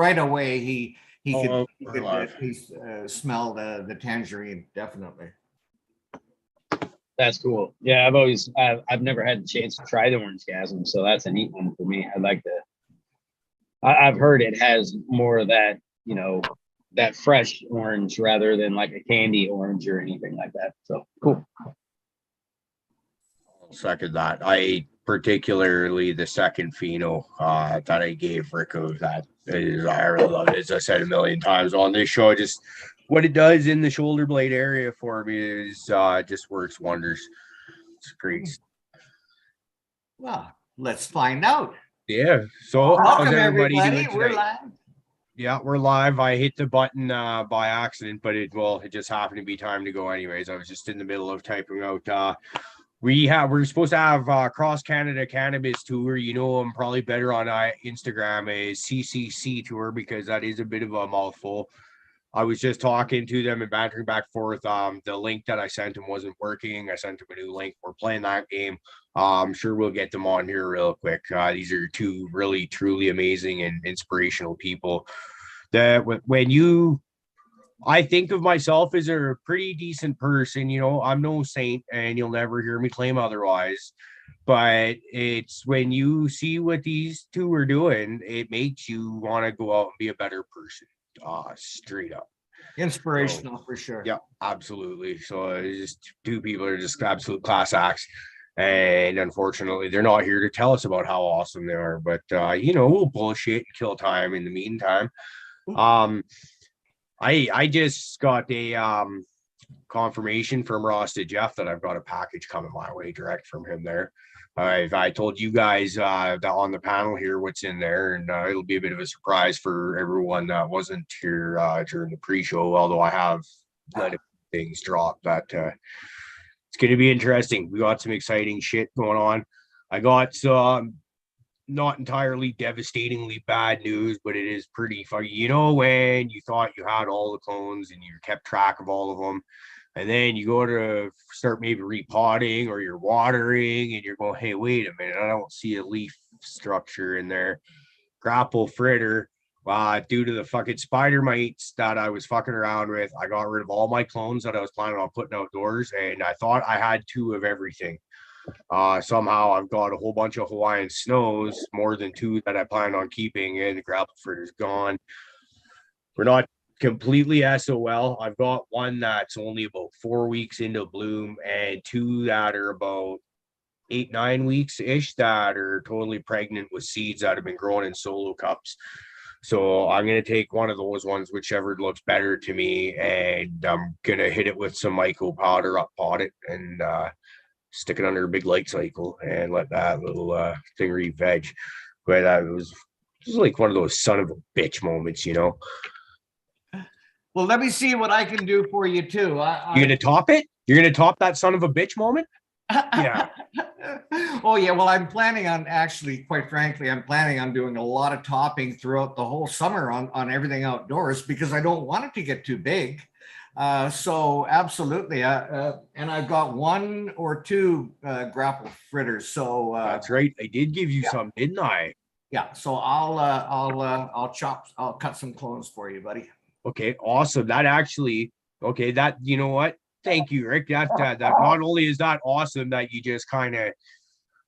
right away he Oh, could at least smell the tangerine, definitely. That's cool. Yeah, I've never had the chance to try the orange gasm, so that's a neat one for me. I'd like to. I've heard it has more of that, you know, that fresh orange rather than like a candy orange or anything like that. So cool. I'll second that. I particularly the second pheno that I gave Rico, that is, I really love it. As I said a million times on this show, just what it does in the shoulder blade area for me is just works wonders. It's great. Well, let's find out. Yeah. So Welcome, how's everybody doing We're tonight? live. Yeah, we're live. I hit the button by accident, but it just happened to be time to go anyways. I was just in the middle of typing out we're supposed to have Cross Canada Cannabis Tour. You know, I'm probably better on Instagram as CCC Tour because that is a bit of a mouthful. I was just talking to them and bantering back and forth. The link that I sent them wasn't working. I sent them a new link. We're playing that game. I'm sure we'll get them on here real quick. These are two really, truly amazing and inspirational people that I think of myself as a pretty decent person. You know, I'm no saint and you'll never hear me claim otherwise. But it's when you see what these two are doing, it makes you want to go out and be a better person. Straight up Inspirational for sure. Yeah, absolutely. So it's just two people are just absolute class acts, and unfortunately they're not here to tell us about how awesome they are, but you know, we'll bullshit and kill time in the meantime. I just got a confirmation from Rosta Jeff that I've got a package coming my way direct from him there. I told you guys that on the panel here what's in there, and it'll be a bit of a surprise for everyone that wasn't here during the pre-show, although I have let things drop. That it's going to be interesting. We got some exciting shit going on. I got some not entirely devastatingly bad news, but it is pretty funny. You know, when you thought you had all the clones and you kept track of all of them, and then you go to start maybe repotting or you're watering and you're going, hey, wait a minute, I don't see a leaf structure in there. Grapple fritter. Due to the fucking spider mites that I was fucking around with, I got rid of all my clones that I was planning on putting outdoors, and I thought I had two of everything. Somehow I've got a whole bunch of Hawaiian snows, more than two that I plan on keeping, and the grapple fritter's gone. We're not completely SOL. I've got one that's only about 4 weeks into bloom and two that are about 8-9 weeks ish that are totally pregnant with seeds that have been grown in solo cups. So I'm going to take one of those ones, whichever looks better to me, and I'm going to hit it with some myco powder, up pot it, and stick it under a big light cycle and let that little thing re-veg. But it was like one of those son of a bitch moments, you know. Well, let me see what I can do for you too. You're gonna top it? You're gonna top that son of a bitch moment? Yeah. Oh yeah. Well, I'm planning on actually, quite frankly, I'm planning on doing a lot of topping throughout the whole summer on everything outdoors because I don't want it to get too big. So absolutely. And I've got one or two grapple fritters. So that's right. I did give you some, didn't I? Yeah. So I'll cut some clones for you, buddy. Okay, awesome. That actually, okay, that, you know what? Thank you, Rick. That not only is that awesome that you just kind of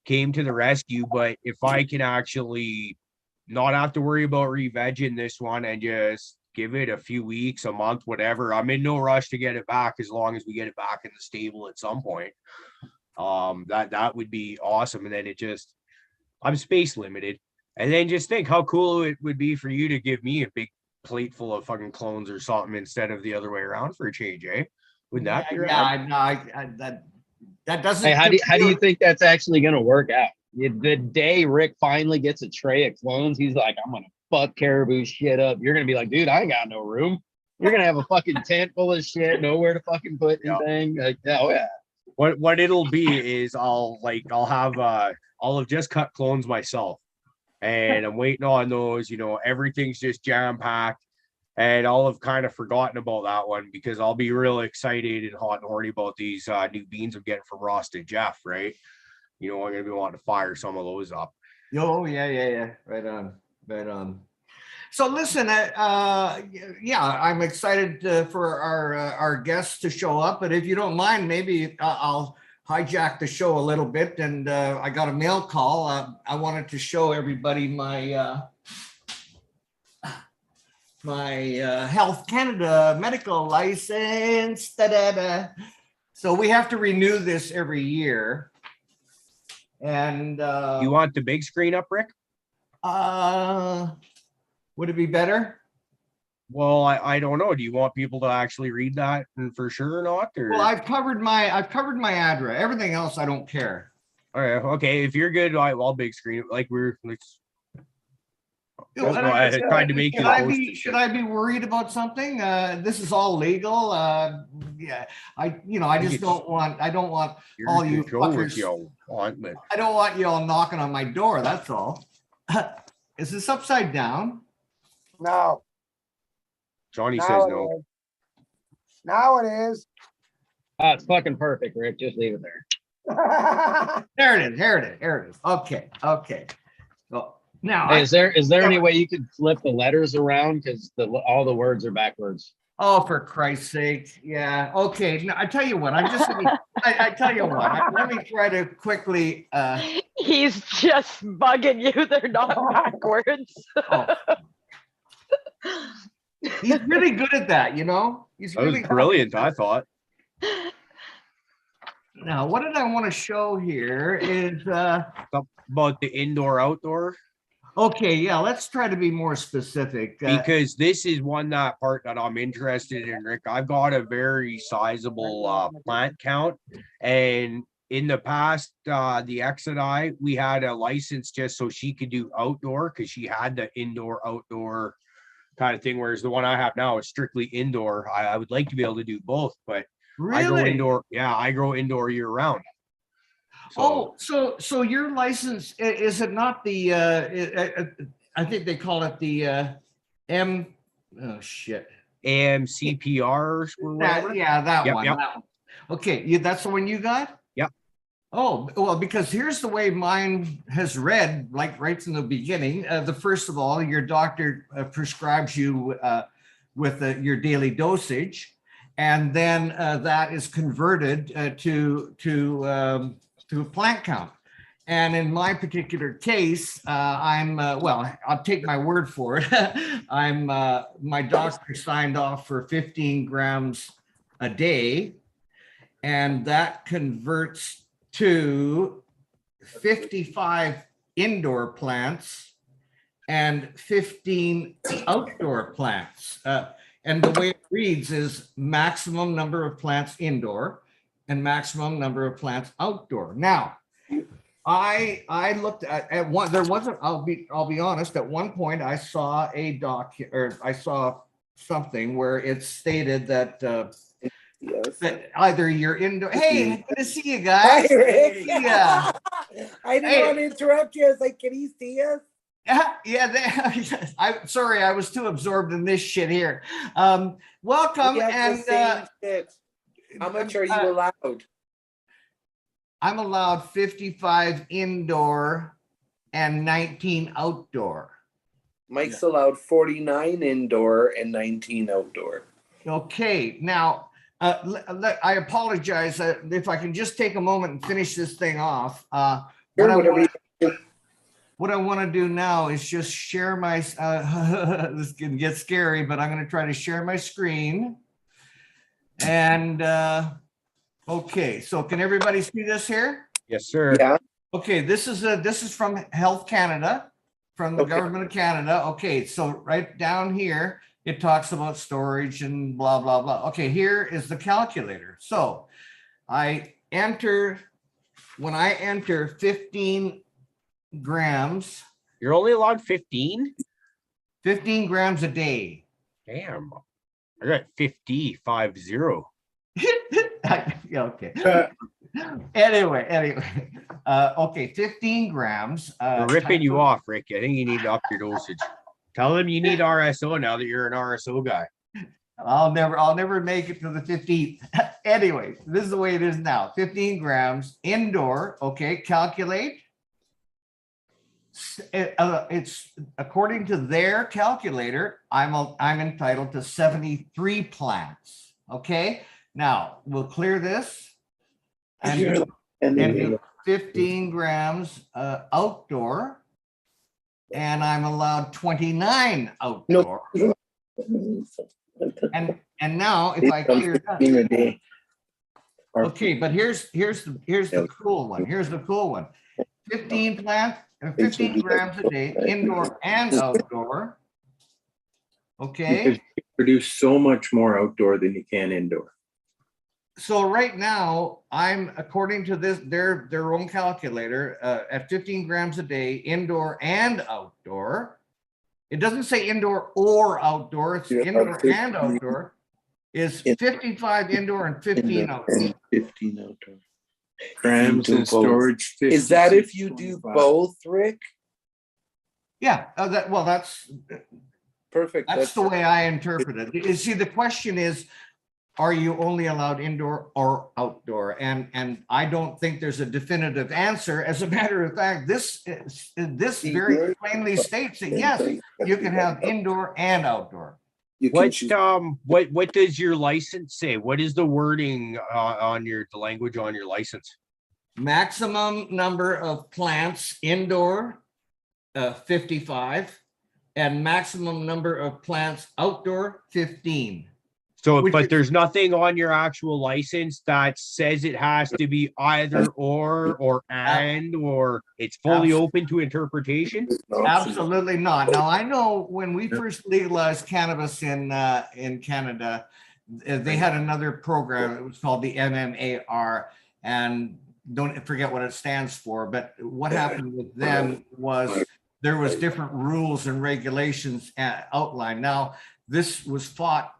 came to the rescue, but if I can actually not have to worry about re-vegging this one and just give it a few weeks, a month, whatever, I'm in no rush to get it back as long as we get it back in the stable at some point. That would be awesome. And then I'm space limited. And then just think how cool it would be for you to give me a big plate full of fucking clones or something instead of the other way around for a change, eh? Wouldn't that be right? Yeah, that doesn't. Hey, how do you think that's actually going to work out? The day Rick finally gets a tray of clones, he's like, I'm going to fuck Caribou shit up. You're going to be like, dude, I ain't got no room. You're going to have a fucking tent full of shit, nowhere to fucking put anything. Like, oh yeah. What it'll be is I'll have just cut clones myself. And I'm waiting on those, you know, everything's just jam-packed. And I'll have kind of forgotten about that one because I'll be real excited and hot and horny about these new beans I'm getting from Rosta Jeff, right? You know, I'm going to be wanting to fire some of those up. Oh, yeah. Right on. So listen, yeah, I'm excited for our guests to show up. But if you don't mind, maybe I'll hijack the show a little bit. And I got a mail call. I wanted to show everybody my Health Canada medical license. Da-da-da. So we have to renew this every year. And You want the big screen up, Rick? would it be better? Well, I don't know. Do you want people to actually read that and for sure or not? Or? Well, I've covered my address. Everything else, I don't care. All right. Okay. If you're good, I'll big screen it. Like let's. I tried to make you. Should I be worried about something? This is all legal. Yeah, I just don't want. I don't want all you fuckers. I don't want you all knocking on my door. That's all. Is this upside down? No. Johnny Now says it no. is. Now it is. It's fucking perfect, Rick. Just leave it there. There it is. Here it is. Okay. So now, Hey, is there any way you could flip the letters around because all the words are backwards? oh, for Christ's sake! Yeah. Okay. No, I tell you what. I tell you what. Let me try to quickly. He's just bugging you. They're not backwards. Oh. He's really good at that, He's That was really brilliant, I thought. Now, what did I want to show here is About the indoor outdoor. okay, yeah, let's try to be more specific. Because this is that part that I'm interested in, Rick. I've got a very sizable plant count, and in the past, the ex and I, we had a license just so she could do outdoor because she had the indoor outdoor kind of thing, whereas the one I have now is strictly indoor. I would like to be able to do both, but I grow really? indoor. Yeah, I grow indoor year round. So your license, is it not the I think they call it the AMCPRs or whatever. that Yep, one. yep. That one. Okay, that's the one you got? Yep. Oh, well, because here's the way mine has read, like right from the beginning. First of all, your doctor prescribes you with your daily dosage, and then that is converted to a plant count. And in my particular case, I'm I'll take my word for it. My doctor signed off for 15 grams a day, and that converts to 55 indoor plants and 15 outdoor plants. And the way it reads is maximum number of plants indoor and maximum number of plants outdoor. Now, I looked at one. There wasn't. I'll be honest. At one point, I saw I saw something where it stated that Yes. that either you're indoor. Hey, good to see you guys. Hi, Rick. Yeah. I didn't want to interrupt you. I was like, can he see us? I'm sorry, I was too absorbed in this shit here. Welcome, We have and the same shit. How much are you allowed? I'm allowed 55 indoor and 19 outdoor. Mike's allowed 49 indoor and 19 outdoor. Okay, now I apologize if I can just take a moment and finish this thing off. What I want to do now is just share my. This can get scary, but I'm going to try to share my screen. And okay, so can everybody see this here? Yes, sir. Yeah. Okay, this is from Health Canada, from the government of Canada. Okay, so right down here, it talks about storage and blah, blah, blah. Okay, here is the calculator. So when I enter 15 grams. You're only allowed 15? 15 grams a day. Damn. I got 50. Yeah, okay. Anyway. Okay, 15 grams. We're ripping you off, Rick. I think you need to up your dosage. Tell them you need RSO now that you're an RSO guy. I'll never make it to the 15th. Anyway, this is the way it is now. 15 grams indoor. Okay, calculate. It's according to their calculator, I'm entitled to 73 plants. Okay, now we'll clear this and do 15 grams outdoor, and I'm allowed 29 outdoor. And now if I clear that, okay, but here's the cool one. Here's the cool one. 15 grams a day, indoor and outdoor. Okay. Because you produce so much more outdoor than you can indoor. So right now, I'm according to this their own calculator at 15 grams a day, indoor and outdoor. It doesn't say indoor or outdoor. It's indoor and outdoor. Is 55 indoor and 15 outdoor. 15 outdoor. Grams and storage. Is that if you do both, Rick? Yeah. That's Perfect. That's the way I interpret it. You see, the question is, are you only allowed indoor or outdoor? And I don't think there's a definitive answer. As a matter of fact, this very plainly states that yes, you can have indoor and outdoor. What does your license say? What is the wording on the language on your license? Maximum number of plants indoor, 55, and maximum number of plants outdoor, 15. So, but there's nothing on your actual license that says it has to be either or and, or it's fully open to interpretation? Absolutely not. Now, I know when we first legalized cannabis in Canada, they had another program. It was called the MMAR, and don't forget what it stands for. But what happened with them was there was different rules and regulations outlined. Now, this was fought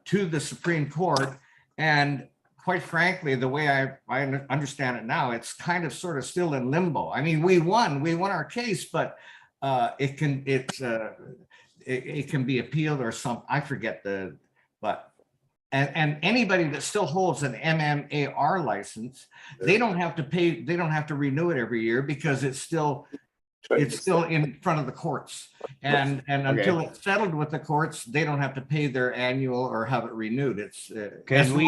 to the Supreme Court, and quite frankly, the way I understand it now, it's kind of sort of still in limbo. I mean, we won our case, but it can be appealed or something. I forget and anybody that still holds an MMAR license, they don't have to pay. They don't have to renew it every year because it's still in front of the courts, and until it's settled with the courts, they don't have to pay their annual or have it renewed. It's can we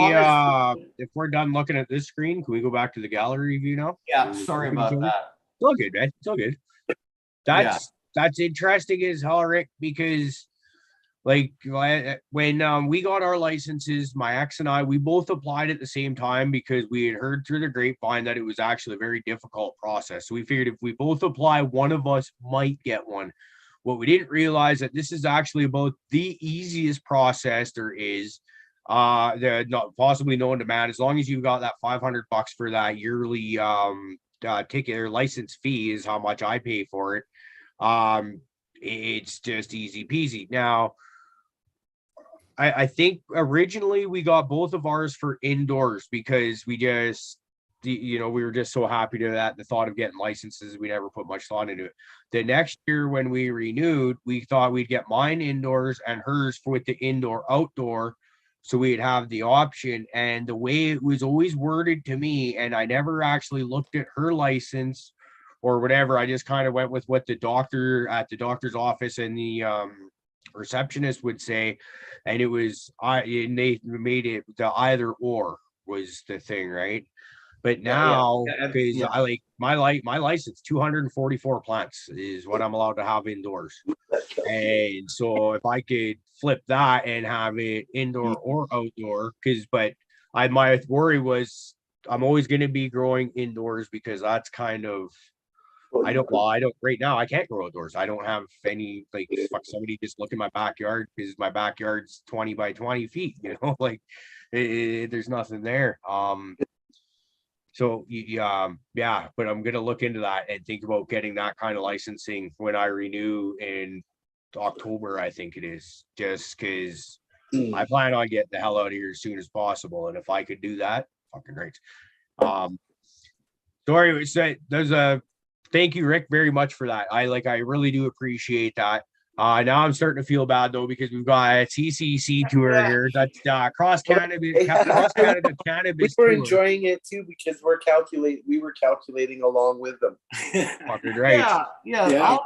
if we're done looking at this screen, can we go back to the gallery view now? Yeah, sorry about that. It's all good, man. It's all good. That's interesting as hell, Rick, because like when we got our licenses, my ex and I, we both applied at the same time because we had heard through the grapevine that it was actually a very difficult process. So we figured if we both apply, one of us might get one. What we didn't realize that this is actually about the easiest process there is. They're not possibly known to man, as long as you've got that $500 for that yearly ticket or license fee is how much I pay for it. It's just easy peasy. Now, I think originally we got both of ours for indoors because we just, we were just so happy to that. The thought of getting licenses, we never put much thought into it. The next year when we renewed, we thought we'd get mine indoors and hers with the indoor outdoor. So we'd have the option. And the way it was always worded to me, and I never actually looked at her license or whatever, I just kind of went with what the doctor at the doctor's office and the receptionist would say, and it was and they made it the either or was the thing, right? But now because I like my license 244 plants is what I'm allowed to have indoors, and so if I could flip that and have it indoor or outdoor, but my worry was I'm always going to be growing indoors because that's kind of I don't right now. I can't grow outdoors. I don't have any, somebody just look in my backyard because my backyard's 20 by 20 feet, there's nothing there. So but I'm going to look into that and think about getting that kind of licensing when I renew in October, I think it is, just because I plan on getting the hell out of here as soon as possible. And if I could do that, fucking great. Sorry, there's a, thank you, Rick, very much for that. I really do appreciate that. Now I'm starting to feel bad though because we've got a TCC tour here. That's cross Canada We cannabis were tour. enjoying it too because we were calculating along with them. Fucking right. Yeah.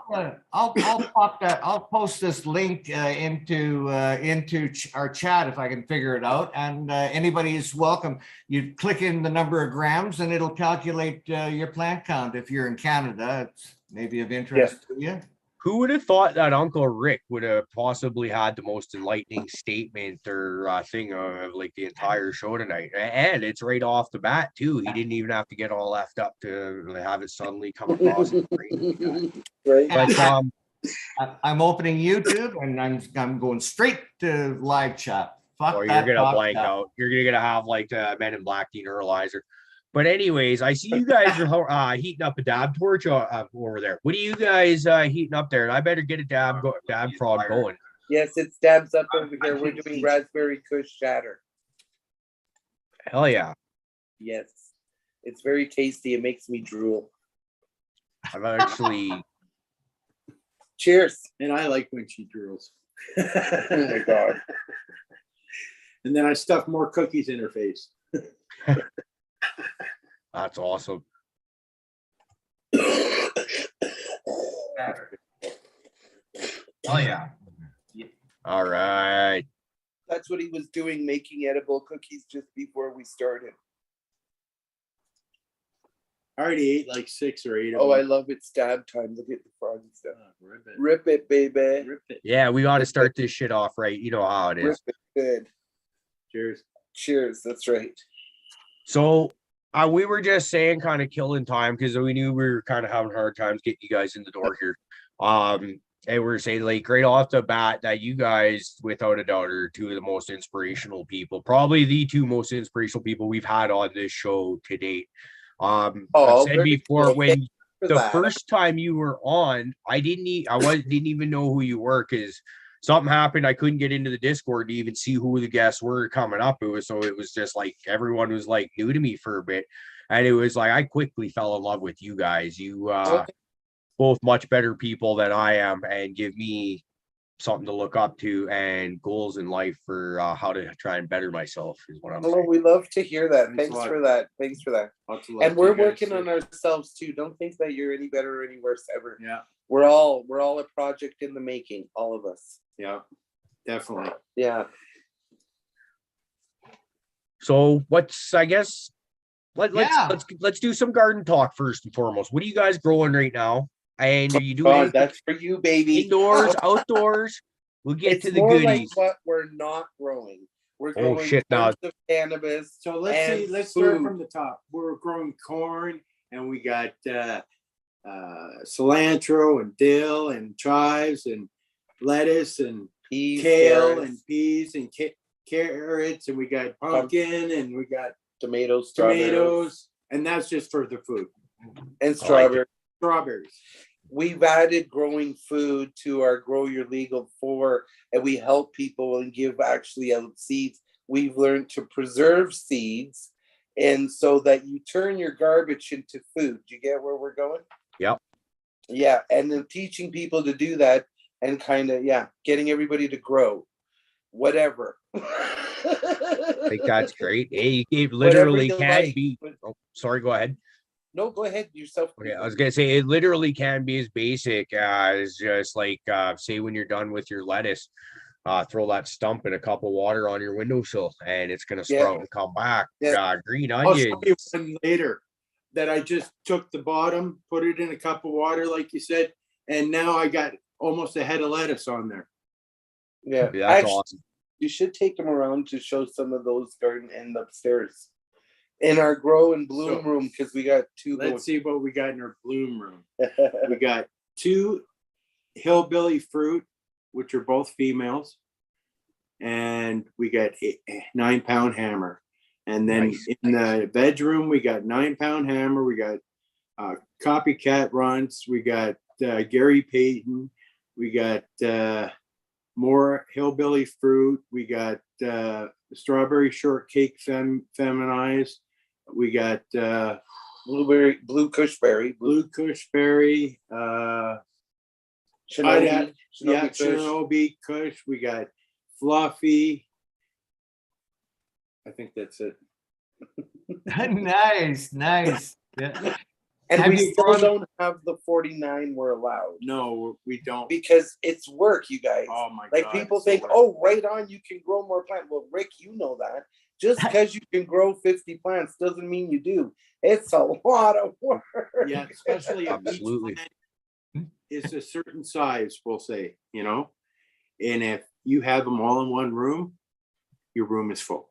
I'll pop that. I'll post this link into our chat if I can figure it out. And anybody is welcome. You click in the number of grams, and it'll calculate your plant count. If you're in Canada, it's maybe of interest to you. Who would have thought that Uncle Rick would have possibly had the most enlightening statement or thing of like the entire show tonight? And it's right off the bat too. He didn't even have to get all left up to have it suddenly come across. Right. But I'm opening YouTube, and I'm going straight to live chat. Fuck or that you're gonna talk blank chat. out. You're gonna have like the Men in Black deneuralizer. But anyways, I see you guys are heating up a dab torch over there. What are you guys heating up there? I better get a dab frog going. Yes, it stabs up over here. We're doing raspberry Kush shatter. Hell yeah. Yes. It's very tasty. It makes me drool. I've actually Cheers. And I like when she drools. Oh my God. And then I stuff more cookies in her face. that's awesome. Oh yeah. All right. That's what he was doing, making edible cookies just before we started. I already ate like 6 or 8 of Oh, I them. love it. Stab time. Look at the frog and stuff. Rip it. Rip it, baby. Rip it. Yeah, we got to start this shit off right. You know how it Rip is. it good. Cheers. Cheers. That's right. So we were just saying kind of killing time because we knew we were kind of having hard times getting you guys in the door here. And we were saying like right off the bat that you guys, without a doubt, are two of the most inspirational people, probably the two most inspirational people we've had on this show to date. I've said before cool. when the that. first time you were on, I didn't even know who you were because something happened. I couldn't get into the Discord to even see who the guests were coming up. It was just like everyone was like new to me for a bit. And it was like I quickly fell in love with you guys. You both much better people than I am and give me something to look up to and goals in life for how to try and better myself is what I'm saying. We love to hear that. Thanks Thanks a for that. Thanks for that. And we're working on ourselves too. Don't think that you're any better or any worse ever. Yeah. We're all a project in the making, all of us. Yeah. Definitely. Yeah. So I guess let's do some garden talk first and foremost. What are you guys growing right now? And are you doing God, that's for you, baby. Indoors, outdoors? We'll get to the more goodies. like what we're not growing. We're growing now. tons of cannabis. So let's start from the top. We're growing corn, and we got cilantro and dill and chives and lettuce and Peas, kale carrots, and peas and carrots, and we got pumpkin and we got tomatoes, and that's just for the food. and strawberries. Strawberries. We've added growing food to our Grow Your Legal 4, and we help people and give actually out seeds. We've learned to preserve seeds, and so that you turn your garbage into food. Do you get where we're going? Yep. Yeah, and then teaching people to do that and kind of, getting everybody to grow. Whatever. I think that's great. Hey, it literally can be. Oh, sorry, go ahead. No, go ahead yourself. Okay, I was gonna say it literally can be as basic as just like say when you're done with your lettuce, throw that stump in a cup of water on your windowsill, and it's gonna sprout and come back. Green I'll onions. show you one later that I just took the bottom, put it in a cup of water, like you said, and now I got almost a head of lettuce on there. Yeah, That's actually, awesome. you should take them around to show some of those garden and upstairs in our grow and bloom room, because we got two. Let's see what we got in our bloom room. We got 2 hillbilly fruit, which are both females, and we got a 9-pound hammer. And then in the bedroom, we got 9-pound hammer. We got copycat runts. We got Gary Payton. We got more hillbilly fruit. We got strawberry shortcake feminized. We got blue Kushberry. Blue Kushberry. Shinobi, Yeah, Kush. Shinobi, Kush. We got Fluffy. I think that's it. Nice. Yeah. And Have we you still brought- don't have the 49 we're allowed No, we don't. because it's work, you guys. Oh my Like God, people it's so think, work. oh, right on, you can grow more plants. Well, Rick, you know that. Just because you can grow 50 plants doesn't mean you do. It's a lot of work. Yeah, especially if each Absolutely. plant is a certain size, we'll say, you know. And if you have them all in one room, your room is full.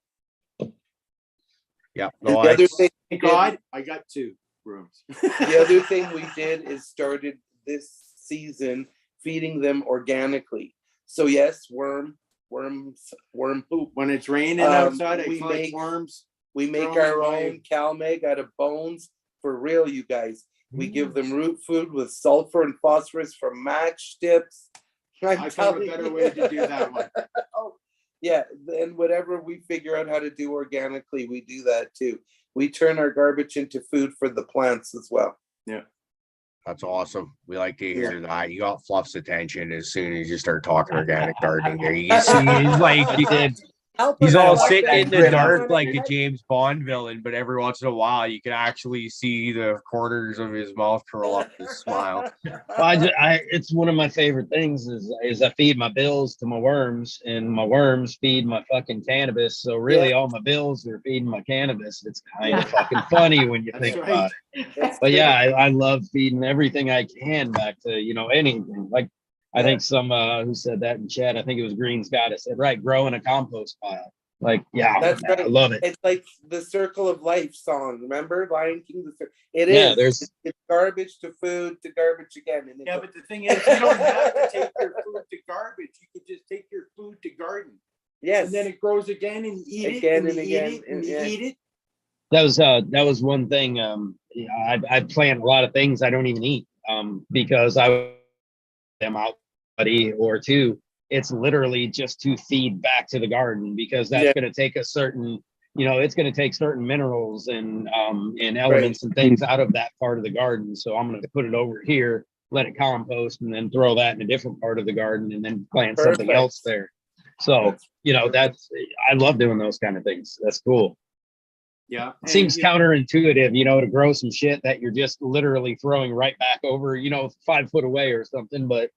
Yeah. And No, the other it's- thing, Thank God, I got 2 rooms. the other thing we did is started this season feeding them organically. So yes, worm poop. When it's raining Um, outside, I we collect make- worms. We make Throw 'em our away. own CalMag out of bones for real, you guys. We give them root food with sulfur and phosphorus from matchsticks. I found a better way to do that one. Oh, yeah, and whatever we figure out how to do organically, we do that too. We turn our garbage into food for the plants as well. That's awesome. We like to hear that. You got Fluff's attention as soon as you start talking organic gardening there. You can see he's like, I did. Help he's us all out. sitting in the grin dark on like it. a James Bond villain, but every once in a while you can actually see the corners of his mouth curl up to smile. Well, it's one of my favorite things is I feed my bills to my worms, and my worms feed my fucking cannabis. So really, all my bills are feeding my cannabis. It's kind of fucking funny when you That's think right. about it. But yeah, I love feeding everything I can back to anything. Like I think some who said that in chat. I think it was Green Scott. I said right, grow in a compost pile. Like That's I right. love it. It's like the Circle of Life song. Remember Lion King? It Yeah, is. there's- It's garbage to food to garbage again. And Yeah, but the thing is, you don't have to take your food to garbage. You can just take your food to garden. yes, And then it grows again and you eat it. Again And and you again, eat it and and you yeah. eat it. That was one thing. I plant a lot of things I don't even eat because I am out or two. It's literally just to feed back to the garden because that's Yeah. going to take a certain, it's going to take certain minerals and elements and things out of that part of the garden. So I'm going to put it over here, let it compost, and then throw that in a different part of the garden and then plant something Perfect. else there. So, That's- I love doing those kind of things. That's cool. Yeah. It seems counterintuitive, to grow some shit that you're just literally throwing right back over, 5 foot away or something. But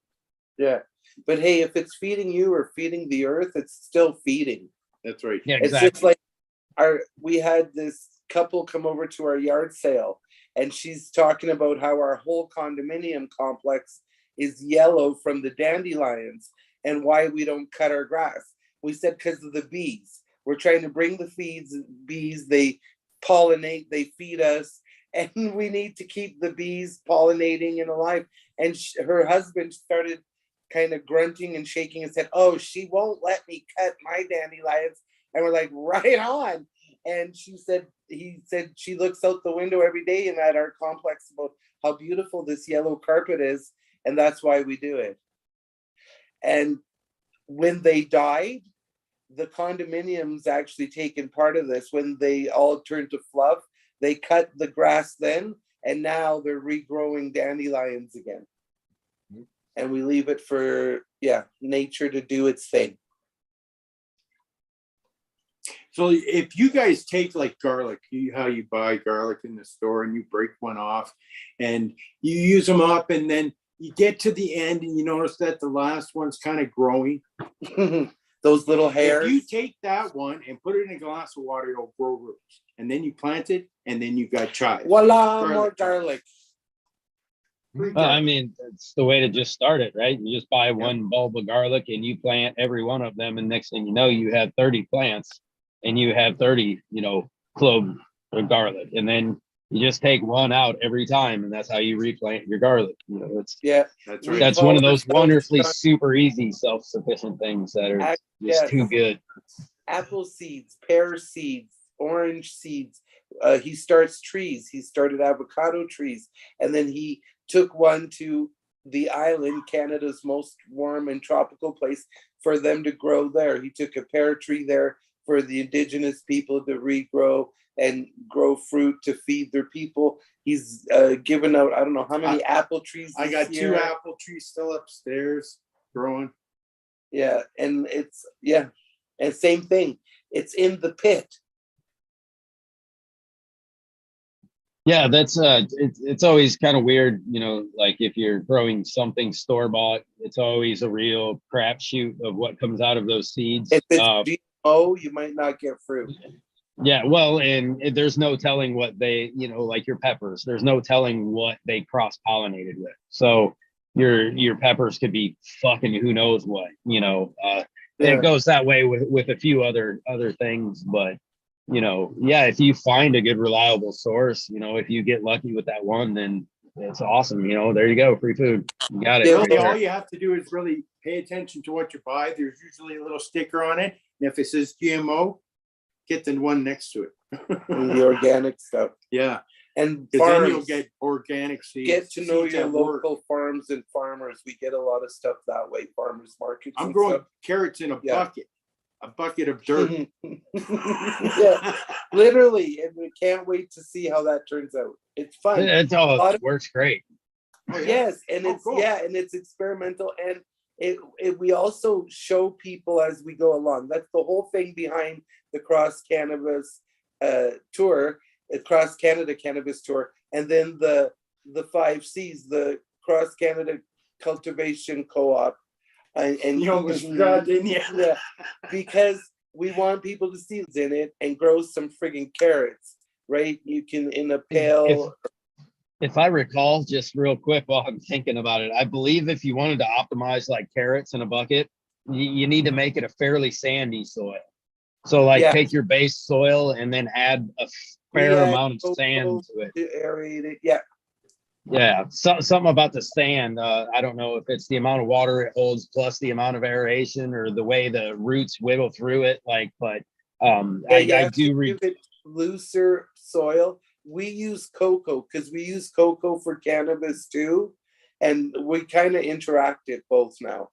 yeah. But hey, if it's feeding you or feeding the earth, it's still feeding. That's right. yeah, It's exactly. just like we had this couple come over to our yard sale, and she's talking about how our whole condominium complex is yellow from the dandelions and why we don't cut our grass. We said because of the bees. We're trying to bring the bees, they pollinate, they feed us, and we need to keep the bees pollinating and alive. And her husband started kind of grunting and shaking his head. Oh, she won't let me cut my dandelions. And we're like, right on. And he said she looks out the window every day and at our complex about how beautiful this yellow carpet is. And that's why we do it. And when they died, the condominiums actually taken part of this. When they all turned to fluff, they cut the grass then, and now they're regrowing dandelions again. And we leave it for nature to do its thing. So if you guys take like garlic, how you buy garlic in the store and you break one off and you use them up and then you get to the end and you notice that the last one's kind of growing. Those little hairs. If you take that one and put it in a glass of water, it'll grow roots. And then you plant it and then you got chives. Voila, more garlic. Well, I mean, it's the way to just start it, right? You just buy one bulb of garlic and you plant every one of them. And next thing you know, you have 30 plants and you have 30, cloves of garlic. And then you just take one out every time. And that's how you replant your garlic. That's right. That's one of those wonderfully super easy, self-sufficient things that are just too good. Apple seeds, pear seeds, orange seeds. He starts trees. He started avocado trees. And then he took one to the island, Canada's most warm and tropical place, for them to grow there. He took a pear tree there, for the indigenous people to regrow and grow fruit to feed their people. He's given out, I don't know how many apple trees. I got this 2 year. apple trees still upstairs growing. Yeah, and it's and same thing. It's in the pit. Yeah, that's it's always kind of weird, you know, like if you're growing something store bought, it's always a real crapshoot of what comes out of those seeds. If it's GMO, you might not get fruit. Yeah, well, and there's no telling what they, you know, like your peppers, there's no telling what they cross-pollinated with. So your peppers could be fucking who knows what, you know. It goes that way with a few other things, but you know, yeah, if you find a good reliable source, you know, if you get lucky with that one, then it's awesome. You know, there you go, free food. You got it. Really, all you have to do is really pay attention to what you buy. There's usually a little sticker on it, and if it says GMO, get the one next to it. The organic stuff. Yeah, and then you'll get organic seeds. Get to know seeds your that work. local farms and farmers. We get a lot of stuff that way. Farmers markets. I'm and growing stuff. carrots in a bucket of dirt. Yeah, literally, and we can't wait to see how that turns out. It's fun. It works great. Oh, yeah. Yes, and it's cool. and it's experimental, and it we also show people as we go along. That's the whole thing behind the Cross Cannabis tour, the Cross Canada Cannabis tour, and then the 5 C's, the Cross Canada Cultivation Co-op. And You almost forgot, didn't you? Yeah, because we want people to see what's in it and grow some friggin' carrots, right? You can in a pail. If I recall, just real quick while I'm thinking about it, I believe if you wanted to optimize like carrots in a bucket, you need to make it a fairly sandy soil. So like take your base soil and then add a fair amount of sand to it. To aerate it, Yeah, something about the sand. I don't know if it's the amount of water it holds plus the amount of aeration or the way the roots wiggle through it. Like, but I do give it looser soil. We use cocoa because we use cocoa for cannabis too, and we kind of interact it both now,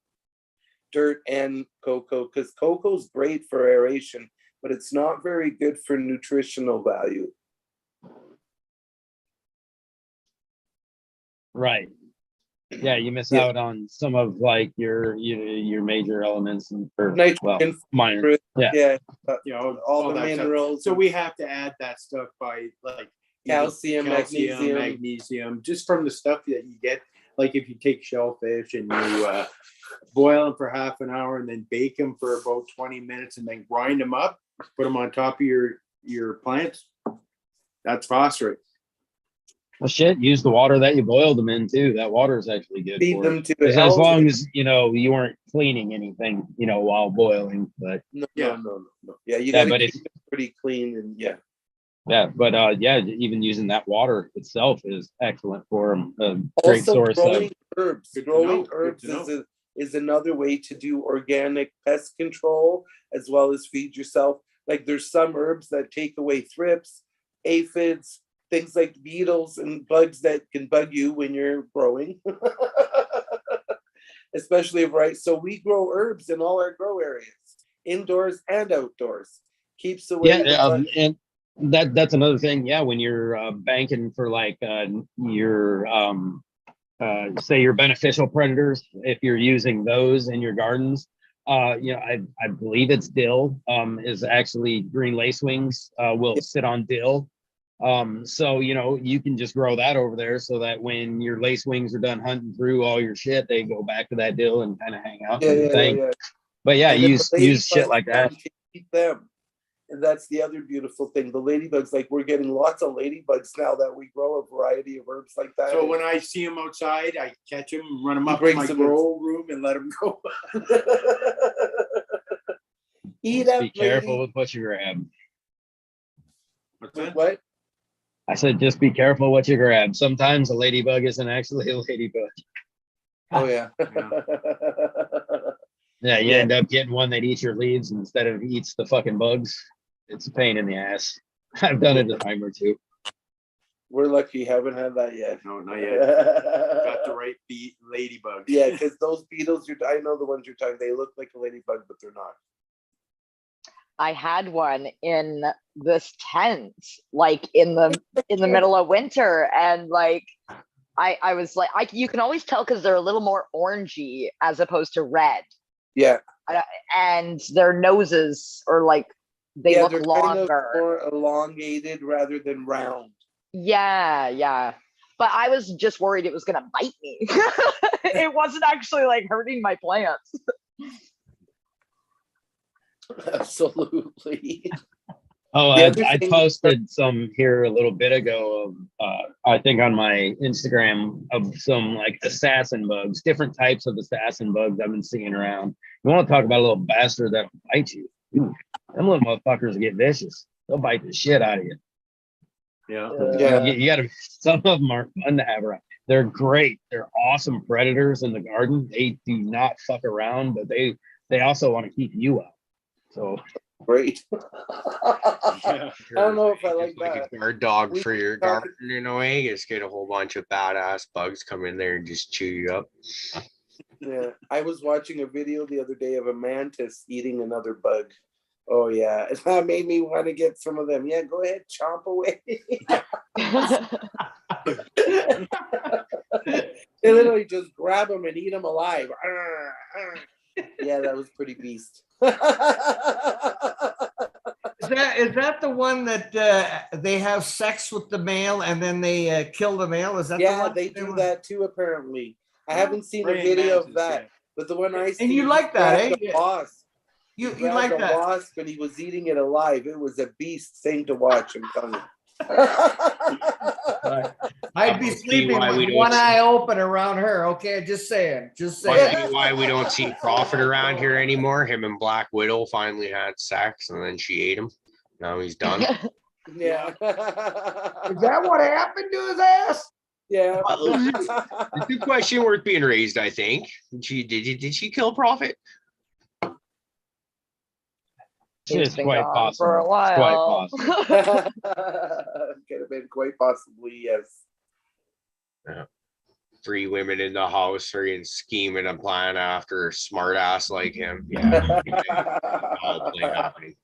dirt and cocoa, because cocoa's great for aeration, but it's not very good for nutritional value. Right. Yeah, you miss out on some of like your major elements and minor. All the minerals. So we have to add that stuff by like calcium, magnesium, just from the stuff that you get. Like if you take shellfish and you boil them for half an hour and then bake them for about 20 minutes and then grind them up, put them on top of your plants. That's phosphorus. Well, shit, use the water that you boiled them in too. That water is actually good. Feed them to it. As long as you know you weren't cleaning anything, you know, while boiling. But no. Yeah, you gotta keep it pretty clean and but even using that water itself is excellent for them. Great source growing herbs. Growing herbs is another way to do organic pest control as well as feed yourself. Like there's some herbs that take away thrips, aphids, things like beetles and bugs that can bug you when you're growing, especially so we grow herbs in all our grow areas, indoors and outdoors. Keeps away. And that's another thing. Yeah, when you're banking for like your say your beneficial predators, if you're using those in your gardens, I believe it's dill. Is actually green lacewings will sit on dill. So you know you can just grow that over there so that when your lacewings are done hunting through all your shit, they go back to that dill and kind of hang out. But use shit like that. Eat them. And that's the other beautiful thing. The ladybugs, like we're getting lots of ladybugs now that we grow a variety of herbs like that. So when I see them outside, I catch them, run them up to my grow room and let them go. Eat up, be careful with what you grab. What? I said, just be careful what you grab. Sometimes a ladybug isn't actually a ladybug. Oh yeah. Yeah, you end up getting one that eats your leaves instead of eats the fucking bugs. It's a pain in the ass. I've done it a time or two. We're lucky, haven't had that yet. No, not yet. Got the right ladybug. Yeah, because those beetles, I know the ones you're talking. They look like a ladybug, but they're not. I had one in this tent, like in the middle of winter, and like I was like, you can always tell because they're a little more orangey as opposed to red. Yeah. And their noses are like they look they're longer, kind of more elongated rather than round. Yeah. But I was just worried it was gonna bite me. It wasn't actually like hurting my plants. Absolutely. Oh, The I other thing- posted some here a little bit ago of, I think on my Instagram of some like assassin bugs, different types of assassin bugs I've been seeing around. You want to talk about a little bastard that'll bite you? Ooh, them little motherfuckers get vicious. They'll bite the shit out of you. Yeah. Yeah. You gotta. Some of them are fun to have around. They're great. They're awesome predators in the garden. They do not fuck around, but they also want to keep you out. So. Great. Yeah. I don't know if I like It's like that. a guard dog We for your talked- garden in a way. Just get a whole bunch of badass bugs come in there and just chew you up. Yeah, I was watching a video the other day of a mantis eating another bug. Oh yeah, that made me want to get some of them. Yeah, go ahead, chomp away. They literally just grab them and eat them alive. Yeah, that was pretty beast. Is that the one that they have sex with the male and then they kill the male? Is that the Yeah, one? they do that too. Apparently, I haven't seen a Praying video of mantis, that, yeah. but the one I seen. And you he like that, grabbed eh? a wasp. You He like grabbed a that? wasp and he was eating it alive. It was a beast thing to watch. I'm telling you. I'd be Must be sleeping why we with don't one see- eye open around her. Okay, just saying. Must saying. be why we don't see Prophet around here anymore. Him and Black Widow finally had sex and then she ate him. Now he's done. Yeah. Is that what happened to his ass? Yeah. It's a good question worth being raised, I think. Did she kill Prophet? It's been quite gone possible. for a It's quite while. possible. Could have been quite possibly, yes. 3 women in the house freaking scheming and plan after a smart ass like him. Yeah. All play happening.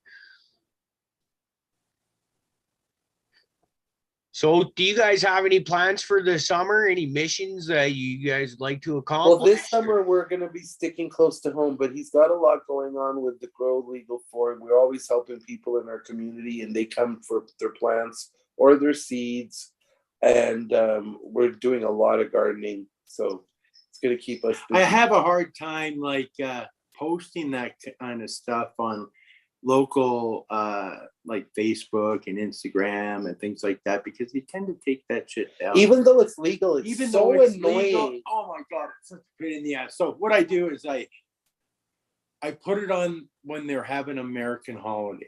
So do you guys have any plans for the summer? Any missions that you guys like to accomplish? Well, this summer we're going to be sticking close to home, but he's got a lot going on with the Grow Legal for. We're always helping people in our community, and they come for their plants or their seeds, and we're doing a lot of gardening, so it's going to keep us busy. I have a hard time like posting that kind of stuff on local like Facebook and Instagram and things like that because you tend to take that shit down. Even though it's legal, it's Even so though it's annoying. legal, oh my god, it's such a pain in the ass. So what I do is I put it on when they're having American holiday.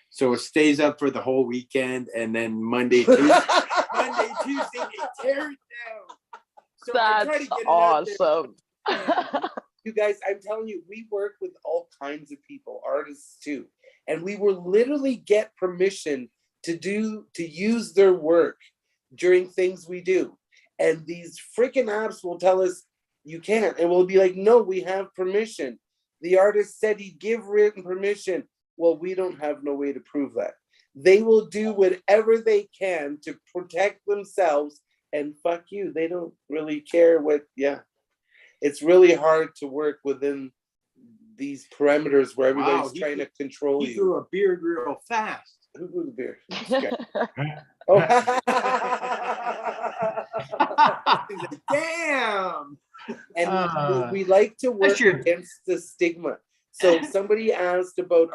So it stays up for the whole weekend, and then Monday, Tuesday, they tear it down. So I try to That's get it out there. awesome. You guys, I'm telling you, we work with all kinds of people, artists too, and we will literally get permission to use their work during things we do. And these freaking apps will tell us you can't, and we'll be like, no, we have permission. The artist said he'd give written permission. Well, we don't have no way to prove that. They will do whatever they can to protect themselves, and fuck you. They don't really care what, yeah. It's really hard to work within these parameters where everybody's trying to control He you. threw a beard real fast. Who grew the beard? Okay. Oh. He's like, damn. And we like to work your- against the stigma. So somebody asked about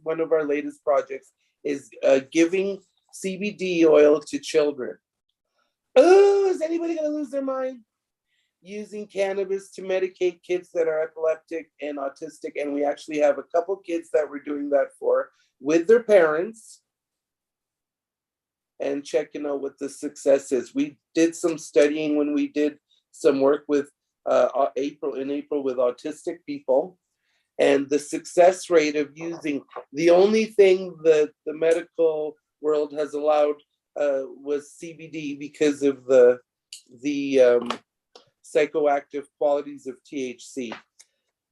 one of our latest projects is giving CBD oil to children. Oh, is anybody gonna lose their mind? Using cannabis to medicate kids that are epileptic and autistic. And we actually have a couple kids that we're doing that for with their parents and checking out what the success is. We did some studying when we did some work with April with autistic people, and the success rate of using, the only thing that the medical world has allowed was CBD because of the psychoactive qualities of THC.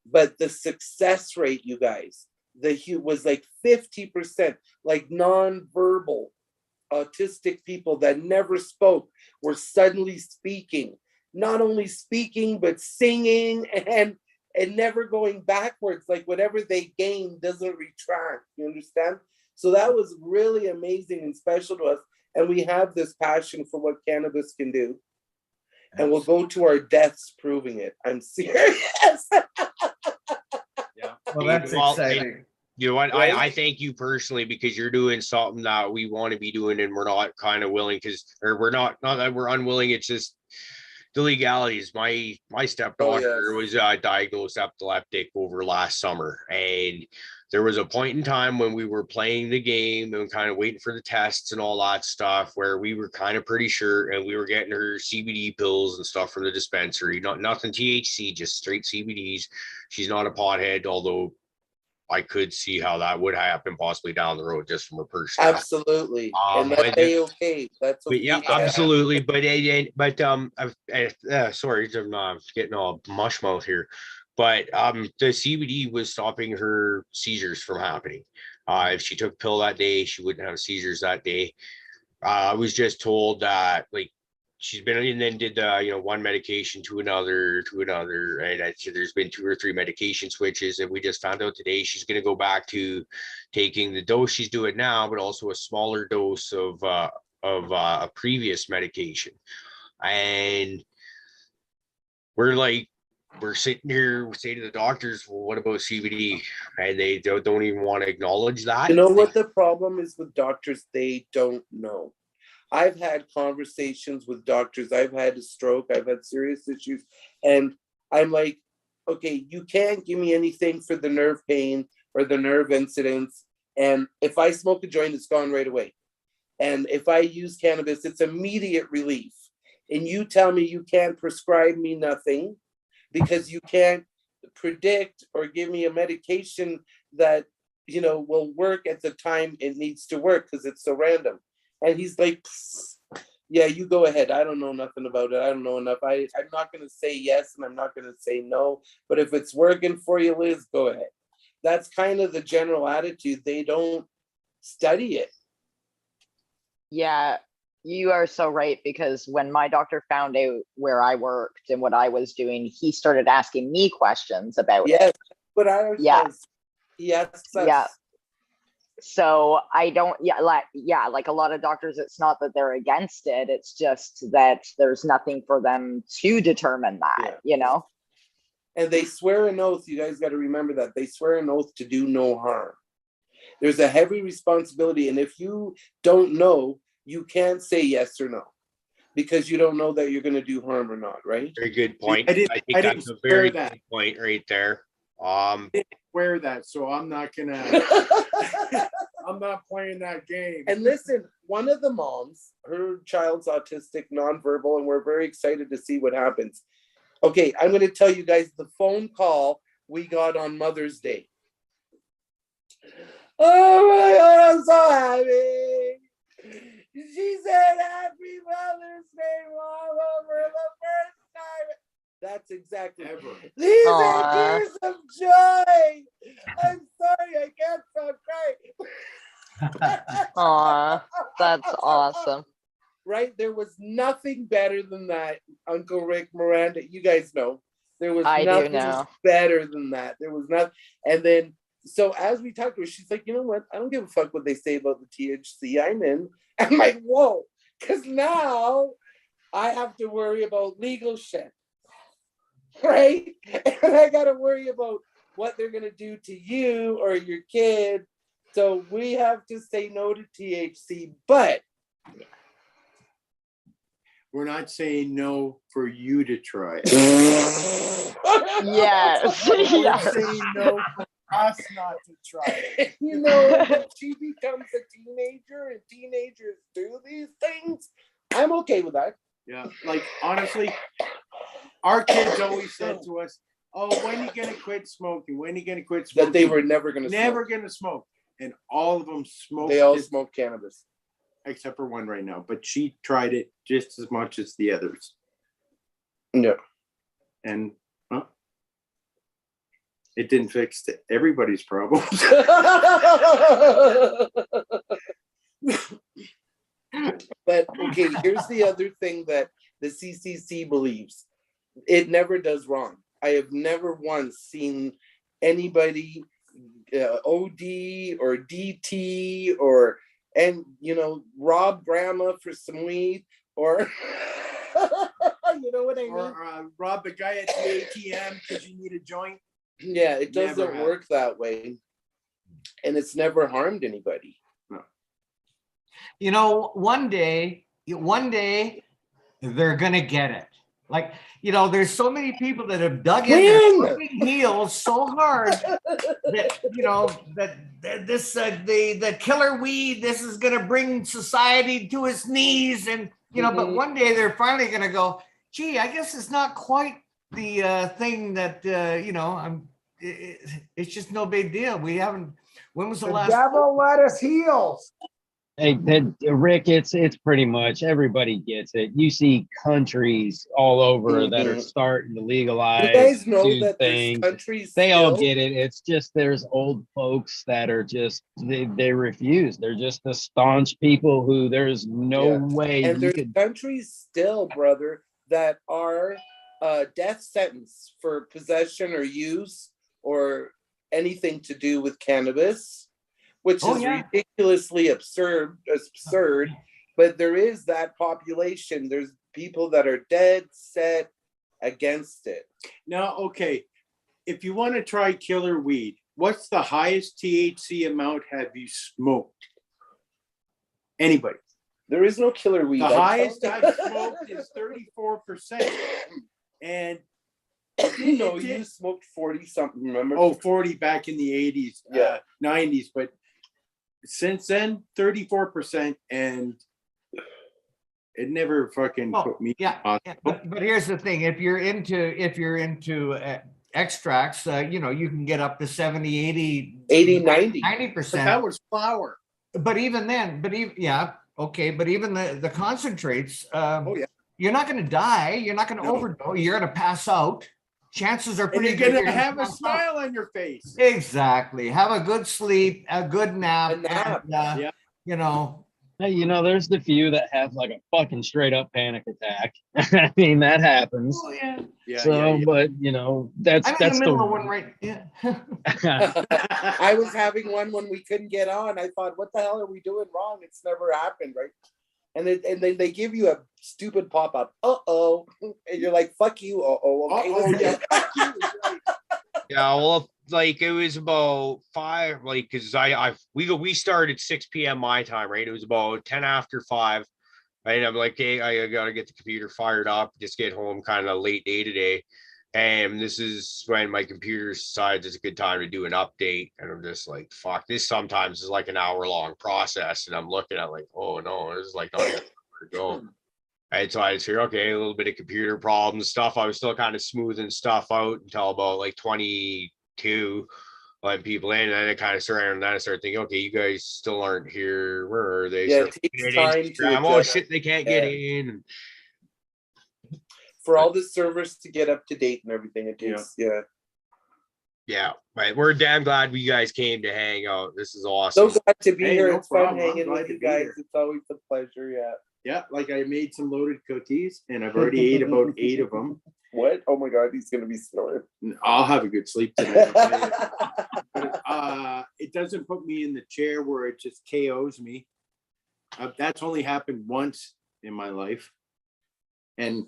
But the success rate, you guys, was like 50%, like non-verbal autistic people that never spoke were suddenly speaking, not only speaking but singing, and never going backwards. Like whatever they gain doesn't retract, you understand? So that was really amazing and special to us, and we have this passion for what cannabis can do, and we'll go to our deaths proving it. I'm serious. Yeah. Well, that's exciting. You know what? Right? I thank you personally, because you're doing something that we want to be doing, and we're not kind of willing, or we're not that we're unwilling. It's just the legalities. My stepdaughter was diagnosed epileptic over last summer, and there was a point in time when we were playing the game and kind of waiting for the tests and all that stuff, where we were kind of pretty sure, and we were getting her CBD pills and stuff from the dispensary. Nothing THC, just straight CBDs. She's not a pothead, although I could see how that would happen possibly down the road, just from a personal. Absolutely. And that's okay. That's okay. Yeah, absolutely. But sorry, I'm getting all mush mouth here. But the CBD was stopping her seizures from happening. If she took a pill that day, she wouldn't have seizures that day. I was just told that, like, she's been, and then did one medication to another, and there's been 2 or 3 medication switches, and we just found out today she's going to go back to taking the dose she's doing now, but also a smaller dose of a previous medication. And we're sitting here, we say to the doctors, well, what about CBD? And they don't even want to acknowledge that. You know what the problem is with doctors? They don't know. I've had conversations with doctors. I've had a stroke. I've had serious issues. And I'm like, okay, you can't give me anything for the nerve pain or the nerve incidents. And if I smoke a joint, it's gone right away. And if I use cannabis, it's immediate relief. And you tell me you can't prescribe me nothing because you can't predict or give me a medication that, will work at the time it needs to work because it's so random. And he's like, yeah, you go ahead. I don't know nothing about it. I don't know enough. I'm not going to say yes and I'm not going to say no. But if it's working for you, Liz, go ahead. That's kind of the general attitude. They don't study it. Yeah, you are so right, because when my doctor found out where I worked and what I was doing, he started asking me questions about it. But I was yeah. So I don't, like a lot of doctors, it's not that they're against it. It's just that there's nothing for them to determine that, And they swear an oath. You guys got to remember that. They swear an oath to do no harm. There's a heavy responsibility. And if you don't know, you can't say yes or no, because you don't know that you're going to do harm or not, right? Very good point. I think didn't that's a very that. good point right there. I didn't swear that, so I'm not gonna I'm not playing that game. And listen, one of the moms, her child's autistic, nonverbal, and we're very excited to see what happens. Okay, I'm going to tell you guys the phone call we got on Mother's Day. Oh my God, I'm so happy. She said, Happy Mother's Day, Mama, for the first time. That's exactly. Ever. These are tears of joy. I'm sorry, I can't stop crying. Aw, that's awesome. Right? There was nothing better than that, Uncle Rick, Miranda. You guys know. There was nothing better than that. There was nothing. And then, so as we talked to her, she's like, you know what? I don't give a fuck what they say about the THC. I'm in. I'm like, whoa. Because now I have to worry about legal shit. Right? And I got to worry about what they're going to do to you or your kid. So we have to say no to THC, but we're not saying no for you to try it. Yes. We're saying no for us not to try it. When she becomes a teenager and teenagers do these things, I'm okay with that. Yeah, like honestly, our kids always said to us, "Oh, when are you gonna quit smoking? When are you gonna quit smoking?" That they were never gonna smoke, and all of them smoked. They all smoke cannabis, except for one right now. But she tried it just as much as the others. Yeah, and It didn't fix everybody's problems. But okay, here's the other thing that the CCC believes. It never does wrong. I have never once seen anybody OD or DT or, and rob grandma for some weed or you know what I mean? Or rob the guy at the ATM because you need a joint. Yeah, it doesn't work that way. And it's never harmed anybody. No. One day they're gonna get it. Like, there's so many people that have dug in their fucking heels so hard that, that this, the killer weed, this is going to bring society to its knees. And, but one day they're finally going to go, gee, I guess it's not quite the thing that, it's just no big deal. We haven't, when was the last? Devil let us heals. Hey, Rick, it's pretty much everybody gets it. You see countries all over that are starting to legalize. You guys know that things. there's countries They all still- get it. It's just there's old folks that are just they refuse. They're just the staunch people who there's no way And you there's could. countries still, brother, that are death sentence for possession or use or anything to do with cannabis, which is ridiculously absurd, but there is that population. There's people that are dead set against it. Now, okay, if you want to try killer weed, what's the highest THC amount have you smoked? Anybody? There is no killer weed. The highest I've smoked is 34%. And you smoked 40 something, remember? Oh, 40 back in the 80s, 90s, but since then 34%, and it never fucking put me but here's the thing, if you're into extracts, you can get up to 70, 80, 90%. But that was flour. But even then, but even the concentrates, you're not going to die, you're not going to overdose, you're going to pass out. Chances are pretty good. You're going to have a smile on your face. Exactly. Have a good sleep, a good nap. And, Hey, there's the few that have like a fucking straight up panic attack. I mean, that happens. Oh, yeah. But that's I'm that's in the middle of one right. Yeah. I was having one when we couldn't get on. I thought, what the hell are we doing wrong? It's never happened, right? And then they give you a stupid pop-up. And you're like, fuck you. Okay. Yeah, well, like it was about 5, like, because we started 6 p.m. my time, right? It was about 10 after 5. And I'm like, hey, I gotta get the computer fired up, just get home kind of late day today. And this is when my computer decides it's a good time to do an update. And I'm just like, fuck, this sometimes is like an hour-long process. And I'm looking at like, oh no, this is like not even to go. And so I just hear, okay, a little bit of computer problems stuff. I was still kind of smoothing stuff out until about like 22, letting people in. And then I kind of started, and then I started thinking, okay, you guys still aren't here. Where are they? Yeah, it takes time to oh shit, they can't get in. For all the servers to get up to date and everything, it takes, Right. We're damn glad you guys came to hang out. This is awesome. So glad to be here. No It's fun problem. hanging with you guys. It's always a pleasure. Yeah, like I made some loaded cookies, and I've already ate about 8 of them. What? Oh my God, he's gonna be snoring. I'll have a good sleep tonight. But, it doesn't put me in the chair where it just KOs me. That's only happened once in my life. And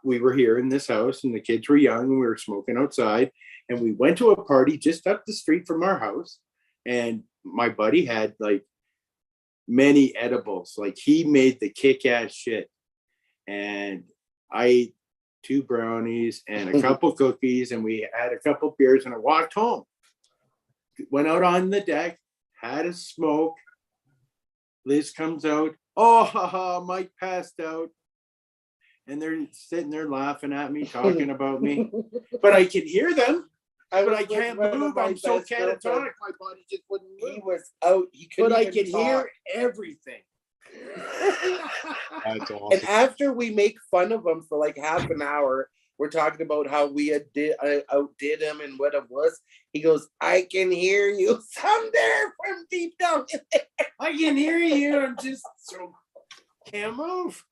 we were here in this house, and the kids were young, and we were smoking outside. And we went to a party just up the street from our house. And my buddy had like many edibles. Like he made the kick-ass shit. And I ate 2 brownies and a couple cookies, and we had a couple beers, and I walked home. Went out on the deck, had a smoke. Liz comes out. Oh, haha, Mike passed out. And they're sitting there laughing at me, talking about me. But I can hear them. But I can't move. I'm so catatonic. My body just wouldn't move. He was out. He couldn't. But I even can talk. hear everything. That's awesome. And after we make fun of him for like half an hour, we're talking about how we outdid him and what it was. He goes, I can hear you. Some there from deep down in there. I can hear you. I'm just so can't move.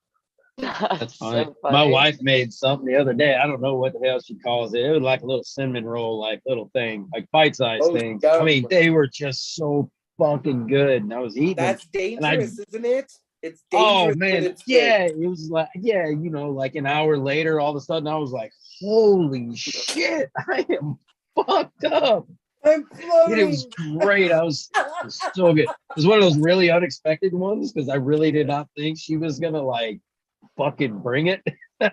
That's so funny. My funny. wife made something the other day. I don't know what the hell she calls it. It was like a little cinnamon roll, like little thing, like bite-sized Oh, things. yum. I mean, they were just so fucking good. And I was eating them. That's dangerous, isn't it? It's Oh dangerous. when man, it's yeah, good. it was like, yeah, you know, like an hour later, all of a sudden I was like, holy shit, I am fucked up. I'm And it was floating. great. It was so good. It was one of those really unexpected ones because I really did not think she was gonna like fucking bring it.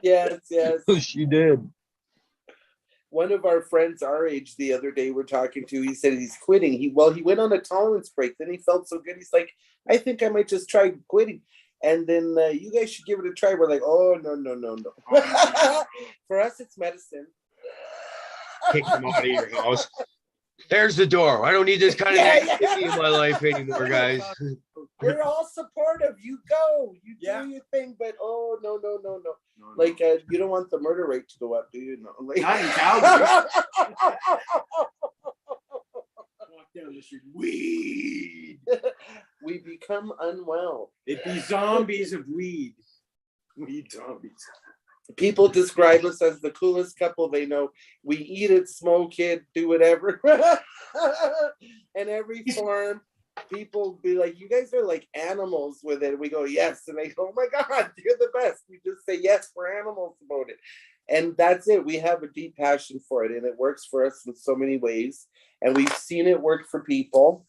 Yes, yes. So she did. One of our friends our age the other day we're talking to, he said he's quitting. He went on a tolerance break. Then he felt so good. He's like, I think I might just try quitting. And then you guys should give it a try. We're like, oh, no. For us, it's medicine. Kick them out of your house. There's the door. I don't need this kind of negativity in my life anymore, guys. We're all supportive. You go. You do your thing. But oh, no. Like, you don't want the murder rate to go up, do you? No. Like, Not in Calgary. Walk down the street. Weed. We become unwell. It'd be zombies of weed. Weed zombies. People describe us as the coolest couple they know. We eat it, smoke it, do whatever. And every farm, people be like, you guys are like animals with it. We go, yes. And they go, oh my God, you're the best. We just say, yes, we're animals about it. And that's it. We have a deep passion for it. And it works for us in so many ways. And we've seen it work for people.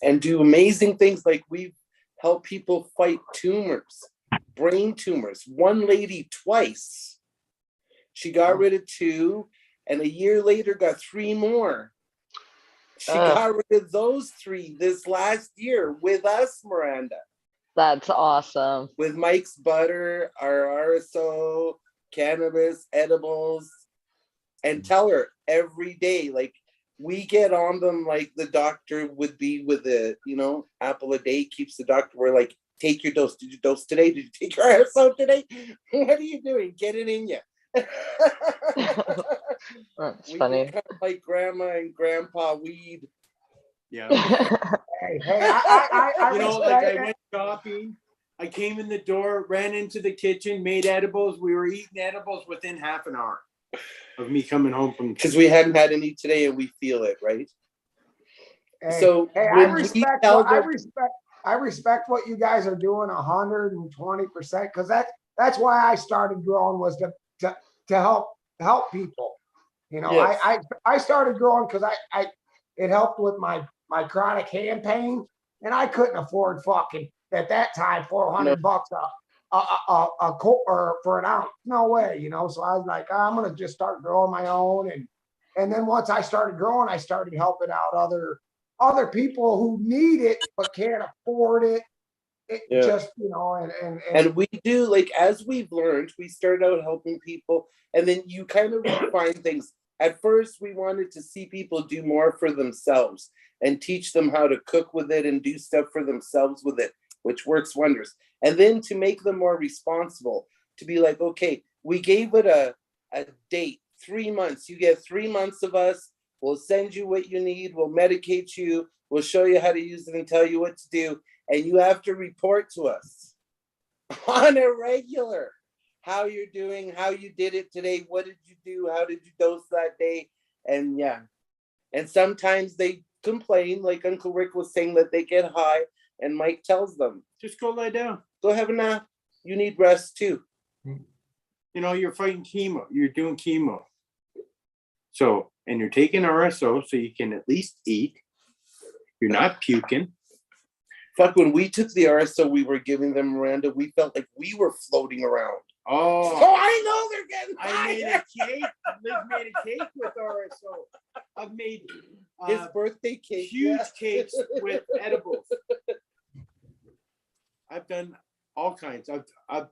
And do amazing things, like we've helped people fight tumors, brain tumors. One lady twice. She got rid of 2, and a year later got 3 more. She got rid of those 3 this last year with us, Miranda. That's awesome. With Mike's Butter, our RSO, cannabis, edibles, and tell her every day, like, we get on them like the doctor would be with the, apple a day keeps the doctor. We're like, take your dose. Did you dose today? Did you take your RSO today? What are you doing? Get it in you. That's we funny. become like grandma and grandpa weed. Yeah. Hey, I You know, respect like I it. went shopping. I came in the door, ran into the kitchen, made edibles. We were eating edibles within half an hour of me coming home from. Because we hadn't had any today and we feel it, right? Hey, So hey, I when we respect tell what, them- I respect what you guys are doing 120%, because that's why I started growing, was to help people. Yes. I started growing because it helped with my chronic hand pain, and I couldn't afford fucking at that time $400 or for an ounce. No way, So I was like, I'm gonna just start growing my own, and then once I started growing, I started helping out other people who need it but can't afford it. And we do, like, as we've learned, we started out helping people, and then you kind of refine things. At first, we wanted to see people do more for themselves and teach them how to cook with it and do stuff for themselves with it, which works wonders. And then to make them more responsible, to be like, okay, we gave it a date, 3 months. You get 3 months of us. We'll send you what you need. We'll medicate you. We'll show you how to use it and tell you what to do. And you have to report to us on a regular how you're doing, how you did it today. What did you do? How did you dose that day? And yeah. And sometimes they complain, like Uncle Rick was saying, that they get high, and Mike tells them, Just go lie down. go have a nap. You need rest too. You're fighting chemo. You're doing chemo. So, and you're taking RSO so you can at least eat. You're not puking. Fuck, when we took the RSO we were giving them, Miranda, we felt like we were floating around. Oh, I know they're getting I made a cake. Liz made a cake with RSO. I've made his birthday cake. huge cakes with edibles. I've done all kinds. I've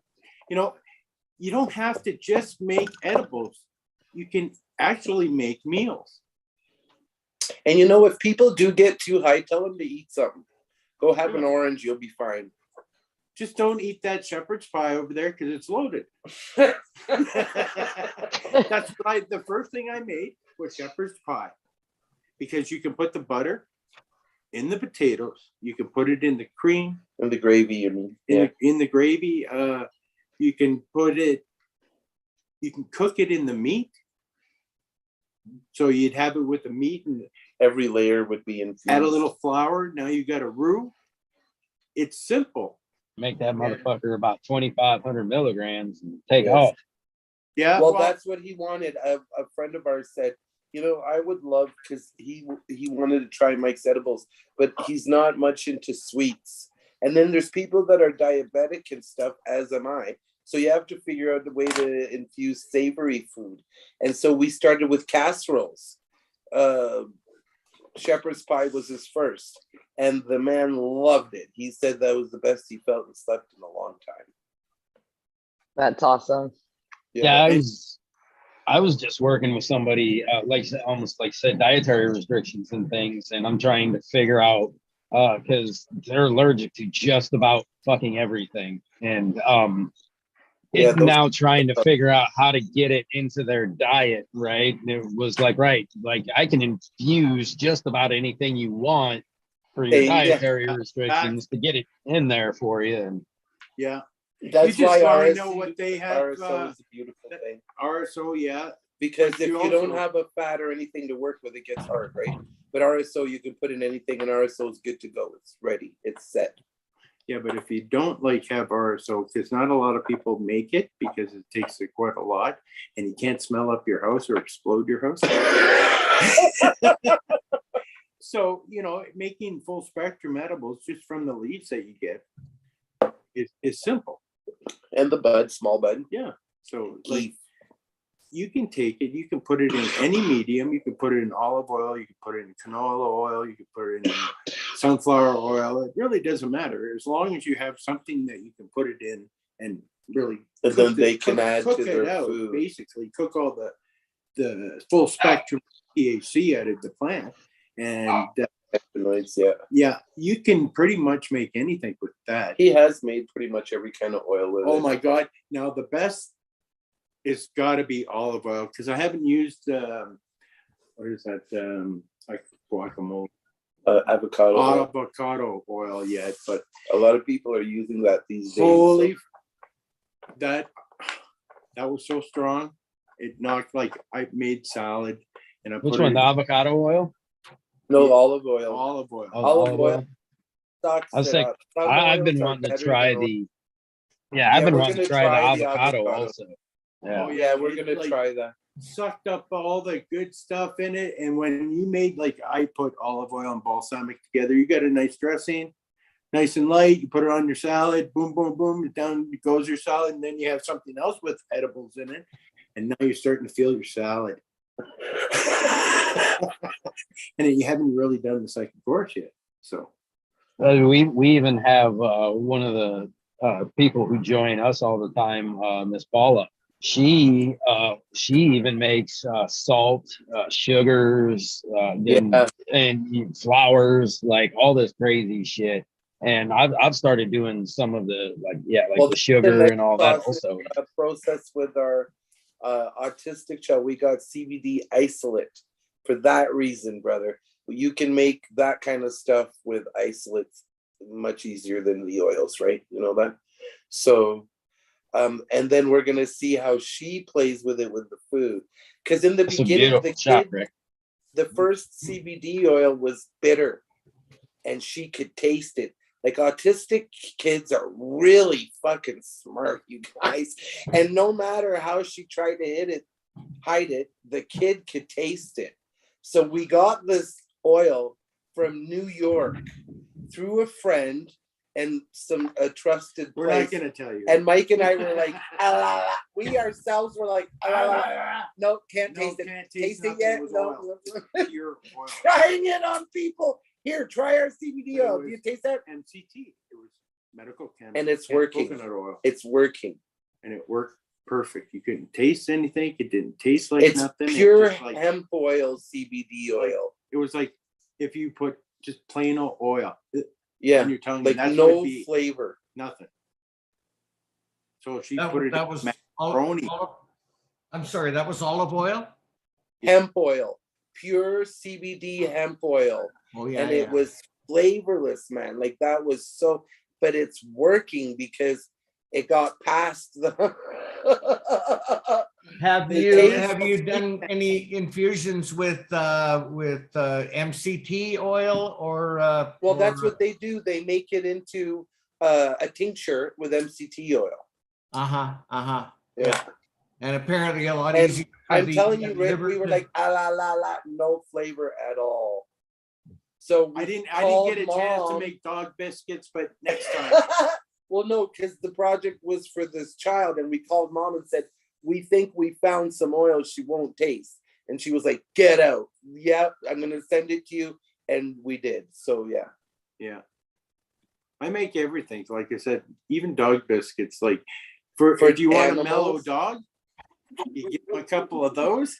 you don't have to just make edibles. You can actually make meals. And if people do get too high, tell them to eat something. Go have an orange, you'll be fine. just don't eat that shepherd's pie over there because it's loaded. That's the first thing I made was shepherd's pie, because you can put the butter in the potatoes, you can put it in the cream, And the gravy, you mean? in the gravy. You can cook it in the meat. So you'd have it with the meat and Every layer would be infused. add a little flour. Now you got a roux. It's simple. Make that motherfucker about 2,500 milligrams and take Yes. off. Yeah. Well, that's what he wanted. A friend of ours said, you know, I would love, because he wanted to try Mike's edibles, but he's not much into sweets. And then there's people that are diabetic and stuff, as am I. So you have to figure out a way to infuse savory food. And so we started with casseroles. Shepherd's pie was his first, and the man loved it. He said that was the best he felt and slept in a long time. That's awesome. Yeah, I was just working with somebody almost like said dietary restrictions and things, and I'm trying to figure out because they're allergic to just about fucking everything, and now trying to figure out how to get it into their diet, right? And it was like I can infuse just about anything you want for your dietary restrictions to get it in there for you. And yeah. That's you just why want to RSO, know what they have. RSO is a beautiful thing. RSO, yeah. Because But if you you don't also- have a fat or anything to work with, it gets hard, right? But RSO, you can put in anything, and RSO is good to go. It's ready. It's set. Yeah, but if you don't have RSO, because not a lot of people make it because it takes quite a lot, and you can't smell up your house or explode your house. So, making full spectrum edibles just from the leaves that you get is simple. And the bud, small bud. Yeah. So you can take it, you can put it in any medium, you can put it in olive oil, you can put it in canola oil, you can put it in sunflower oil. It really doesn't matter as long as you have something that you can put it in and really And then they can add to their it out, food. basically cook all the full spectrum THC out of the plant. And yeah, you can pretty much make anything with that. He has made pretty much every kind of oil with it. Oh my God. Now the best it's got to be olive oil, because I haven't used what is that like guacamole avocado oil yet, but a lot of people are using that these days. Holy, that was so strong. It knocked, I made salad and I which put one? it The avocado oil? No, olive oil. Olive oil. Olive oil. I was saying, I've been wanting to try the. Yeah, I've been wanting to try the avocado also. Yeah. Oh, yeah, we're gonna try that. Sucked up all the good stuff in it, and when you made I put olive oil and balsamic together, you got a nice dressing, nice and light. You put it on your salad, boom, boom, boom, down goes your salad, and then you have something else with edibles in it, and now you're starting to feel your salad. And you haven't really done the second course yet, so. We even have one of the people who join us all the time, Miss Paula. She even makes salt, sugars, and flours, all this crazy shit. And I've started doing some of the the sugar and all that also. Process with our autistic child, we got CBD isolate for that reason, brother. You can make that kind of stuff with isolates much easier than the oils, right? You know that? So, and then we're going to see how she plays with it with the food. Because in the beginning, the first CBD oil was bitter and she could taste it. Autistic kids are really fucking smart, you guys. And no matter how she tried to hide it, the kid could taste it. So we got this oil from New York through a friend and a trusted place. We're not going to tell you. And Mike and I were like, we ourselves were like, no, can't taste it. Can't taste it yet? No. Pure oil. Trying it on people. Here, try our CBD oil. Do you taste that? MCT. It was medical cannabis. And it's working. Coconut oil. It's working. And it worked perfect. You couldn't taste anything. It didn't taste like nothing. It's pure hemp oil, CBD oil. It was like if you put just plain oil on your tongue. No flavor. Nothing. So she That, put it that in was macaroni. I'm sorry, that was olive oil? Hemp oil, pure CBD hemp oil. Oh, yeah. And it was flavorless, man. Like that was so, but it's working because it got past the. Have the you taste. done any infusions with MCT oil or? Well, that's what they do. They make it into a tincture with MCT oil. Yeah. And apparently a lot And easier. I'm telling you, Rick, we were like, no flavor at all. So I didn't get a chance to make dog biscuits, but next time. Well, no, because the project was for this child, and we called mom and said, we think we found some oil she won't taste. And she was like, get out. Yep, I'm gonna send it to you. And we did. So yeah. Yeah. I make everything. Like I said, even dog biscuits. Like for if you want a mellow dog, you get a couple of those.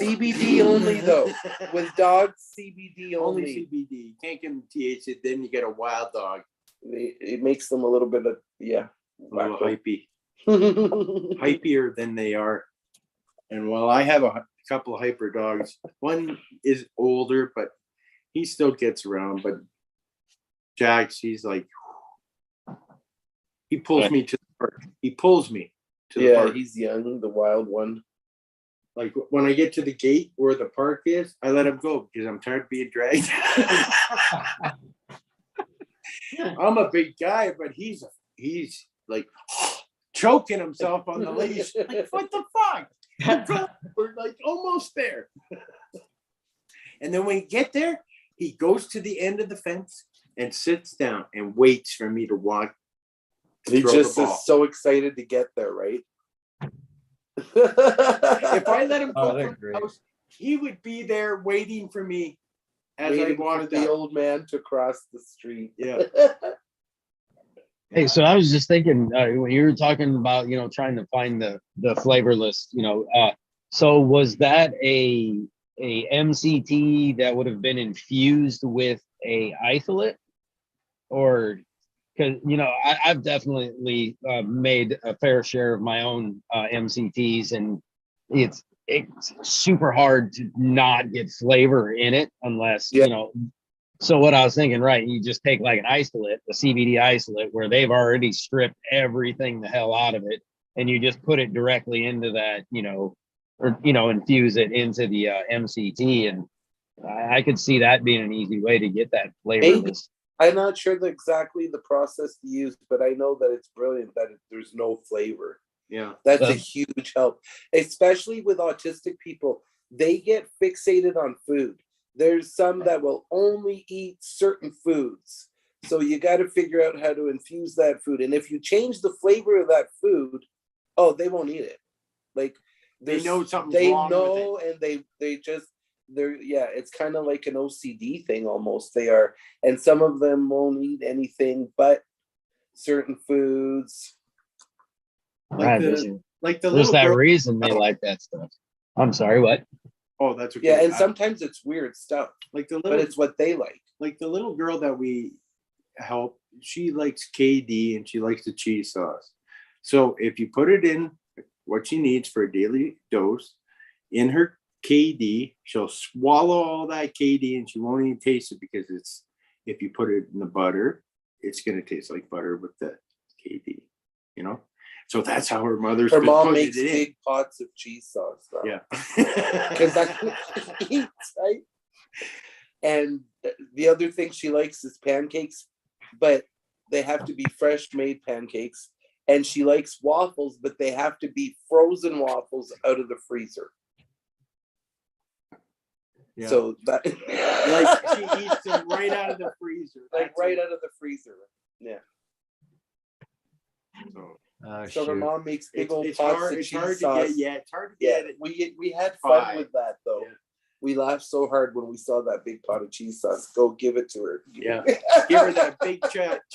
CBD only though. With dogs, CBD only. Only CBD. You can't give them THC, then you get a wild dog. It makes them a little bit of a little hypey. Hypier than they are. And while I have a couple of hyper dogs, one is older, but he still gets around. But Jax, he's like, he pulls me to the park. He pulls me to the park. He's young, the wild one. Like when I get to the gate where the park is, I let him go because I'm tired of being dragged. I'm a big guy, but he's like choking himself on the leash. Like, what the fuck? We're like almost there. And then when we get there, he goes to the end of the fence and sits down and waits for me to walk. He just is so excited to get there, right? If I let him go from the house, he would be there waiting for me as I walked the old man to cross the street. Yeah. Hey, so I was just thinking when you were talking about, trying to find the flavorless, so was that a MCT that would have been infused with a isolate, or because I've definitely made a fair share of my own MCTs, and it's super hard to not get flavor in it unless So what I was thinking, right, you just take like an isolate, a CBD isolate, where they've already stripped everything the hell out of it, and you just put it directly into that, infuse it into the MCT, and I could see that being an easy way to get that flavorless. I'm not sure exactly the process to use, but I know that it's brilliant that there's no flavor. Yeah, that's a huge help, especially with autistic people. They get fixated on food. There's some that will only eat certain foods. So you got to figure out how to infuse that food. And if you change the flavor of that food, they won't eat it. Like they know something's wrong with it. And it's kind of like an OCD thing almost. They are, and some of them won't eat anything but certain foods. There's that reason they like that stuff. I'm sorry, what? Oh, that's okay. Yeah, and sometimes it's weird stuff. But it's what they like. Like the little girl that we help, she likes KD and she likes the cheese sauce. So if you put it in what she needs for a daily dose in her KD, she'll swallow all that KD and she won't even taste it because if you put it in the butter, it's gonna taste like butter with the KD, So that's how her mother's. Her mom makes big pots of cheese sauce. Though. Yeah, because that's what she eats, right? And the other thing she likes is pancakes, but they have to be fresh made pancakes. And she likes waffles, but they have to be frozen waffles out of the freezer. Yeah. So that like she eats them right out of the freezer. Out of the freezer. Yeah. So her mom makes big old pots of cheese sauce. It's hard to get it. We had fun with that though. Yeah. We laughed so hard when we saw that big pot of cheese sauce. Go give it to her. Yeah, give her that big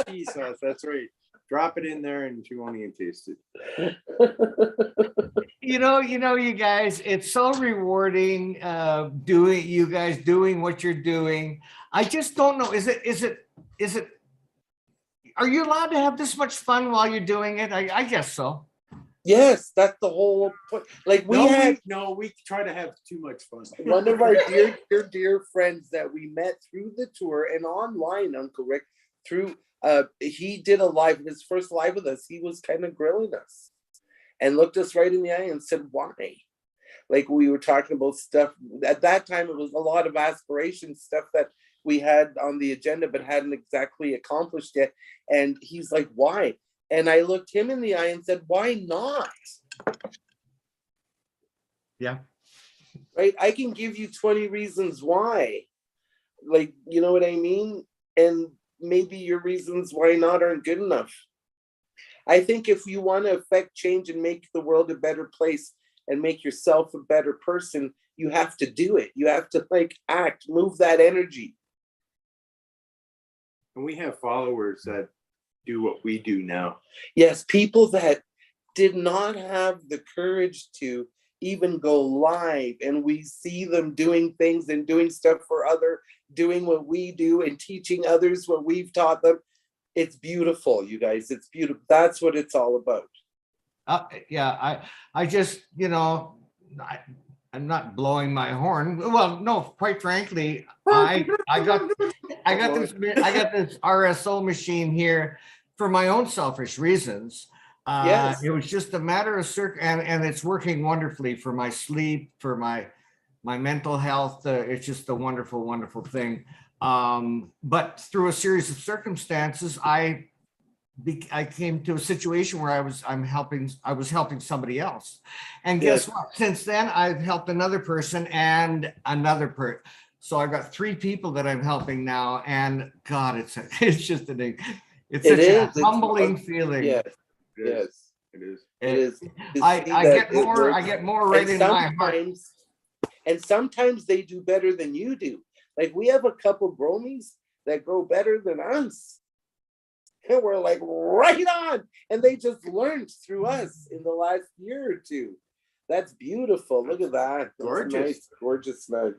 cheese sauce. That's right. Drop it in there, and she won't even taste it. You guys, it's so rewarding doing what you're doing. I just don't know. Is it are you allowed to have this much fun while you're doing it? I guess so. Yes, that's the whole point. Like we try to have too much fun. one of our dear friends that we met through the tour and online, Uncle Rick, through he did his first live with us. He was kind of grilling us and looked us right in the eye and said, why? Like we were talking about stuff at that time, it was a lot of aspiration stuff that we had on the agenda but hadn't exactly accomplished yet. And he's like, why? And I looked him in the eye and said, why not? Yeah. Right. I can give you 20 reasons why. Like, you know what I mean? And maybe your reasons why not aren't good enough. I think if you want to affect change and make the world a better place and make yourself a better person, you have to do it. You have to act, move that energy. And we have followers that do what we do now. Yes, people that did not have the courage to even go live, and we see them doing things and doing stuff for doing what we do and teaching others what we've taught them. It's beautiful, you guys. It's beautiful. That's what it's all about. I just, I'm not blowing my horn. Well, no, quite frankly, I got this RSO machine here for my own selfish reasons. Yes. It was just a matter of and it's working wonderfully for my sleep, for my mental health. It's just a wonderful, wonderful thing. But through a series of circumstances, I came to a situation where I was helping somebody else. And guess what? Since then, I've helped another person and another person. So I've got 3 people that I'm helping now. And God, it's just it's such a humbling feeling. Yes. Yes, it is. It is. I get more right in my heart. And sometimes they do better than you do. Like we have a couple bromies that grow better than us. And we're like, right on. And they just learned through us in the last year or 2. That's beautiful. Look at that. That's gorgeous. A nice, gorgeous snug.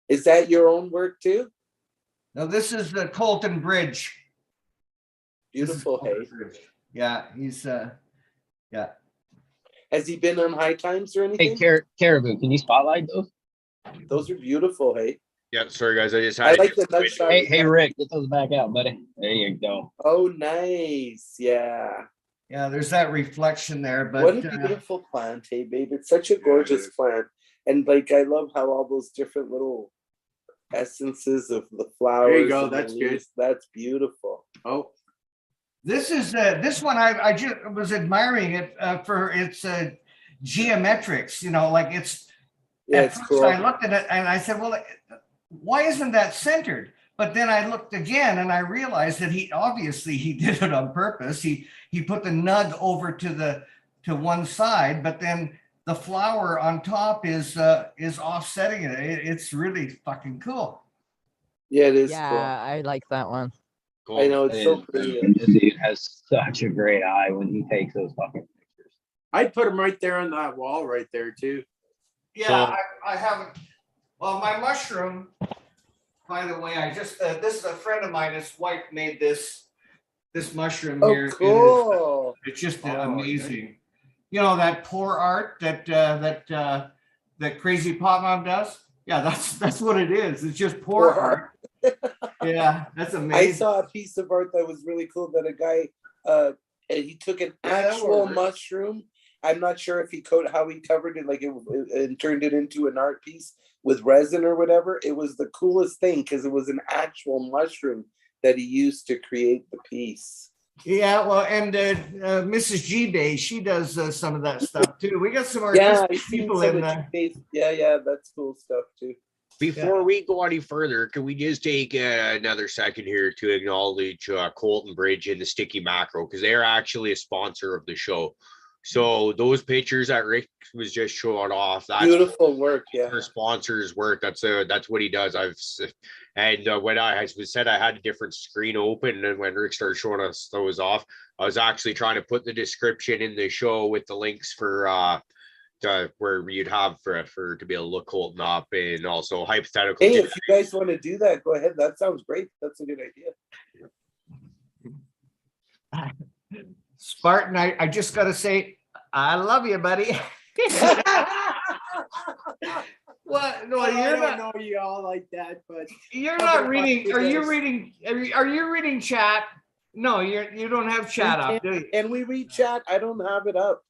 Is that your own work too? No, this is the Colton Bridge. Beautiful, hey. Yeah, he's yeah. Has he been on High Times or anything? Hey, Caribou, can you spotlight those? Those are beautiful, hey. Yeah, sorry guys, I just I had like the nut shot. Hey, Rick, get those back out, buddy. There you go. Oh, nice. Yeah. Yeah, there's that reflection there. But what a beautiful plant, hey, babe. It's such a gorgeous plant. And I love how all those different little essences of the flowers. There you go. That's good. That's beautiful. Oh. This is this one. I just was admiring it for its geometrics. It's. Yeah, at first cool. I looked at it and I said, "Well, why isn't that centered?" But then I looked again and I realized that he did it on purpose. He put the nug over to one side, but then the flower on top is offsetting it. It's really fucking cool. Yeah, it is. Yeah, cool. I like that one. Cool. I know it's so pretty. This dude has such a great eye when he takes those fucking pictures. I'd put him right there on that wall right there too. Yeah, So- I haven't. Well, my mushroom, by the way, this is a friend of mine. His wife made this mushroom Oh, here. cool. It's just Oh, amazing. You know that pour art that Crazy Pop Mom does? Yeah, that's what it is. It's just pour art. Yeah, that's amazing. I saw a piece of art that was really cool that a guy and he took an actual mushroom. I'm not sure if how he covered it, and turned it into an art piece with resin or whatever. It was the coolest thing because it was an actual mushroom that he used to create the piece. Yeah, well, and Mrs. G Day, she does some of that stuff too. We got some artistic people in there. Yeah, that's cool stuff too. Before we go any further, can we just take another second here to acknowledge Colton Bridge and the Sticky Macro, because they are actually a sponsor of the show. So those pictures that Rick was just showing off, that's beautiful work. Yeah, our sponsor's work. That's what he does. When I said I had a different screen open, and when Rick started showing us those off, I was actually trying to put the description in the show with the links for where you'd have for to be able to look Colton up, and also hypothetical. Hey, if you guys want to do that, go ahead. That sounds great. That's a good idea. Spartan, I just got to say, I love you, buddy. What? No, I you're don't not. know you all like that, but You're Cover not my reading. Are you ears. reading? Are you reading chat? No, you don't have chat up, do you? Can we read chat? I don't have it up.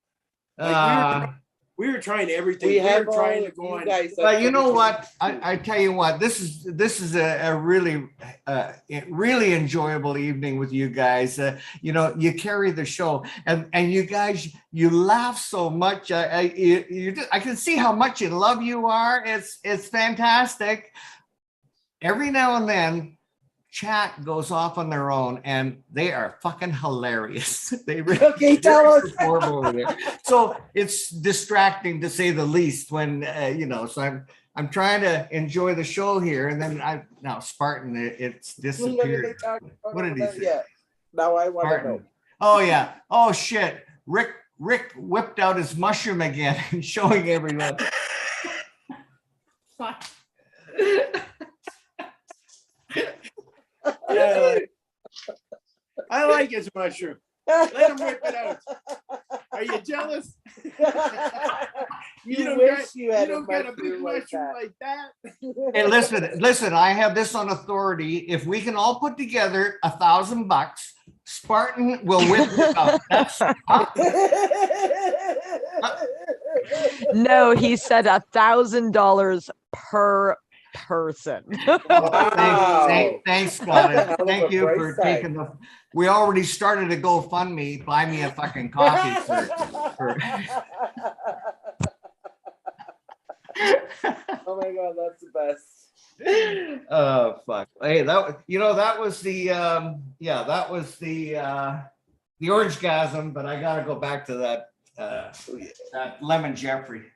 we were trying everything. We have were trying all to go you on. guys. But you know what? I tell you what, this is a really really enjoyable evening with you guys. You know, you carry the show, and you guys, you laugh so much. I can see how much in love you are. It's fantastic. Every now and then, chat goes off on their own, and they are fucking hilarious. They really, Okay, tell us. over there. So it's distracting to say the least. When you know, so I'm trying to enjoy the show here, and then now Spartan, it's What are they disappeared. talking about? What did he say? Yeah. Now I want to know. Spartan. Oh yeah. Oh shit. Rick whipped out his mushroom again and showing everyone. I like his mushroom. Let him whip it out. Are you jealous? You don't wish got- you had don't a got a big mushroom like mushroom that. like that. Hey, listen, I have this on authority. If we can all put together $1,000, Spartan will whip it up. That's No, he said $1,000 per person. Wow. Thanks, Scott. Hell of Thank a you price for tag. taking the. We already started a GoFundMe. Buy me a fucking coffee for Oh my god, that's the best. Oh fuck! Hey, that was the the orange-gasm, but I gotta go back to that that lemon Jeffrey.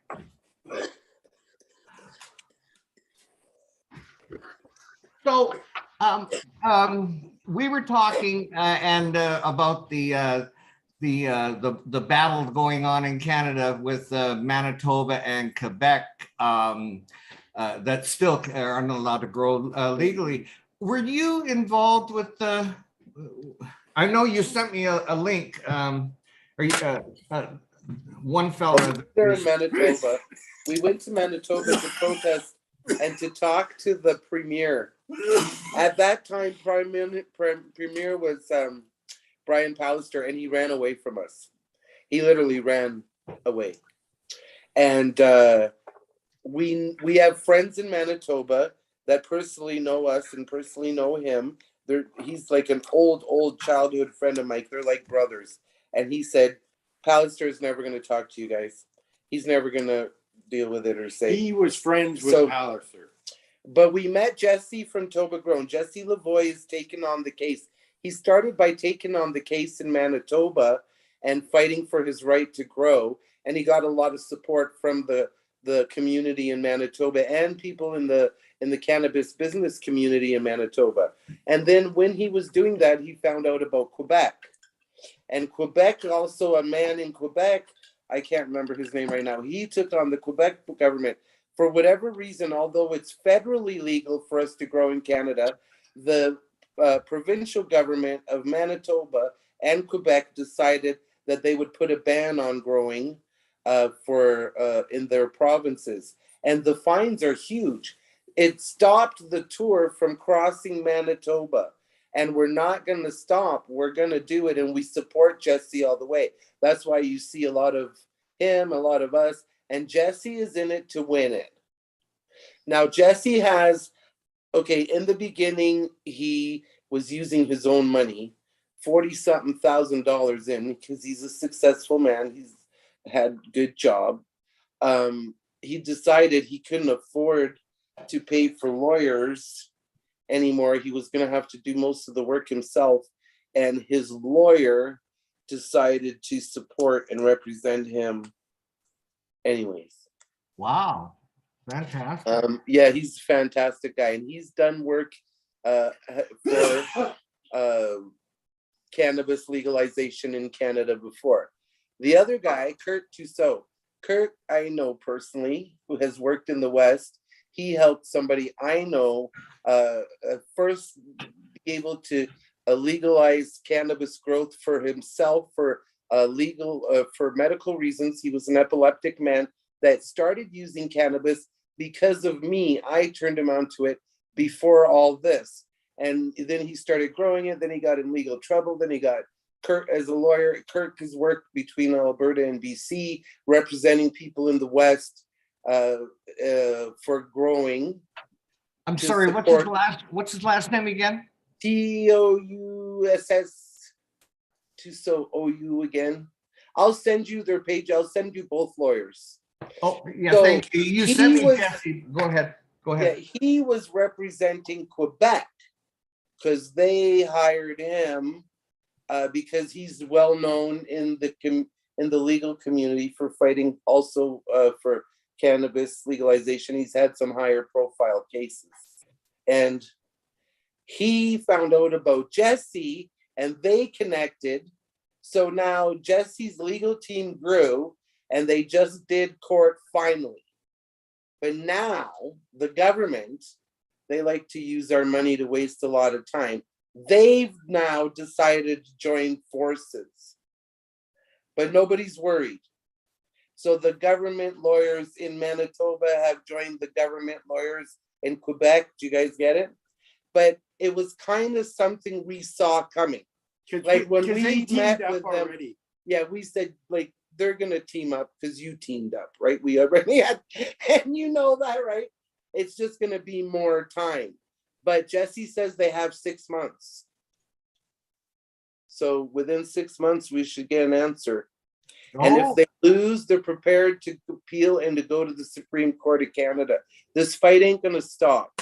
So we were talking and about the battle going on in Canada with Manitoba and Quebec that still are not allowed to grow legally. Were you involved with the? I know you sent me a link. One fella. They're in Manitoba. We went to Manitoba to protest and to talk to the premier. At that time, premier was Brian Pallister, and he ran away from us. He literally ran away. And we have friends in Manitoba that personally know us and personally know him. He's like an old childhood friend of mine. They're like brothers. And he said, Pallister is never going to talk to you guys. He's never going to deal with it or say. He was friends with Pallister. But we met Jesse from Toba Grown. Jesse Lavoie is taking on the case. He started by taking on the case in Manitoba and fighting for his right to grow. And he got a lot of support from the community in Manitoba and people in the cannabis business community in Manitoba. And then when he was doing that, he found out about Quebec. And Quebec, also a man in Quebec, I can't remember his name right now, he took on the Quebec government. For whatever reason, although it's federally legal for us to grow in Canada, the provincial government of Manitoba and Quebec decided that they would put a ban on growing in their provinces. And the fines are huge. It stopped the tour from crossing Manitoba. And we're not going to stop. We're going to do it. And we support Jesse all the way. That's why you see a lot of him, a lot of us. And Jesse is in it to win it. Now, Jesse has, in the beginning, he was using his own money, $40-something thousand in, because he's a successful man. He's had a good job. He decided he couldn't afford to pay for lawyers anymore. He was going to have to do most of the work himself. And his lawyer decided to support and represent him anyways. Wow. Fantastic. Yeah, he's a fantastic guy. And he's done work for cannabis legalization in Canada before. The other guy, Kurt Tussaud. Kirk, I know personally, who has worked in the West. He helped somebody I know first be able to legalize cannabis growth for himself for for medical reasons. He was an epileptic man that started using cannabis because of me. I turned him onto it before all this. And then he started growing it. Then he got in legal trouble. Then he got Kirk as a lawyer. Kirk has worked between Alberta and BC, representing people in the West for growing. I'm to sorry, support- what's his last name again? TOUSS to OU again. I'll send you their page. I'll send you both lawyers. Oh, yeah, So thank you. You he sent me was- Jesse. Go ahead. Go Yeah, ahead. he was representing Quebec because they hired him because he's well known in the legal community for fighting also for cannabis legalization. He's had some higher profile cases, and he found out about Jesse, and they connected. So now Jesse's legal team grew, and they just did court finally. But now the government, they like to use our money to waste a lot of time. They've now decided to join forces, but nobody's worried. So the government lawyers in Manitoba have joined the government lawyers in Quebec. Do you guys get it? But it was kind of something we saw coming. Like when we met with them, already. yeah, we said like they're gonna team up because you teamed up, right? We already had, and you know that, right? It's just gonna be more time. But Jesse says they have 6 months. So within 6 months, we should get an answer. And if Oh, they lose, they're prepared to appeal and to go to the Supreme Court of Canada. This fight ain't gonna stop.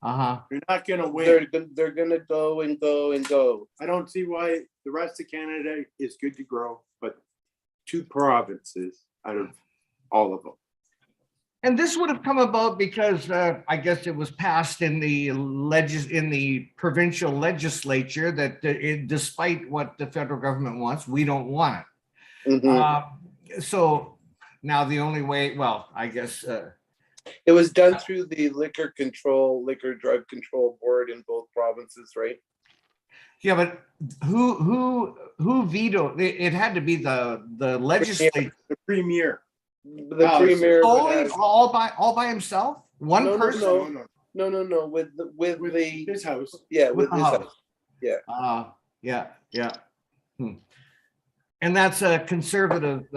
uh-huh. You're not gonna win. They're gonna go and go and go. I don't see why the rest of Canada is good to grow, but 2 provinces out of all of them. And this would have come about because I guess it was passed in the provincial legislature that despite what the federal government wants, we don't want it. Mhm. So now the only way, well, I guess It was done through the Liquor Drug Control Board in both provinces, right? yeah, but who vetoed? It had to be the legislature. The premier. The Oh, premier Solely has- all by himself, one No, no, person. no, with the His house. yeah, With with the his house. house. Yeah. Yeah. And that's a conservative.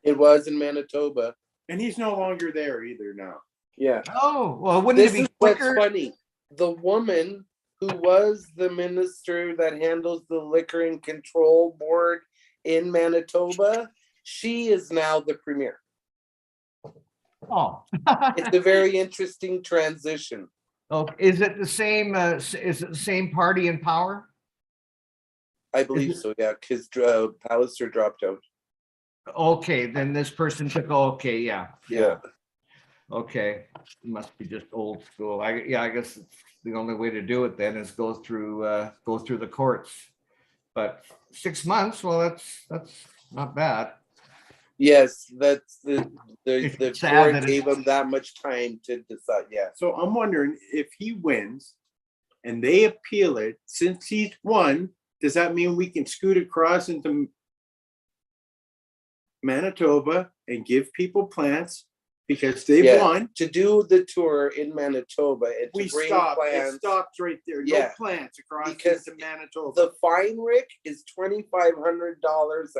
It was in Manitoba. And he's no longer there either now. Yeah. Oh well, wouldn't This it be is what's quicker? funny. The woman who was the minister that handles the Liquor and Control Board in Manitoba, she is now the premier. Oh, It's a very interesting transition. okay. Is it the same? Is it the same party in power? I believe so, yeah, because Pallister dropped out. Okay, then this person took. Okay, yeah. Yeah. Okay, must be just old school. I guess it's the only way to do it then is go through the courts. But 6 months, well, that's not bad. Yes, that's the It's sad board that it's- gave him that much time to decide, yeah. So I'm wondering if he wins and they appeal it, since he's won, does that mean we can scoot across into Manitoba and give people plants because they've Yeah. won? To do the tour in Manitoba and to We bring stop. It plants. stops right there. No Yeah. plants across Because into Manitoba. The fine, Rick, is $2,500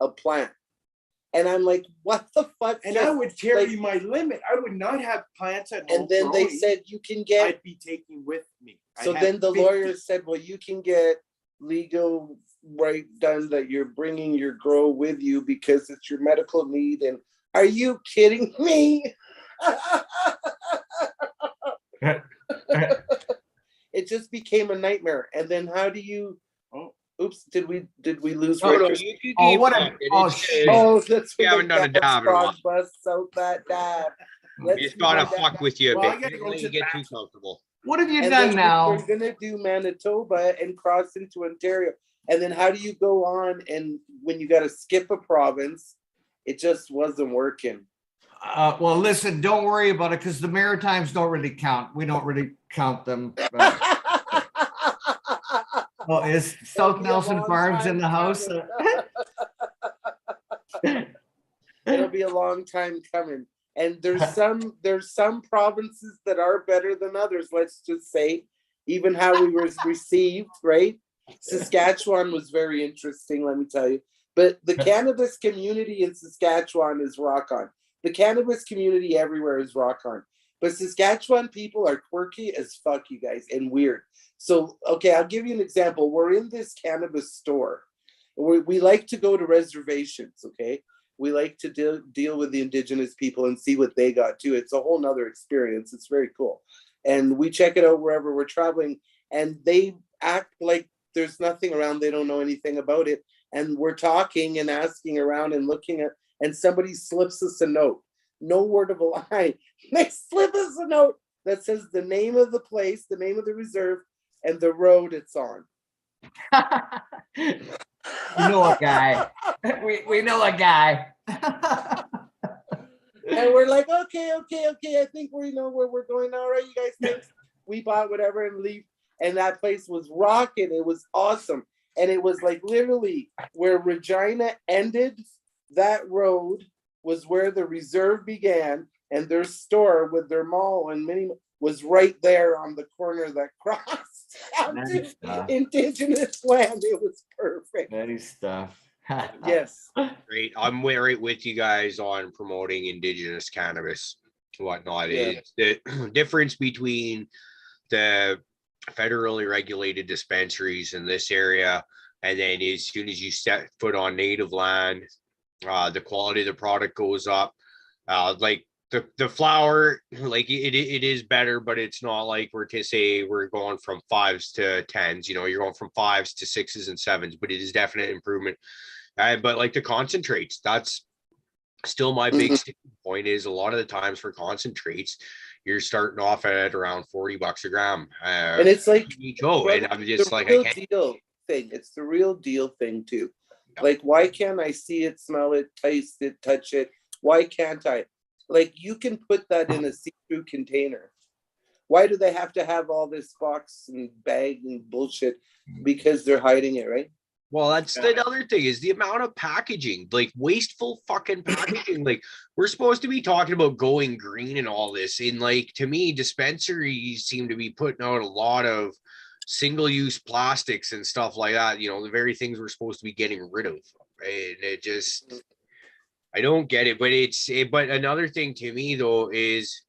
a plant. And I'm like, what the fuck? And I would carry like- my limit. I would not have plants at home. And then they growing. said you can get. I'd be taking with me. I'd So have then the 50. lawyer said, well, you can get legal right done that you're bringing your grow with you because it's your medical need. And are you kidding me? It just became a nightmare. And then how do you? Oh. Oops! Did we lose? No, Richard? you can Oh, keep what a- talking. oh, It's, shit. Oh, that's We when haven't the done a gas dab in a while. frog busts out that dab. You just gotta do fuck that. with you a Well, I bit. gotta go Don't to you the get too bathroom. comfortable. What have you And done then now? we're gonna do Manitoba and cross into Ontario. And then how do you go on and when you gotta skip a province it just wasn't working. Well, listen, don't worry about it because the Maritimes don't really count. We don't really count them. Well, is South Nelson Farms in the house? It'll be a long time coming. And there's some provinces that are better than others, let's just say, even how we were received, right? Saskatchewan was very interesting, let me tell you. But the cannabis community in Saskatchewan is rock on. The cannabis community everywhere is rock on. But Saskatchewan people are quirky as fuck, you guys, and weird. So, okay, I'll give you an example. We're in this cannabis store. We like to go to reservations, okay? We like to deal with the indigenous people and see what they got too. It's a whole nother experience. It's very cool. And we check it out wherever we're traveling, and they act like there's nothing around. They don't know anything about it. And we're talking and asking around and looking at, and somebody slips us a note. No word of a lie. They slip us a note that says the name of the place, the name of the reserve, and the road it's on. You know a guy. We know a guy. And we're like, okay. I think we know where we're going. All right, you guys, thanks. We bought whatever and leave. And that place was rocking. It was awesome. And it was like literally where Regina ended, that road was where the reserve began, and their store with their mall and mini was right there on the corner that crossed out to indigenous land. It was perfect. Nice stuff. Yes. Great. I'm right with you guys on promoting indigenous cannabis, whatnot. Yeah. It's the difference between the federally regulated dispensaries in this area, and then as soon as you step foot on native land, the quality of the product goes up. Like the flower, like it is better, but it's not like we're to say we're going from 5s to 10s. You know, you're going from 5s to 6s and 7s, but it is definite improvement. But like the concentrates, that's still my big sticking point. Is a lot of the times for concentrates, you're starting off at around $40 a gram. And it's like, and I'm just like, I can't. Deal thing. It's the real deal thing too. Yeah. Like, why can't I see it, smell it, taste it, touch it? Why can't I? Like, you can put that in a see-through container. Why do they have to have all this box and bag and bullshit? Because they're hiding it, right? Well, that's the other thing is the amount of packaging, like wasteful fucking packaging. Like, we're supposed to be talking about going green and all this. And like, to me, dispensaries seem to be putting out a lot of single-use plastics and stuff like that. You know, the very things we're supposed to be getting rid of. And it just, I don't get it. But but another thing to me though is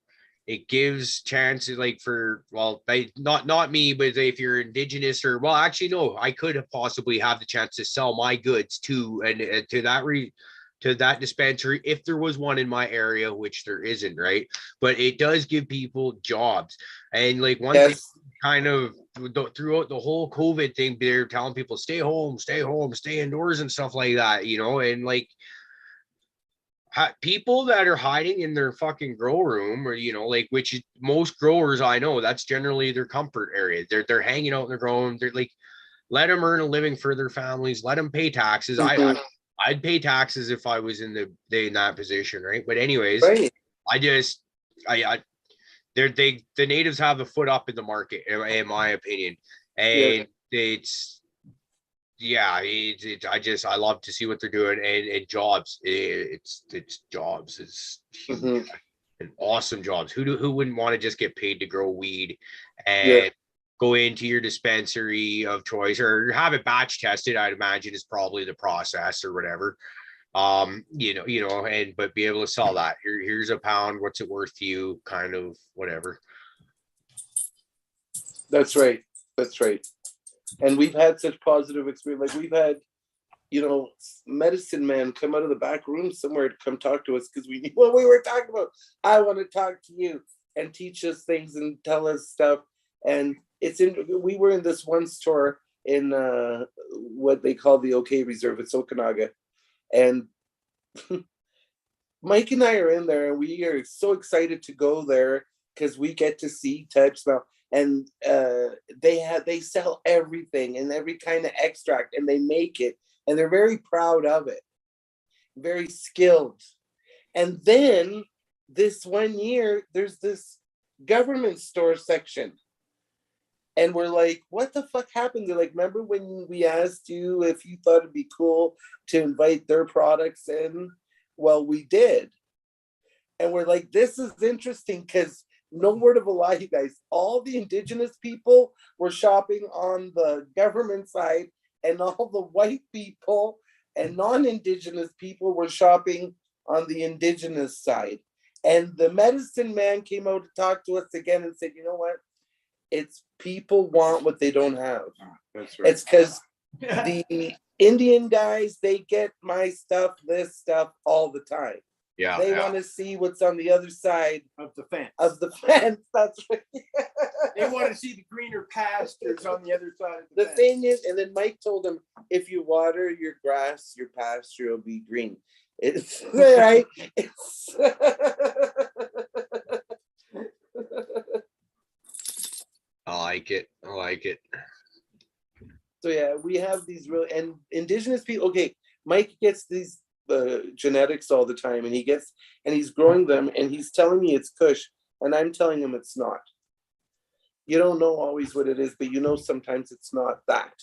it gives chances, like, for, well, not me, but if you're indigenous, or, well, actually no, I could have possibly have the chance to sell my goods to that dispensary if there was one in my area, which there isn't, right? But it does give people jobs. And like one thing kind of throughout the whole COVID thing, they're telling people stay home, stay indoors and stuff like that, you know. And like, people that are hiding in their fucking grow room, or, you know, like, which is, most growers I know, that's generally their comfort area. They're hanging out in their grow room. They're like, let them earn a living for their families, let them pay taxes. I'd pay taxes if I was in that position, right? But anyways, right. The natives have a foot up in the market, in my opinion, and I love to see what they're doing, and jobs. It's jobs. It's huge. And awesome jobs. Who wouldn't want to just get paid to grow weed and go into your dispensary of choice, or have it batch tested? I'd imagine is probably the process or whatever. But be able to sell that. Here's a pound. What's it worth to you? Kind of whatever. That's right. And we've had such positive experience. Like, we've had, medicine man come out of the back room somewhere to come talk to us because we knew what we were talking about. I want to talk to you and teach us things and tell us stuff. And we were in this one store in what they call the OK Reserve. It's Okanaga. And Mike and I are in there, and we are so excited to go there because we get to see, touch, smell. And they sell everything and every kind of extract, and they make it, and they're very proud of it. very skilled. And then this one year, there's this government store section. And we're like, what the fuck happened? They're like, remember when we asked you if you thought it'd be cool to invite their products in? Well, we did. And we're like, this is interesting because no word of a lie, you guys, all the indigenous people were shopping on the government side, and all the white people and non-indigenous people were shopping on the indigenous side. And the medicine man came out to talk to us again and said, you know what? It's people want what they don't have. That's right. It's because the Indian guys, they get my stuff, this stuff all the time. Yeah. They want to see what's on the other side Of the fence. of the fence. That's right. They want to see the greener pastures on the other side of The fence. thing is, and then Mike told him, if you water your grass, your pasture will be green. It's right. It's I like it. I like it. so yeah, we have these real and indigenous people. Okay, Mike gets these genetics all the time, and he's growing them, and he's telling me it's Kush, and I'm telling him it's not. You don't know always what it is, but you know sometimes it's not that.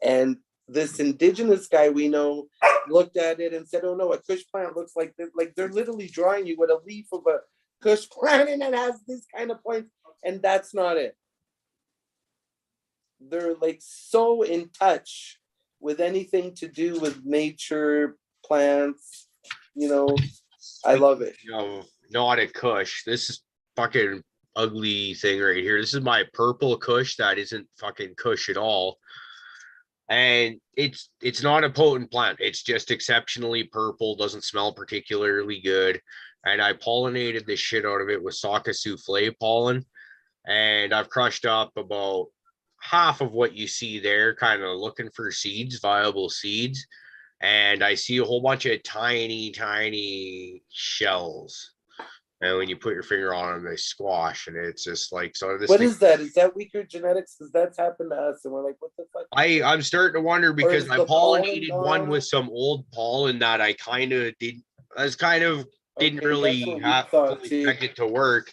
And this indigenous guy we know looked at it and said, oh no, a Kush plant looks like this. Like they're literally drawing you with a leaf of a Kush plant, and it has these kind of points, and that's not it. They're like so in touch with anything to do with nature, plants, you know. I love it. No, not a Kush. This is fucking ugly thing right here. This is my purple Kush that isn't fucking Kush at all. And it's not a potent plant. It's just exceptionally purple, doesn't smell particularly good. And I pollinated the shit out of it with Saka souffle pollen. And I've crushed up about half of what you see there, kind of looking for seeds, viable seeds. And I see a whole bunch of tiny shells. And when you put your finger on them, they squash. And it's just like, so this What thing, is that? Is that weaker genetics? Because that's happened to us, and we're like, what the fuck? I'm starting to wonder because is I the pollen pollinated gone? one with some old pollen that I kind of didn't Okay, really that's what we have thought fully too. expect it to work,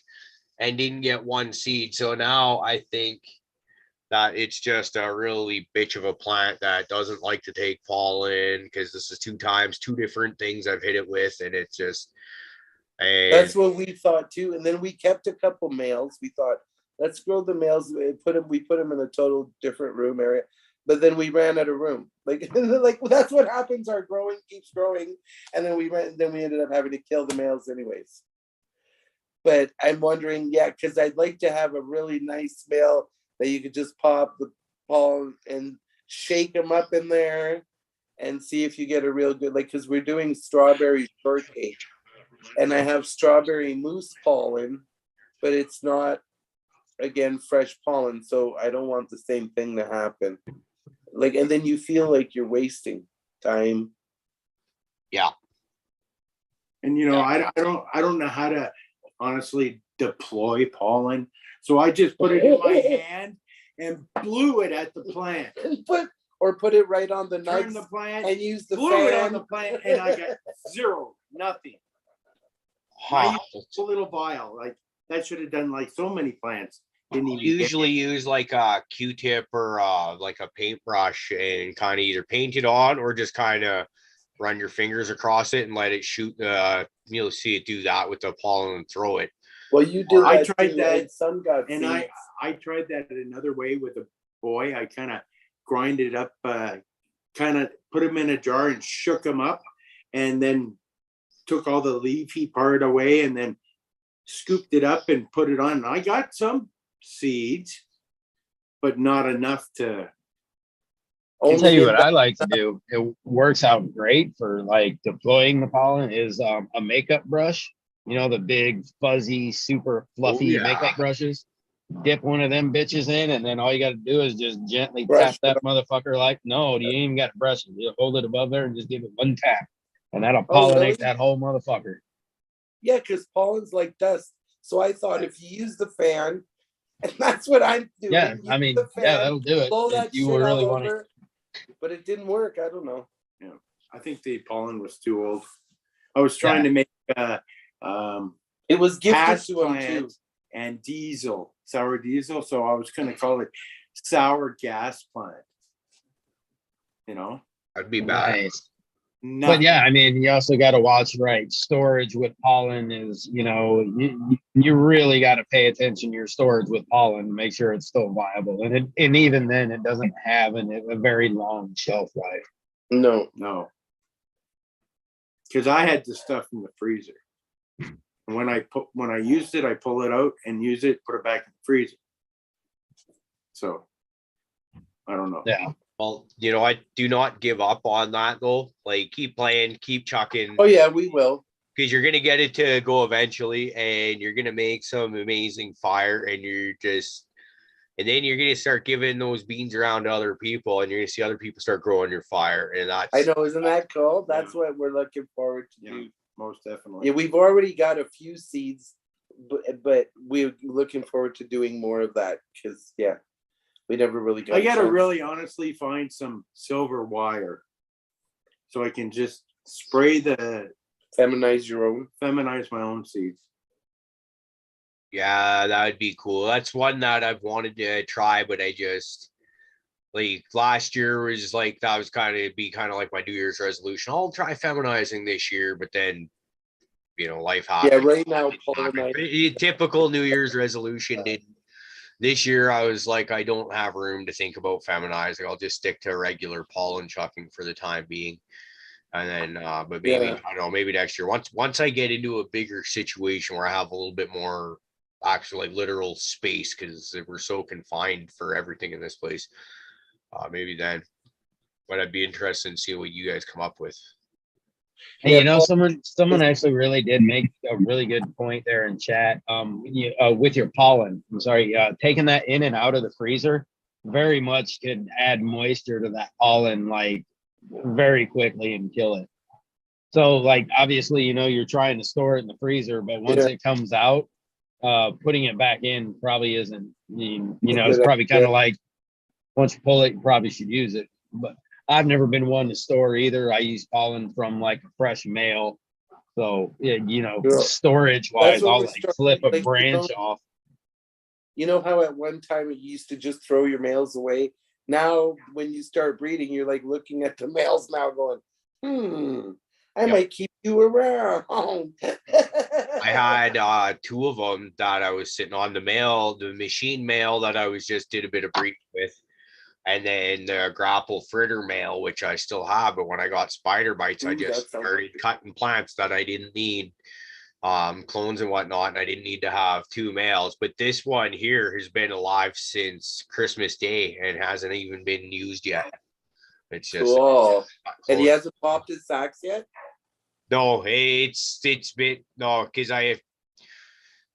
and didn't get one seed. So now I think that it's just a really bitch of a plant that doesn't like to take pollen, because this is two different things I've hit it with, and it's just, and That's what we thought too. And then we kept a couple males. We thought, let's grow the males. We put them in a total different room area. But then we ran out of room. Like that's what happens. Our growing keeps growing, and then we ended up having to kill the males anyways. But I'm wondering, yeah, because I'd like to have a really nice male that you could just pop the pollen and shake them up in there and see if you get a real good, like, because we're doing strawberry shortcake, and I have strawberry mousse pollen, but it's not, again, fresh pollen, so I don't want the same thing to happen. Like, and then you feel like you're wasting time. yeah. And you know, I don't know how to honestly deploy pollen. So I just put it in my hand and blew it at the plant. Put it right on the Turn nuts the plant and use the blew it on fan. the plant, and I got zero, nothing. I used a little vial. Like that should have done like so many plants. Didn't even Usually use like a Q-tip or like a paintbrush and kind of either paint it on or just kind of run your fingers across it and let it shoot. You'll see it do that with the pollen and throw it. Well, you did. I tried that, some got and seeds. I tried that another way with a boy. I kind of grinded up, kind of put them in a jar and shook them up, and then took all the leafy part away, and then scooped it up and put it on. And I got some seeds, but not enough to. I'll tell you what I like to do. It works out great for like deploying the pollen is a makeup brush. You know, the big fuzzy, super fluffy makeup brushes. Dip one of them bitches in, and then all you got to do is just gently tap that motherfucker. Like, no, you ain't even got to brush it. You hold it above there and just give it one tap, and that'll pollinate that whole motherfucker. Yeah, because pollen's like dust. So I thought if you use the fan, and that's what I'm doing. Yeah, I mean, yeah, that'll do it. Blow that If you shit really all want over, but it didn't work. I don't know. Yeah. I think the pollen was too old. I was trying to make It was gifted hash to him too. plant and diesel, sour diesel. So I was gonna call it sour gas plant. You know? That'd be bad. Nice. But Nothing. yeah, I mean, you also got to watch, right? Storage with pollen is, you know, you really got to pay attention to your storage with pollen to make sure it's still viable. And even then, it doesn't have a very long shelf life. No. Because I had the stuff in the freezer. And when I used it, I pull it out and use it, put it back in the freezer. So I don't know. Yeah. Well, you know, I do not give up on that though. Like, keep playing, keep chucking. Oh yeah, we will. Because you're gonna get it to go eventually, and you're gonna make some amazing fire, and then you're gonna start giving those beans around to other people, and you're gonna see other people start growing your fire, and that's. I know, isn't that cool? That's what we're looking forward to do. Most definitely. Yeah, we've already got a few seeds, but we're looking forward to doing more of that because we never really got. I gotta really honestly find some silver wire so I can just spray feminize my own seeds. Yeah, that would be cool. That's one that I've wanted to try, but I just, like, last year was like, that was kind of like my New Year's resolution. I'll try feminizing this year, but then, you know, life happens. Yeah, right now, Paula and I, typical New Year's resolution didn't. This year, I was like, I don't have room to think about feminizing. I'll just stick to regular pollen chucking for the time being. And then, but maybe, I don't know, maybe next year, once I get into a bigger situation where I have a little bit more actual, like, literal space, because we're so confined for everything in this place, maybe then. But I'd be interested in seeing what you guys come up with. Hey, you know, someone actually really did make a really good point there in chat. With your pollen, I'm sorry, taking that in and out of the freezer very much could add moisture to that pollen, like, very quickly and kill it. So, like, obviously, you know, you're trying to store it in the freezer, but once it comes out, putting it back in probably isn't. You know, it's probably kind of like once you pull it, you probably should use it. But I've never been one to store either. I use pollen from like a fresh male. So, you know, storage wise, I'll like flip a branch off. You know how at one time you used to just throw your males away? Now, when you start breeding, you're like looking at the males now going, I might keep you around. I had 2 of them that I was sitting on, the machine male that I was just did a bit of breeding with. And then the grapple fritter male, which I still have, but when I got spider bites, I just started cutting plants that I didn't need, clones and whatnot, and I didn't need to have 2 males. But this one here has been alive since Christmas Day and hasn't even been used yet. It's just cool. And he hasn't popped his sacks yet? No, it's been because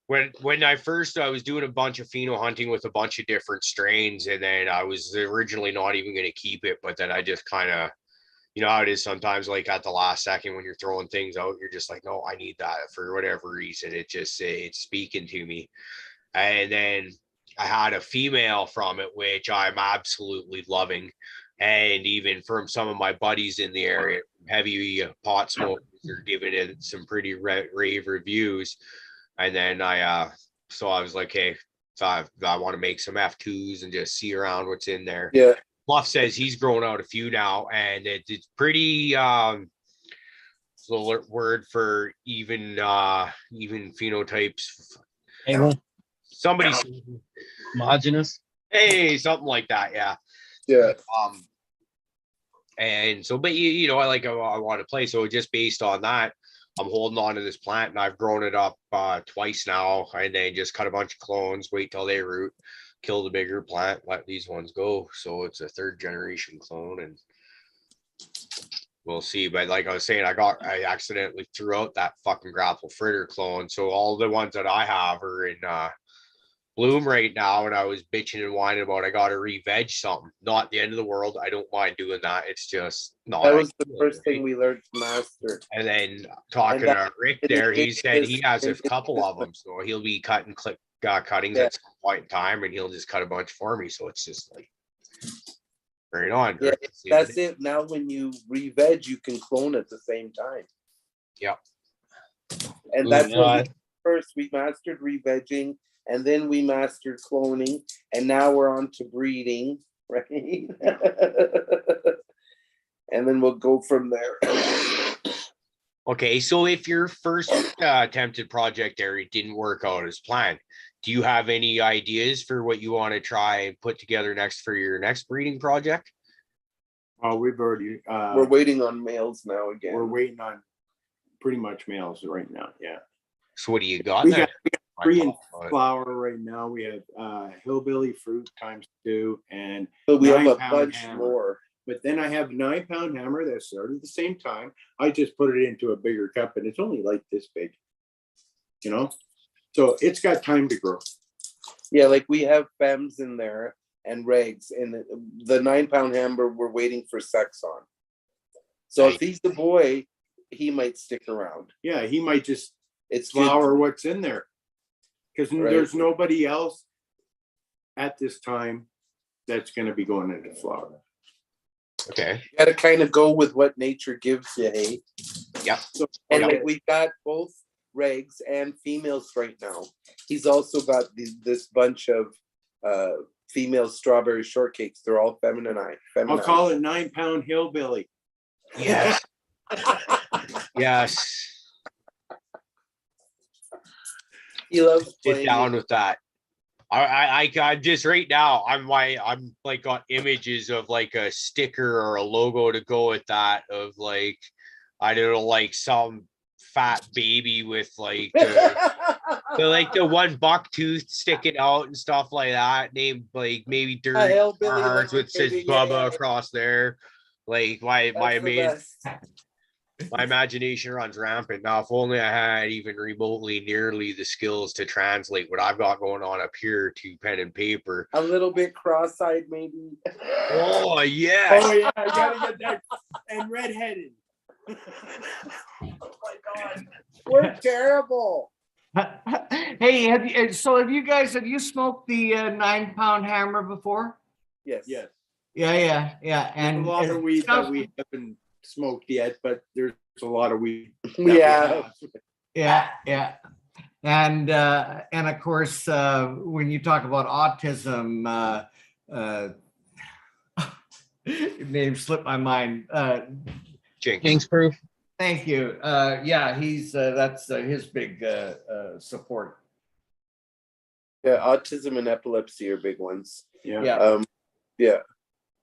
when I was doing a bunch of pheno hunting with a bunch of different strains, and then I was originally not even going to keep it, but then I just kind of, you know how it is sometimes, like at the last second when you're throwing things out, you're just like, no, I need that for whatever reason. It's speaking to me. And then I had a female from it, which I'm absolutely loving. And even from some of my buddies in the area, heavy pot smokers are giving it some pretty rave reviews. And then so I was like, hey, so I want to make some F2s and just see around what's in there. Yeah. Bluff says he's grown out a few now, and it's pretty the word for even phenotypes. Somebody homogenous. Hey, something like that, yeah. Yeah. And so, but you know, I want to play. So just based on that, I'm holding on to this plant, and I've grown it up twice now, and then just cut a bunch of clones, wait till they root, kill the bigger plant, let these ones go. So it's a 3rd generation clone, and we'll see. But like I was saying, I accidentally threw out that fucking grapple fritter clone. So all the ones that I have are in bloom right now, and I was bitching and whining about I got to re-veg something. Not the end of the world. I don't mind doing that. It's just not. That was the first thing we learned to master. And then talking to Rick there, he said he has a couple of them, so he'll be cutting cuttings at some point in time, and he'll just cut a bunch for me. So it's just like, Right on. Yeah, that's it. Now when you re-veg, you can clone at the same time. Yep. And that's what first we mastered re-vegging, and then we mastered cloning, and now we're on to breeding, right? And then we'll go from there. Okay, so if your first attempted project there, it didn't work out as planned, do you have any ideas for what you want to try and put together next for your next breeding project? Oh, we've already. We're waiting on males now again. We're waiting on pretty much males right now. Yeah. So what do you got? We then? got 3 in flower right now. We have hillbilly fruit ×2 and but we have a 9-pound bunch hammer. more. But then I have 9-pound hammer that started at the same time. I just put it into a bigger cup and it's only like this big, you know? So it's got time to grow. Yeah, like we have femmes in there and regs, and the 9-pound hammer we're waiting for sex on. So if he's the boy, he might stick around. Yeah, he might just it's flower what's in there. Because Right. there's nobody else at this time that's going to be going into flower. Okay. You got to kind of go with what nature gives you, hey? Yep. So, and like we've got both regs and females right now. He's also got this bunch of female strawberry shortcakes. They're all feminine. I'll call it 9-pound hillbilly. Yes. Yes. He loves Sit playing down with that. I just right now I'm like got images of like a sticker or a logo to go with that of like I don't know, like some fat baby with like the one buck tooth sticking out and stuff like that, named like maybe Dirt Hearts with says Bubba across there. Like my imagination runs rampant. Now, if only I had even remotely nearly the skills to translate what I've got going on up here to pen and paper. A little bit cross-eyed, maybe. Oh, yeah. Oh, yeah. I got to get that. And redheaded. Oh, my God. We're terrible. Hey, have you smoked the 9-pound hammer before? Yes. Yes. Yeah. And a lot of weed that we haven't smoked yet, but there's a lot of weed. Yeah. And of course, when you talk about autism, name slipped my mind. Jinx proof. Thank you. Yeah, he's that's his big support. Yeah, autism and epilepsy are big ones. Yeah.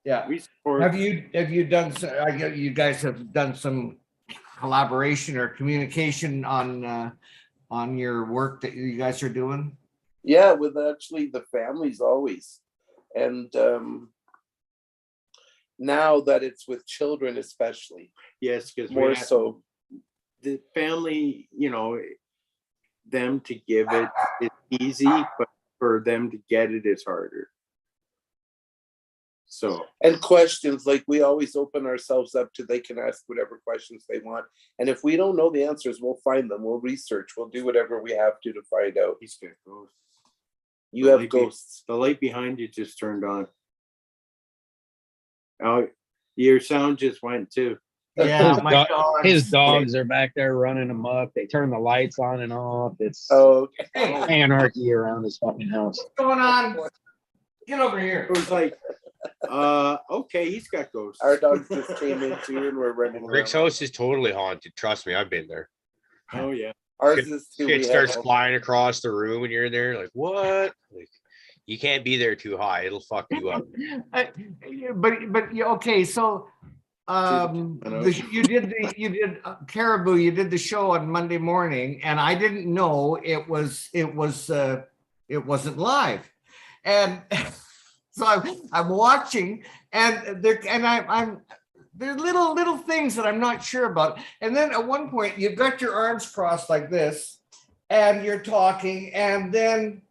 Yeah. We support. Have you done? I guess you guys have done some collaboration or communication on your work that you guys are doing. Yeah, with actually the families always, and now that it's with children especially. Yes, because more so. The family, you know, them to give it is easy, but for them to get it is harder. So, and questions, like we always open ourselves up to, they can ask whatever questions they want. And if we don't know the answers, we'll find them. We'll research. We'll do whatever we have to find out. He's got ghosts. You have ghosts. The light behind you just turned on. Oh, your sound just went too. Yeah, his dogs are back there running amok. They turn the lights on and off. It's okay. Anarchy around this fucking house. What's going on? Get over here. It was like, okay, he's got ghosts. Our dogs just came in too, and we're running. Rick's house is totally haunted. Trust me, I've been there. Oh yeah. Ours is too. Shit starts flying across the room when you're in there. Like what? Like you can't be there too high. It'll fuck you up. But okay, so you did Caribou. You did the show on Monday morning, and I didn't know it wasn't live, and so I'm watching, and I'm there are little things that I'm not sure about, and then at one point you've got your arms crossed like this, and you're talking, and then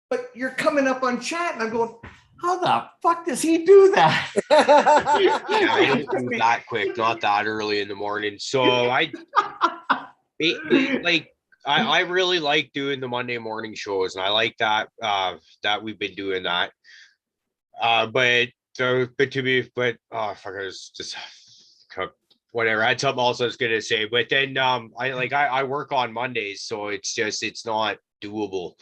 but you're coming up on chat, and I'm going, how the fuck does he do that? Yeah, I don't do that quick, not that early in the morning. So I really like doing the Monday morning shows, and I like that that we've been doing that. But So, but fuck, I was just cook whatever. I had something else I was gonna say, but then I work on Mondays, so it's not doable.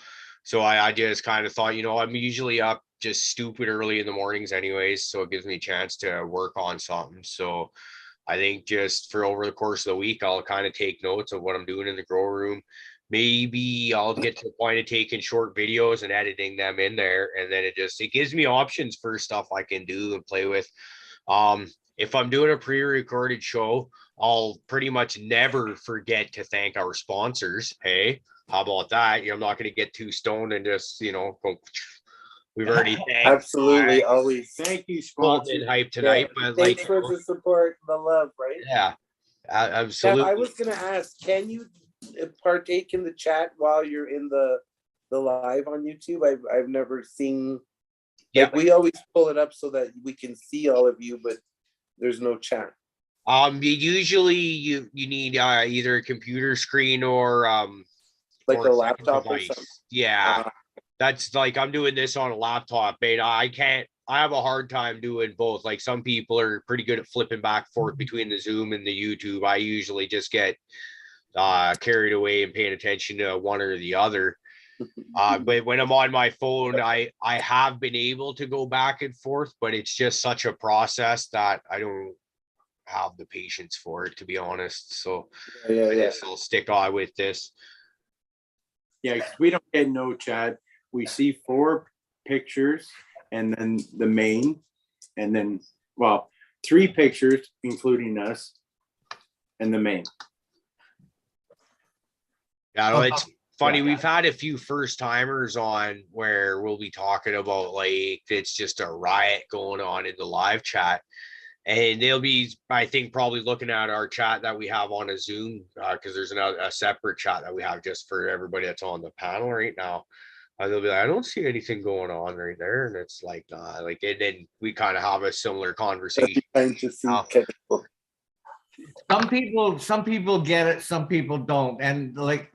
So I just kind of thought, I'm usually up just stupid early in the mornings anyways, so it gives me a chance to work on something. So I think just for over the course of the week, I'll kind of take notes of what I'm doing in the grow room. Maybe I'll get to the point of taking short videos and editing them in there. And then it gives me options for stuff I can do and play with. If I'm doing a pre-recorded show, I'll pretty much never forget to thank our sponsors. Hey, how about that? I'm not going to get too stoned and just, go. We've already thanked. Absolutely, always. Thank you, Colton sponsor. Hype tonight, but Thanks for the support, the love, right? yeah, Now, absolutely. I was gonna ask, can you partake in the chat while you're in the live on YouTube? I've never seen. Yeah, we always pull it up so that we can see all of you, but there's no chat. Usually you need either a computer screen or Like or a second laptop or device. something. Yeah, that's like I'm doing this on a laptop, but I have a hard time doing both. Like some people are pretty good at flipping back and forth between the Zoom and the YouTube. I usually just get carried away and paying attention to one or the other. But when I'm on my phone, I have been able to go back and forth, but it's just such a process that I don't have the patience for it, to be honest. So I guess I'll stick on with this. Yeah, 'cause we don't get no chat. We see 4 pictures and then the main, and then 3 pictures, including us, and the main. Yeah, it's funny. We've had a few first timers on where we'll be talking about like it's just a riot going on in the live chat. And they'll be, I think, probably looking at our chat that we have on a Zoom because there's a separate chat that we have just for everybody that's on the panel right now. They'll be like, I don't see anything going on right there. And it's like, and then we kind of have a similar conversation. Some people get it, some people don't. And like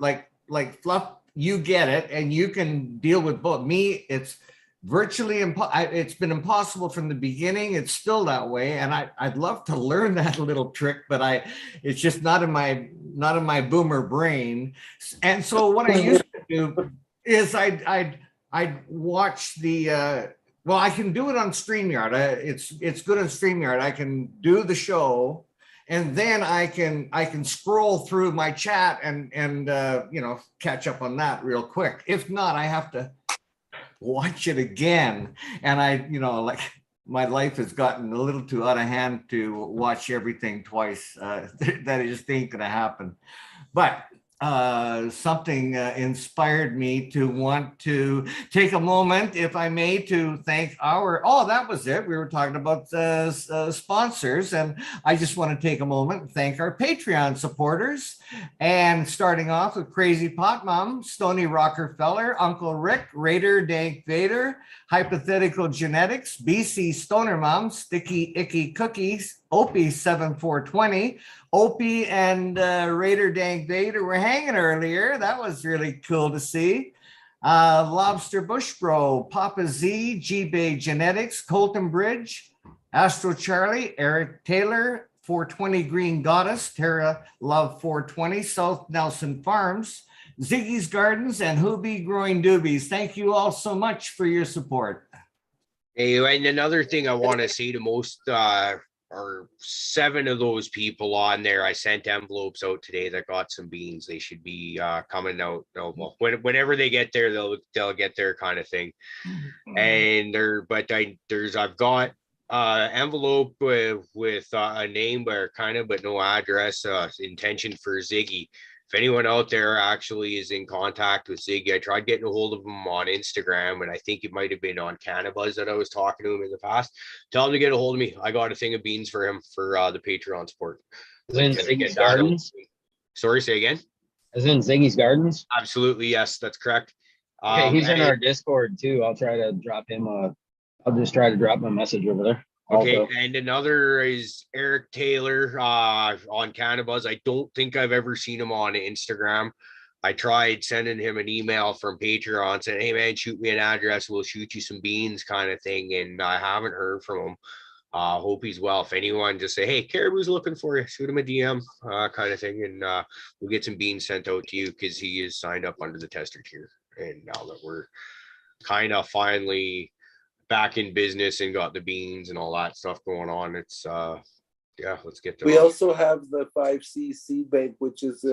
Fluff, you get it and you can deal with both. Me, it's virtually it's been impossible from the beginning. It's still that way, and I'd love to learn that little trick, but it's just not in my boomer brain. And so what I used to do is I'd watch the well, I can do it on StreamYard. It's good on StreamYard. I can do the show, and then I can scroll through my chat and catch up on that real quick. If not, I have to watch it again. And like my life has gotten a little too out of hand to watch everything twice. That just ain't gonna happen. But something inspired me to want to take a moment, if I may, to thank that was it. We were talking about sponsors, and I just want to take a moment and thank our Patreon supporters. And starting off with Crazy Pot Mom, Stony Rockefeller, Uncle Rick, Raider Dank Vader, Hypathetical Genetics, BC Stoner Mom, Sticky Icky Cookies, Opie 7420, Opie and Raider Dank Vader were hanging earlier. That was really cool to see. Lobster Bush Bro, Papa Z, G-Bay Genetics, Colton Bridge, Astro Charlie, Eric Taylor, 420 Green Goddess, Tara Love 420, South Nelson Farms, Ziggy's Gardens, and Hoobie Growing Doobies. Thank you all so much for your support. Hey, and another thing I want to say to most or 7 of those people on there, I sent envelopes out today that got some beans. They should be coming out. Well, whenever they get there, they'll get there, kind of thing. And I've got envelope with a name but no address. Intention for Ziggy. If anyone out there actually is in contact with Ziggy, I tried getting a hold of him on Instagram, and I think it might have been on Cannabis that I was talking to him in the past. Tell him to get a hold of me. I got a thing of beans for him for the Patreon support. Is in Ziggy's Gardens? Sorry, say again? Is in Ziggy's Gardens? Absolutely, yes, that's correct. Okay, he's in our Discord too. I'll try to drop him I'll just try to drop my message over there. Okay, also. And another is Eric Taylor on Cannabis. I don't think I've ever seen him on Instagram. I tried sending him an email from Patreon saying, hey man, shoot me an address, we'll shoot you some beans kind of thing. And I haven't heard from him. Hope he's well. If anyone, just say, hey, Cariboo's looking for you, shoot him a DM kind of thing. And we'll get some beans sent out to you because he is signed up under the tester tier. And now that we're kind of finally back in business and got the beans and all that stuff going on, it's yeah, let's get to We also have the 5C Seed Bank, which is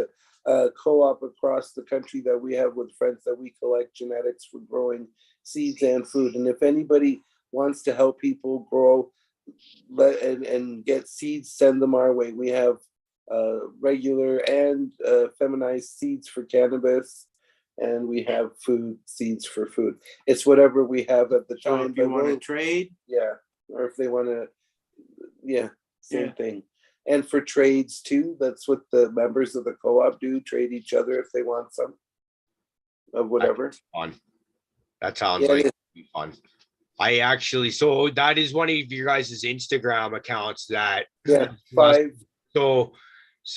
a co-op across the country that we have with friends that we collect genetics for growing seeds and food. And if anybody wants to help people grow and get seeds, send them our way. We have regular and feminized seeds for cannabis, and we have food seeds for food. It's whatever we have at the So time. if you but want to we'll- trade, yeah, or if they want to, yeah, same thing. And for trades too, that's what the members of the co-op do, trade each other if they want some of whatever. fun. That sounds Yeah, like it- it'd be fun. I actually, so that is one of your guys' Instagram accounts that, Yeah, 5. so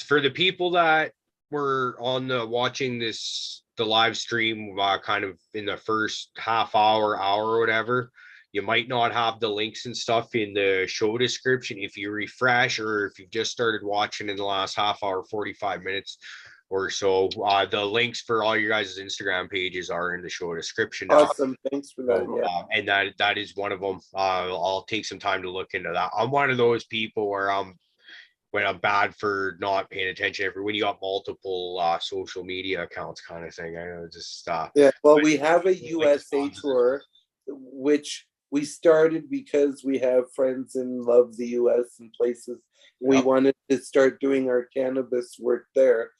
for the people that were on the watching the live stream kind of in the first half hour or whatever, you might not have the links and stuff in the show description. If you refresh, or if you've just started watching in the last half hour, 45 minutes or so, the links for all your guys' Instagram pages are in the show description now. Awesome, thanks for that. So, Yeah, and that is one of them. I'll take some time to look into that. I'm one of those people where when I'm bad for not paying attention when you got multiple social media accounts kind of thing. I know just yeah. Well, but- we have a USA tour, which we started because we have friends and love the US and places. We Yep. wanted to start doing our cannabis work there,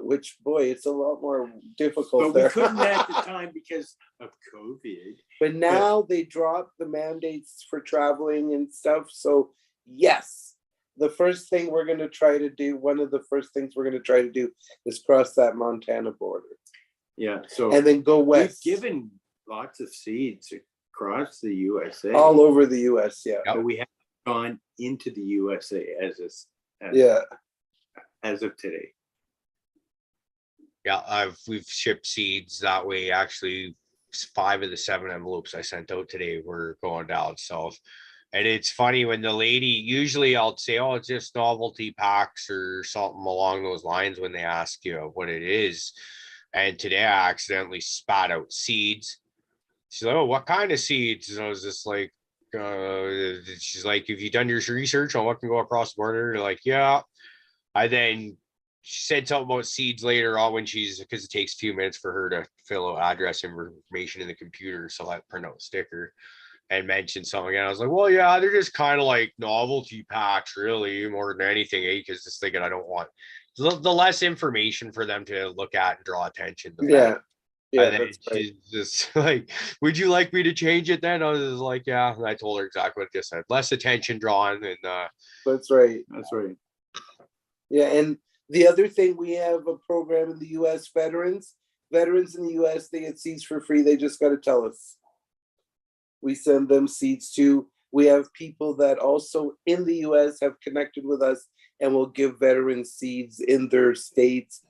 which, boy, it's a lot more difficult but we there. couldn't at the time because of COVID. But now they dropped the mandates for traveling and stuff. So yes, the first thing we're going to try to do, one of the first things we're going to try to do is cross that Montana border Yeah, so and then go we've west, given lots of seeds across the USA. all over the US. Yeah. Yep. But we haven't gone into the USA Yeah. as of today. yeah, we've shipped seeds that way. Actually, 5 of the 7 envelopes I sent out today were going down south. And it's funny when the lady, usually I'll say, oh, it's just novelty packs or something along those lines when they ask you what it is. And today I accidentally spat out seeds. She's like, oh, what kind of seeds? And I was just like, she's like, have you done your research on what can go across the border? They're like, yeah. I then she said something about seeds later on because it takes a few minutes for her to fill out address information in the computer. So I print out a sticker and mentioned something. And I was like, well, yeah, they're just kind of like novelty packs, really, more than anything, because just thinking I don't want the less information for them to look at and draw attention. The Yeah. better. Yeah. And then That's right. she's just like, would you like me to change it then? I was like, yeah. And I told her exactly what I just said. Less attention drawn. And That's right. That's right. Yeah. And the other thing, we have a program in the US, veterans in the US, they get seeds for free. They just got to tell us. We send them seeds too. We have people that also in the US have connected with us and will give veterans seeds in their states.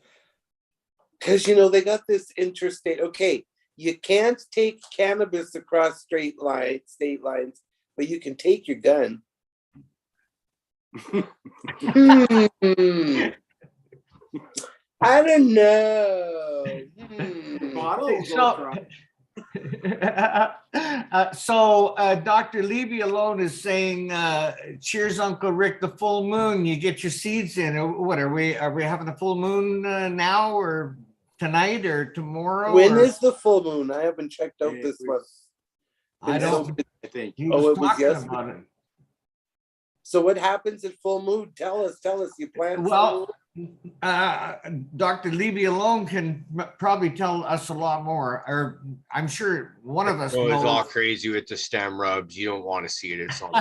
Because, they got this interstate. Okay, you can't take cannabis across state lines, but you can take your gun. I don't know. Bottle will go So- across. So Dr. Levy alone is saying, cheers, Uncle Rick, the full moon, you get your seeds in. What are we having a full moon now or tonight or tomorrow? When or- is the full moon? I haven't checked out It this was- one. I don't, I think. he Oh, was it was talking yesterday. about it. So what happens at full moon? Tell us. You plan. Well, Dr. Levy alone can probably tell us a lot more, or I'm sure one of us it was all knows. crazy with the stem rubs. You don't want to see it. It's on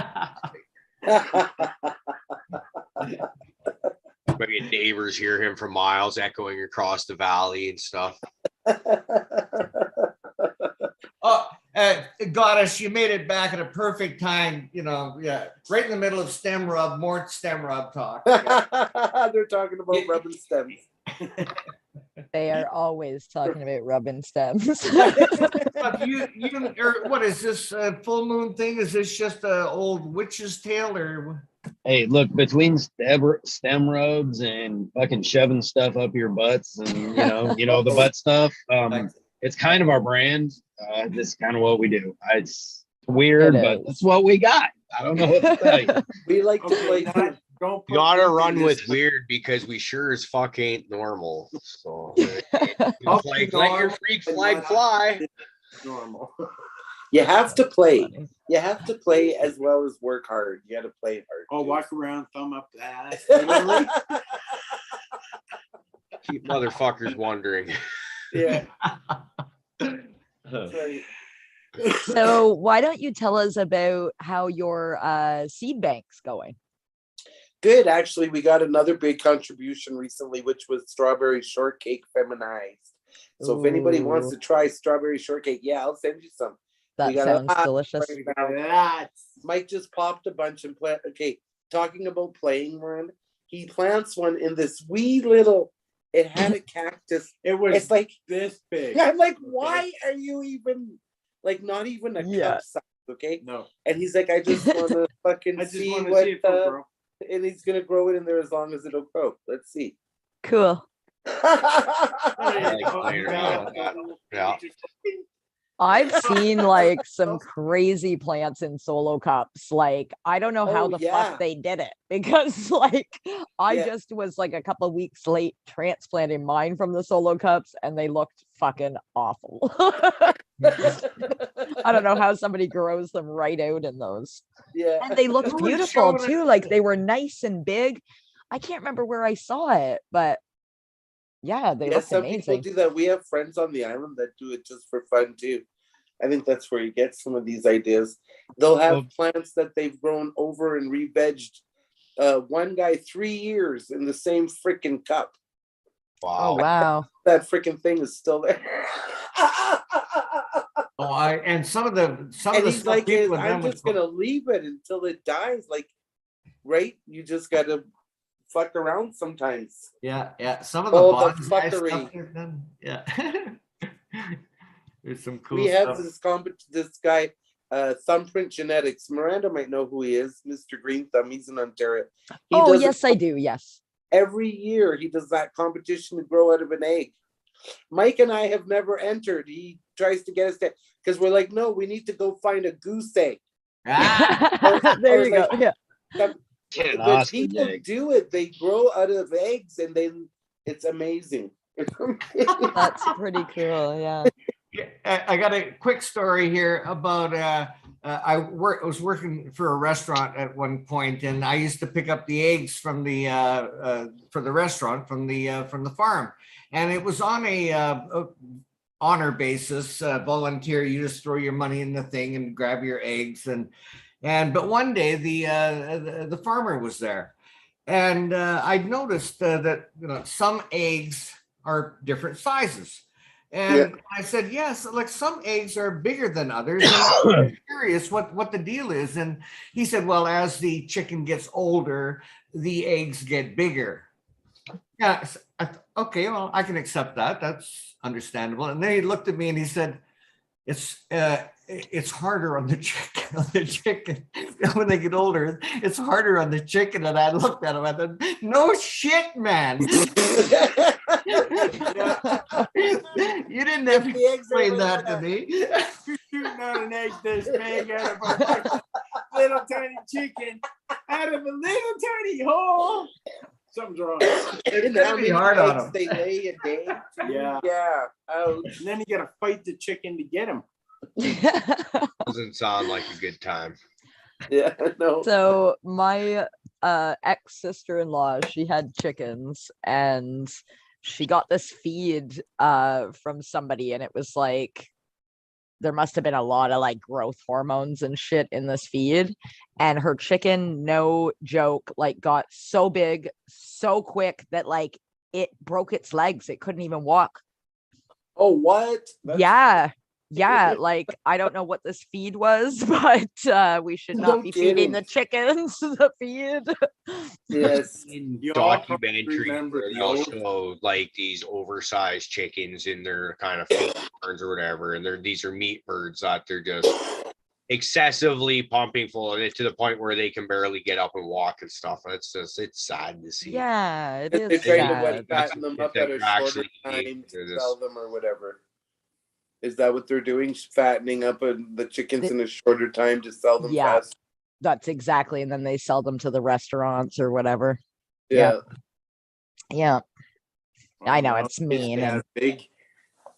maybe neighbors hear him from miles echoing across the valley and stuff. Oh, Goddess, you made it back at a perfect time, yeah, right in the middle of more stem rub talk. They're talking about rubbing stems. They are always talking about rubbing stems. But or what is this full moon thing? Is this just a old witch's tale or? Hey, look, between stem rubs and fucking shoving stuff up your butts and you know the butt stuff, it's kind of our brand. This is kind of what we do. It's weird, but it's what we got. I don't know what to tell you. We like to play. Don't You gotta run with weird because we sure as fuck ain't normal. So it's like let your freak flag fly. Normal. You have to play. You have to play as well as work hard. You got to play hard. Oh, walk around, thumb up the ass. Keep motherfuckers wondering. Yeah. Right. So why don't you tell us about how your seed bank's going? Good. Actually, we got another big contribution recently, which was strawberry shortcake feminized. So if anybody wants to try strawberry shortcake, yeah, I'll send you some. That sounds delicious. Mike just popped a bunch and plant. Okay, talking about playing one, he plants one in this wee little. It had a cactus. It's like this big. I'm like, why are you even like not even a cup size? Okay, no. And he's like, I just want to fucking see what. And he's gonna grow it in there as long as it'll grow. Let's see. Cool. Yeah. I've seen like some crazy plants in solo cups. Like, I don't know how fuck they did it because like I just was like a couple of weeks late transplanting mine from the solo cups and they looked fucking awful. I don't know how somebody grows them right out in those. Yeah. And they looked beautiful too. Like they were nice and big. I can't remember where I saw it, but yeah, they look some amazing. People do that. We have friends on the island that do it just for fun too. I think that's where you get some of these ideas. They'll have plants that they've grown over and re-vegged. One guy 3 years in the same freaking cup. Wow. Oh wow. That freaking thing is still there. And some of the he's like, I'm just gonna leave it until it dies. Like, right? You just gotta fuck around sometimes. Yeah. Some of the bonsai stuff. Yeah. There's some cool. We have stuff. this guy, Thumbprint Genetics. Miranda might know who he is, Mr. Green Thumb. He's in Ontario. Yes, I do. Yes. Every year he does that competition to grow out of an egg. Mike and I have never entered. He tries to get us to, because we're like, no, we need to go find a goose egg. There you go. Yeah. But people do it. They grow out of eggs, and it's amazing. That's pretty cool. Yeah. I got a quick story here about I was working for a restaurant at one point, and I used to pick up the eggs from the for the restaurant from the farm, and it was on a honor basis, volunteer. You just throw your money in the thing and grab your eggs, but one day the farmer was there, and I noticed that some eggs are different sizes. And I said, yes, like some eggs are bigger than others. And I'm curious what the deal is. And he said, well, as the chicken gets older, the eggs get bigger. Yeah. Okay, well, I can accept that. That's understandable. And then he looked at me and he said, it's harder on the chicken. When they get older, it's harder on the chicken. And I looked at him and I thought, no shit, man. You didn't have to explain that to me. Shooting out an egg this big out of a little tiny chicken out of a little tiny hole. Something's wrong. It's gonna be hard on them. They lay a day. Yeah. Ouch. And then you gotta fight the chicken to get them. Doesn't sound like a good time. Yeah, no. So my ex sister-in-law, she had chickens, and she got this feed from somebody, and it was like there must have been a lot of like growth hormones and shit in this feed, and her chicken, no joke, like got so big so quick that like it broke its legs. It couldn't even walk. Oh, what? yeah, like I don't know what this feed was, but we should not No be feeding the kidding. chickens the feed. Yes. In You all probably documentaries, remember where the they'll old- show like these oversized chickens in their kind of feed barns or whatever, and these are meat birds that they're just excessively pumping full of it to the point where they can barely get up and walk and stuff. It's sad to see. Yeah, it They're is trying to sad. fatten them up at a shorter time to sell them or whatever. Is that what they're doing? Fattening up the chickens in a shorter time to sell them Yeah. fast? That's exactly. And then they sell them to the restaurants or whatever. Yeah. Yeah. I know, Well, it's used mean to and- have big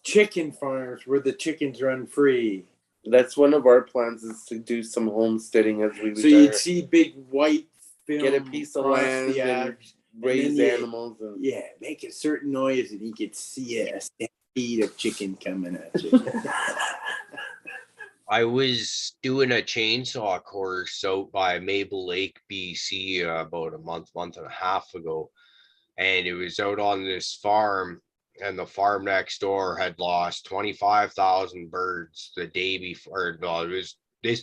chicken farms where the chickens run free. That's one of our plans, is to do some homesteading as we So retire. you'd see big white film Get a piece of across land the and ave, raise then animals. And yeah, make a certain noise and you could see a stampede of chicken coming at you. I was doing a chainsaw course out by Maple Lake, BC, about a month and a half ago. And it was out on this farm, and the farm next door had lost 25,000 birds the day before. No, this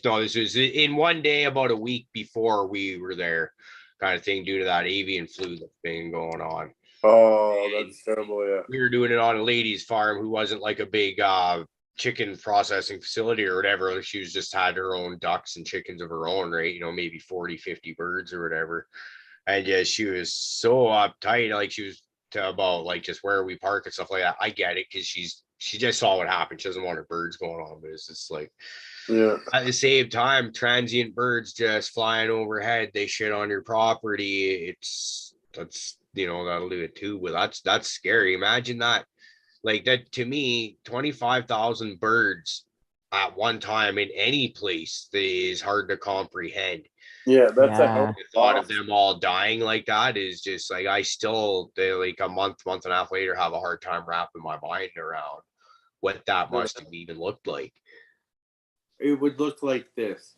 was in one day, about a week before we were there, kind of thing, due to that avian flu that's been going on. oh, that's terrible. Yeah. We were doing it on a lady's farm who wasn't like a big chicken processing facility or whatever. She was just had her own ducks and chickens of her own, right? You know, maybe 40, 50 birds or whatever. And yeah, she was so uptight, like she was about like just where we park and stuff like that. I get it, because she just saw what happened. She doesn't want her birds going on, but it's just like, Yeah. at the same time, transient birds just flying overhead, they shit on your property. That's that'll do it too. But that's scary. Imagine that. Like that, to me, 25,000 birds at one time in any place is hard to comprehend. Yeah, that's a Yeah. help. The thought of them all dying like that is just like, they like a month and a half later have a hard time wrapping my mind around what that must have even looked like. It would look like this.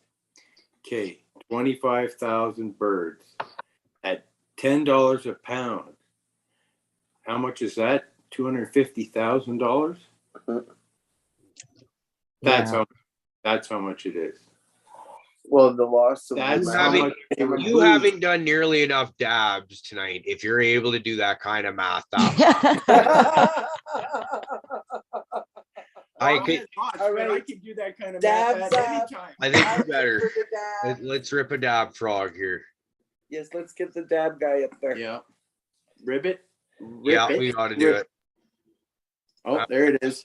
Okay, 25,000 birds at $10 a pound. How much is that? $250,000. That's how much it is. Well, the loss of That's the how amount much of You haven't done nearly enough dabs tonight. If you're able to do that kind of math, I could. All right. I can do that kind of Dabs math at any up. time. I think you better. For the dab. Let's rip a dab frog here. Yes, let's get the dab guy up there. Yeah. Ribbit. Yeah, we got to do it. Oh, there it is.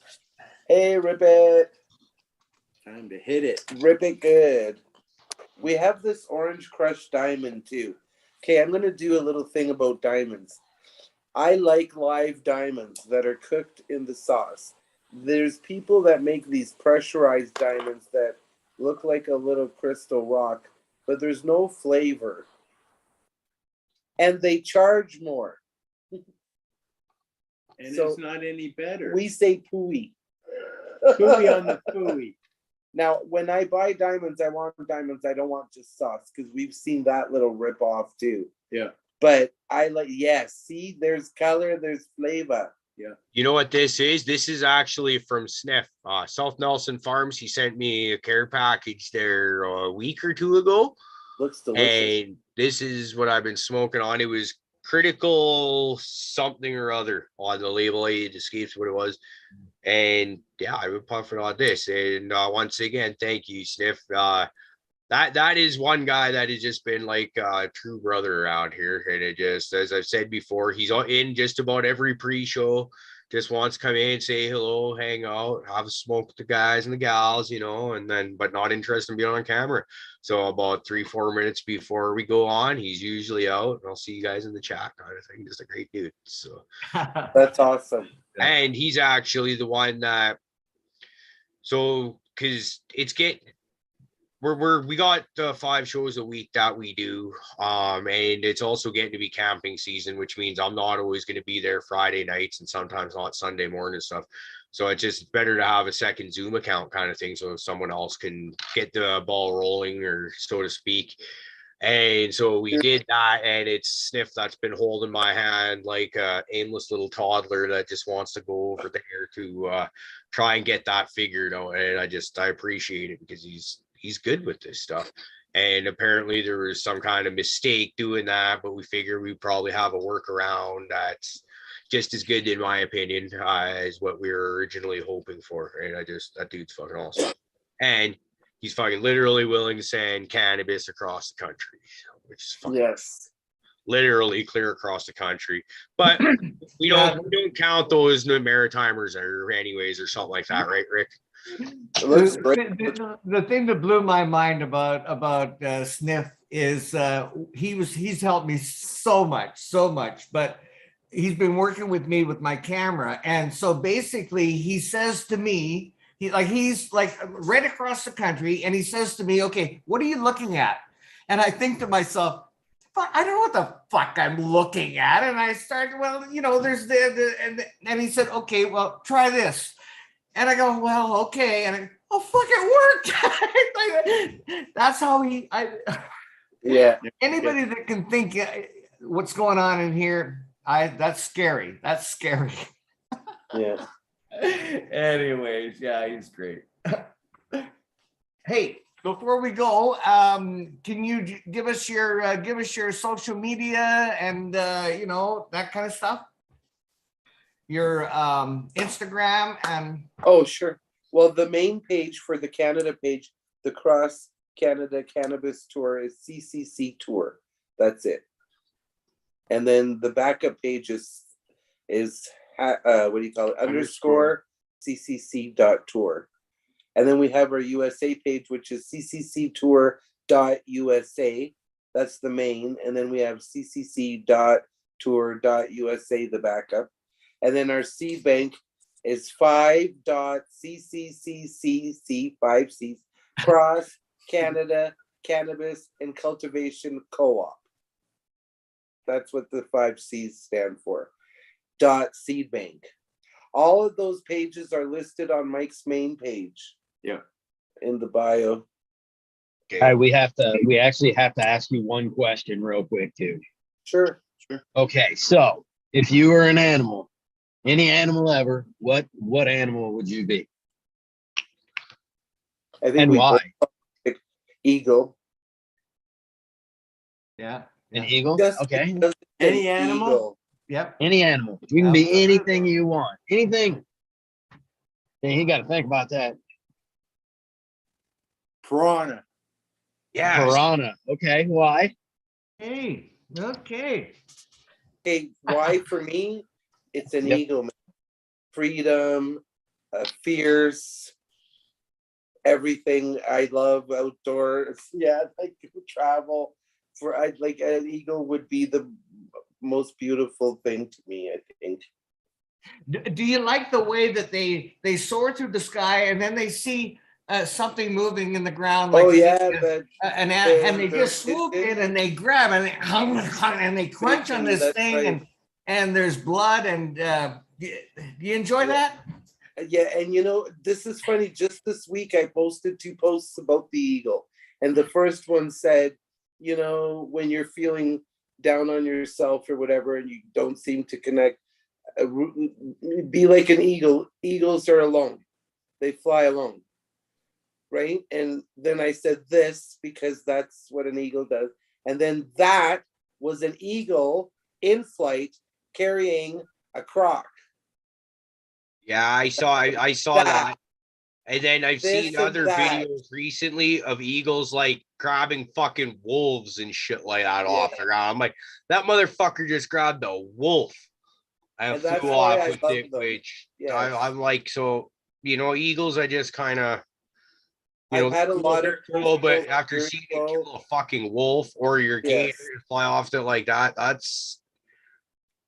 Hey, rip it. Time to hit it. Rip it good. We have this orange crushed diamond too. Okay, I'm going to do a little thing about diamonds. I like live diamonds that are cooked in the sauce. There's people that make these pressurized diamonds that look like a little crystal rock, but there's no flavor. And they charge more. And So, it's not any better. We say pooey. Pooey on the pooey. Now, when I buy diamonds, I want diamonds. I don't want just sauce, because we've seen that little rip off too. Yeah. But I like, see, there's color, there's flavor. Yeah. You know what this is? This is actually from Sniff, South Nelson Farms. He sent me a care package there a week or two ago. Looks delicious. And this is what I've been smoking on. It was critical something or other on the label. It escapes what it was. And yeah, I've been puffing on this. And once again, thank you, Sniff. That is one guy that has just been like a true brother around here. And it just, as I've said before, he's in just about every pre-show. Just wants to come in, say hello, hang out, have a smoke with the guys and the gals, and then, but not interested in being on camera. So about 3-4 minutes before we go on, he's usually out, and I'll see you guys in the chat kind of thing. Just a great dude. So That's awesome. and he's actually the one that, so because it's getting, we got 5 shows a week that we do, and it's also getting to be camping season, which means I'm not always going to be there Friday nights and sometimes not Sunday morning and stuff. So it's better to have a second Zoom account kind of thing, so someone else can get the ball rolling, or so to speak. And so we did that, and it's Sniff that's been holding my hand like a aimless little toddler that just wants to go over there to try and get that figured out. And I appreciate it because he's good with this stuff. And apparently there was some kind of mistake doing that, but we figure we probably have a workaround that's just as good, in my opinion, as what we were originally hoping for. And that dude's fucking awesome. And he's fucking literally willing to send cannabis across the country, which is fucking literally clear across the country. But we don't count those Maritimers or anyways or something like that, right, Rick? The thing that blew my mind about Sniff is he's helped me so much, but he's been working with me with my camera. And so basically he says to me, he's like right across the country, and he says to me, okay, what are you looking at? And I think to myself, I don't know what the fuck I'm looking at. And I started, there's and he said, okay, well, try this. And I go, well, okay. And fuck, it worked. That's how anybody that can think what's going on in here, that's scary. That's scary. Yeah. Anyways, yeah, he's great. Hey, before we go, can you give us your social media and that kind of stuff? Your Instagram and Sure. Well, the main page for the Canada page, the Cross Canada Cannabis Tour, is CCC Tour. That's it. And then the backup page is what do you call it? Underscore CCC.tour. And then we have our USA page, which is ccctour.usa. That's the main. And then we have ccc.tour.usa, the backup. And then our seed bank is 5.cccccc, 5 C's, Cross Canada Cannabis and Cultivation Co-op. That's what the 5 C's stand for. Seed bank. All of those pages are listed on Mike's main page. Yeah. In the bio. All right, we actually have to ask you one question real quick too. Sure. Okay, so if you were an animal, any animal ever, what animal would you be? I think and why? Eagle. Yeah. An eagle? Just okay. Any animal? Eagle. Yep. Any animal. You can be anything you want. Anything. Hey, you got to think about that. Piranha. Yeah. Piranha. Okay, why? Hey, okay. Okay, why for me? It's an Yep. eagle. Freedom, fierce, everything. I love outdoors. Yeah, like travel. An eagle would be the most beautiful thing to me, I think. Do you like the way that they soar through the sky and then they see something moving in the ground? Like and they just swoop in and they grab and they crunch on this thing, right. and there's blood and do you enjoy that? Yeah, and this is funny. Just this week, I posted 2 posts about the eagle, and the first one said, when you're feeling down on yourself or whatever, and you don't seem to connect, be like an eagle. Eagles are alone; they fly alone, right? And then I said this because that's what an eagle does, and then that was an eagle in flight carrying a crock. Yeah, I saw that. And then I've seen other videos recently of eagles like grabbing fucking wolves and shit like that off the ground. I'm like, that motherfucker just grabbed a wolf and flew off with it, which I'm like, so, eagles, I just kind of, I've had a lot of cool, but after seeing it kill a fucking wolf or your gator fly off it like that, that's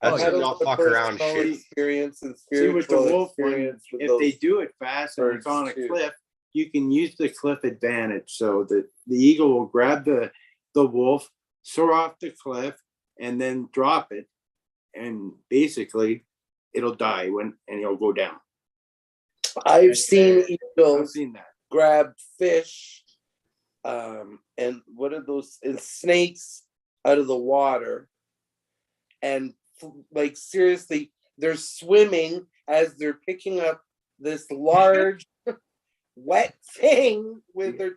not fuck around shit. Experience and See, with the wolf experience one, if they do it fast and it's on a cliff, you can use the cliff advantage so that the eagle will grab the wolf, soar off the cliff, and then drop it, and basically it'll die and it'll go down. I've seen eagles grab fish and what are those? And snakes out of the water, and like seriously, they're swimming as they're picking up this large wet thing with their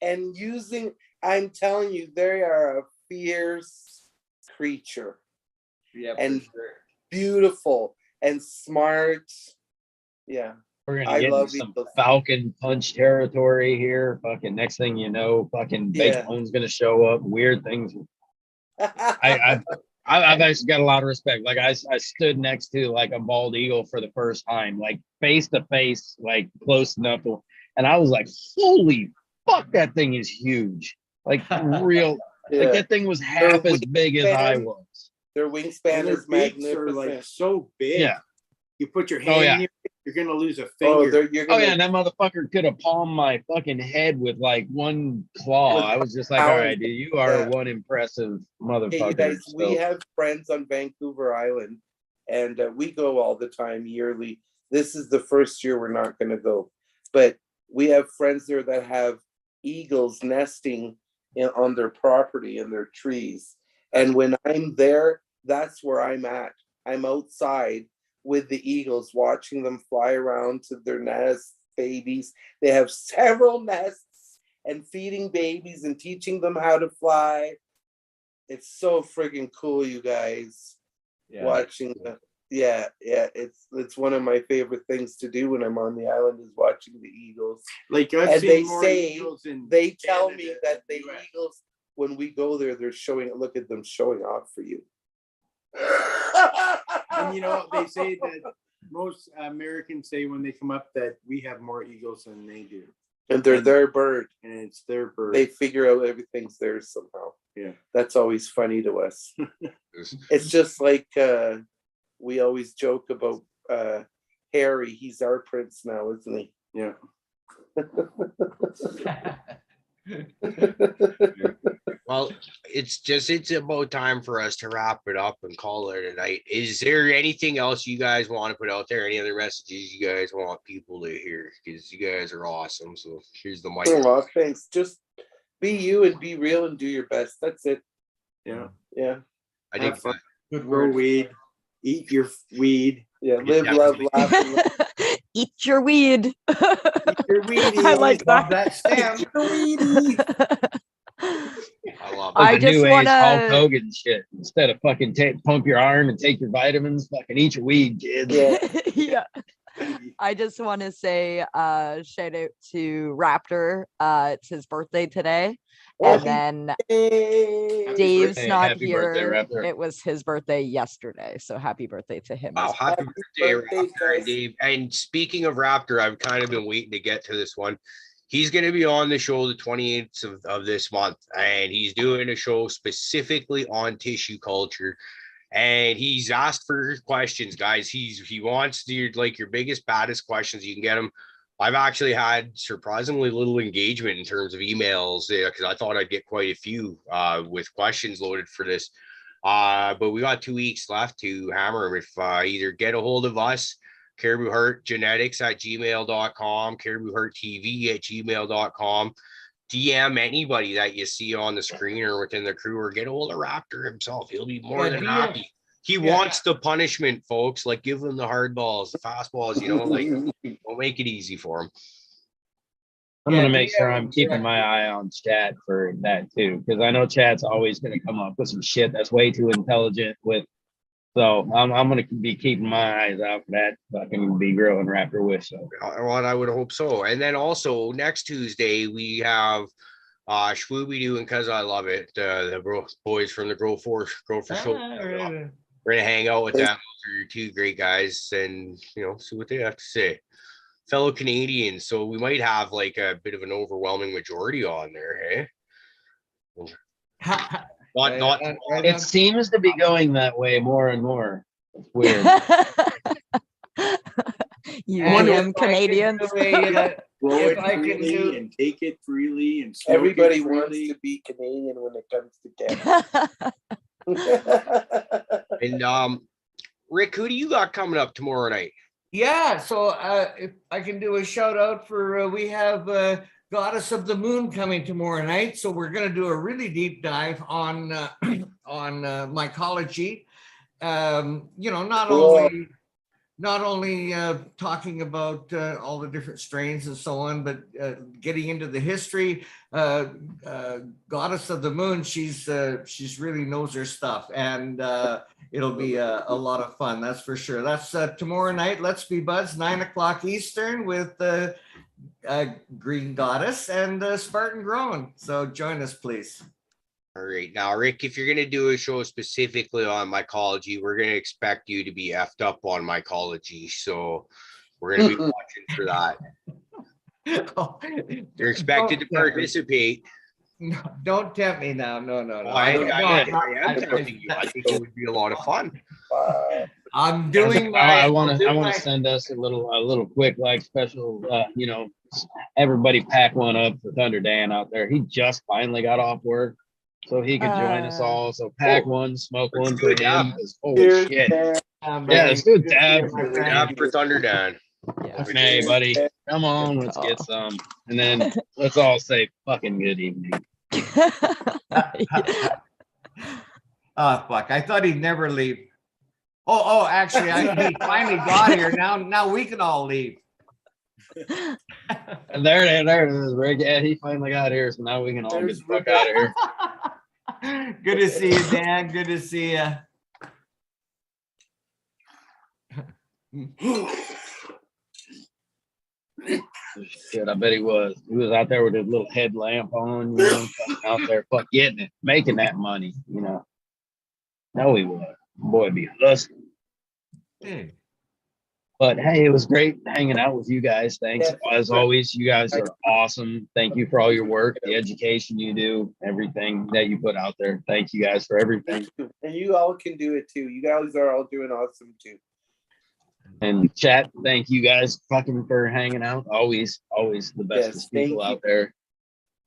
and using. I'm telling you, they are a fierce creature. Yeah, and for sure. beautiful and smart. Yeah. We're gonna I get love into some eagles. Falcon Punch territory here. Fucking next thing you know, fucking Yeah. Bacon's gonna show up. Weird things. I've actually got a lot of respect. Like I stood next to like a bald eagle for the first time, like face to face, like close enough to, and I was like, holy fuck, that thing is huge. Like real, Yeah. like that thing was half as big as I was. Their And wingspan their is beaks are magnificent. like so big. Yeah. You put your Oh, hand yeah. near it, you're gonna lose a Oh, finger. you're Oh gonna, yeah, and that motherfucker could have palmed my fucking head with like one claw. With I was just like, all right, dude, you are one impressive motherfucker. Hey, guys, So- we have friends on Vancouver Island, and we go all the time yearly. This is the first year we're not going to go, but we have friends there that have eagles nesting on their property in their trees. And when I'm there, that's where I'm at. I'm outside with the eagles, watching them fly around to their nests, babies. They have several nests, and feeding babies and teaching them how to fly. It's so friggin' cool, you guys. Yeah. Watching the it's one of my favorite things to do when I'm on the island is watching the eagles. Like I've And seen they more say eagles in They tell Canada me that the than US. eagles, when we go there, they're showing. Look at them showing off for you. And you know, they say that most Americans say when they come up that we have more eagles than they do. And they're their bird. And it's their bird. They figure out everything's theirs somehow. Yeah. That's always funny to us. It's just like we always joke about Harry. He's our prince now, isn't he? Yeah. Well, it's about time for us to wrap it up and call it a night. Is there anything else you guys want to put out there? Any other messages you guys want people to hear? Because you guys are awesome. So here's the mic. Oh, thanks. Just be you and be real and do your best. That's it. Yeah. Yeah. I think Have fun. Good Grow word. weed. Eat your weed. Yeah. Live, love, laugh, and love. Eat your weed. Eat your weed. I like Love that. that stem. I love I Like the just new age wanna- Hulk Hogan shit. Instead of fucking pump your arm and take your vitamins, fucking eat your weed, kids. Yeah. Yeah. I just want to say shout out to Raptor. It's his birthday today. And Happy then Hey. Dave's birthday, not happy birthday, here. Raptor. It was his birthday yesterday. So happy birthday to him. Wow, as well. happy birthday, birthday, Raptor, guys. Dave. And speaking of Raptor, I've kind of been waiting to get to this one. He's going to be on the show the 28th of this month, and he's doing a show specifically on tissue culture. And he's asked for questions, guys. He wants your biggest, baddest questions. You can get him. I've actually had surprisingly little engagement in terms of emails because I thought I'd get quite a few with questions loaded for this. But we got 2 weeks left to hammer him. If either get a hold of us, Cariboo Hart Genetics at gmail.com, Cariboo Hart TV at gmail.com. DM anybody that you see on the screen or within the crew, or get a hold of Raptor himself. He'll be more than DM. happy. He Yeah. wants the punishment, folks. Like, give him the hard balls, the fastballs, we'll make it easy for him. I'm Yeah, gonna make sure DM I'm keeping direct. my eye on chat for that too, because I know chat's always gonna come up with some shit that's way too intelligent with. So I'm gonna be keeping my eyes out for that fucking be growing Raptor with. So Well, I would hope so. And then also next Tuesday we have Shwooby doing Cause I Love It. The boys from the Grow for Show. We're gonna hang out with them. They're two great guys, and see what they have to say. Fellow Canadians, so we might have like a bit of an overwhelming majority on there, hey? Not it seems to be going that way more and more. It's weird. You And damn if I can Canadians. do a, Grow If it I can freely do- and take it freely and smoke Everybody it wants freely. to be Canadian when it comes to Canada. And Rick, who do you got coming up tomorrow night? Yeah, so if I can do a shout out for we have the Goddess of the Moon coming tomorrow night. So we're going to do a really deep dive on on mycology. Cool. Not only talking about all the different strains and so on, but getting into the history. Goddess of the Moon, she's really knows her stuff, and it'll be a lot of fun. That's for sure. That's tomorrow night. Let's Be Buds, 9 o'clock Eastern, with Green Goddess and Spartan Grown. So join us, please. All right. Now, Rick, if you're going to do a show specifically on mycology, we're going to expect you to be effed up on mycology. So we're going to be watching for that. You're expected to participate. No, don't tempt me now. No. I am tempting you. I think it would be a lot of fun. I'm doing my. I want to send us a little quick special. Everybody pack one up for Thunder Dan out there. He just finally got off work, so he could join us all. So pack one, smoke one for him. Holy shit! Yeah, let's do dab for Thunder Dan. Yeah. Hey, buddy, come on, let's get some, and then let's all say fucking good evening. Oh fuck! I thought he'd never leave. Oh, actually, he finally got here. Now we can all leave. And there it is, Rick. Yeah, he finally got here, so now we can all get the fuck out of here. Good to see you, Dan. Good to see you. Shit, I bet he was. He was out there with his little headlamp on, out there getting it, making that money, No, he was. Boy, be hustling. Hey. But hey, it was great hanging out with you guys. Thanks. As always, you guys are awesome. Thank you for all your work, the education you do, everything that you put out there. Thank you guys for everything. And you all can do it too. You guys are all doing awesome too. And chat, thank you guys fucking for hanging out. Always the bestest people out there.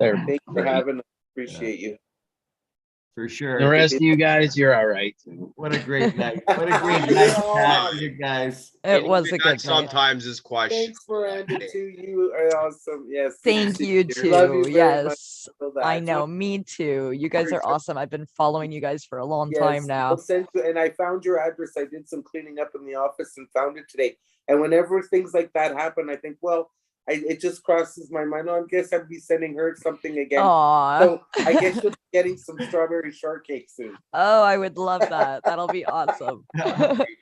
Thanks for having us. Appreciate you. For sure. The rest of you guys, you're all right too. What a great night. What a great night to have you guys. It was a good night. Sometimes is question. Thanks, Miranda, too. You are awesome. Yes. Thank you too. Love you very much. Yes. I know. Me too. You guys are awesome. I've been following you guys for a long time now. I'll send you, and I found your address. I did some cleaning up in the office and found it today. And whenever things like that happen, I think, well, it just crosses my mind. Oh, I guess I'd be sending her something again. Aww. So I guess you'll be getting some strawberry shortcake soon. Oh, I would love that. That'll be awesome.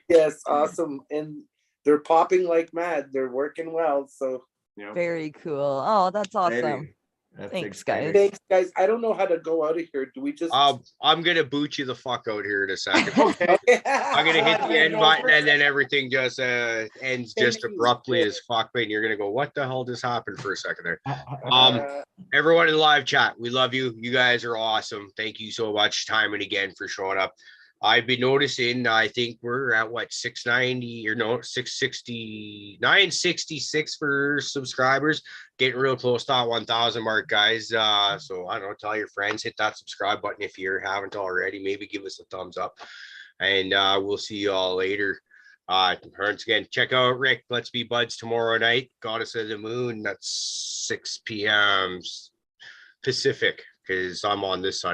Yes, awesome. And they're popping like mad. They're working well. So very cool. Oh, that's awesome. Thanks, guys. Thanks, guys. I don't know how to go out of here. Do we just? I'm gonna boot you the fuck out here in a second. Okay. I'm gonna hit the end button, and then everything just ends just abruptly as fuck. And you're gonna go, "What the hell just happened?" For a second there. Everyone in live chat, we love you. You guys are awesome. Thank you so much, time and again, for showing up. I've been noticing, I think we're at 690 or no, 660, 966 for subscribers, getting real close to that 1,000 mark, guys. So I don't know, tell your friends, hit that subscribe button if you haven't already, maybe give us a thumbs up, and we'll see you all later. Once again, check out Rick, Let's Be Buds tomorrow night, Goddess of the Moon. That's 6 p.m. Pacific, because I'm on this side of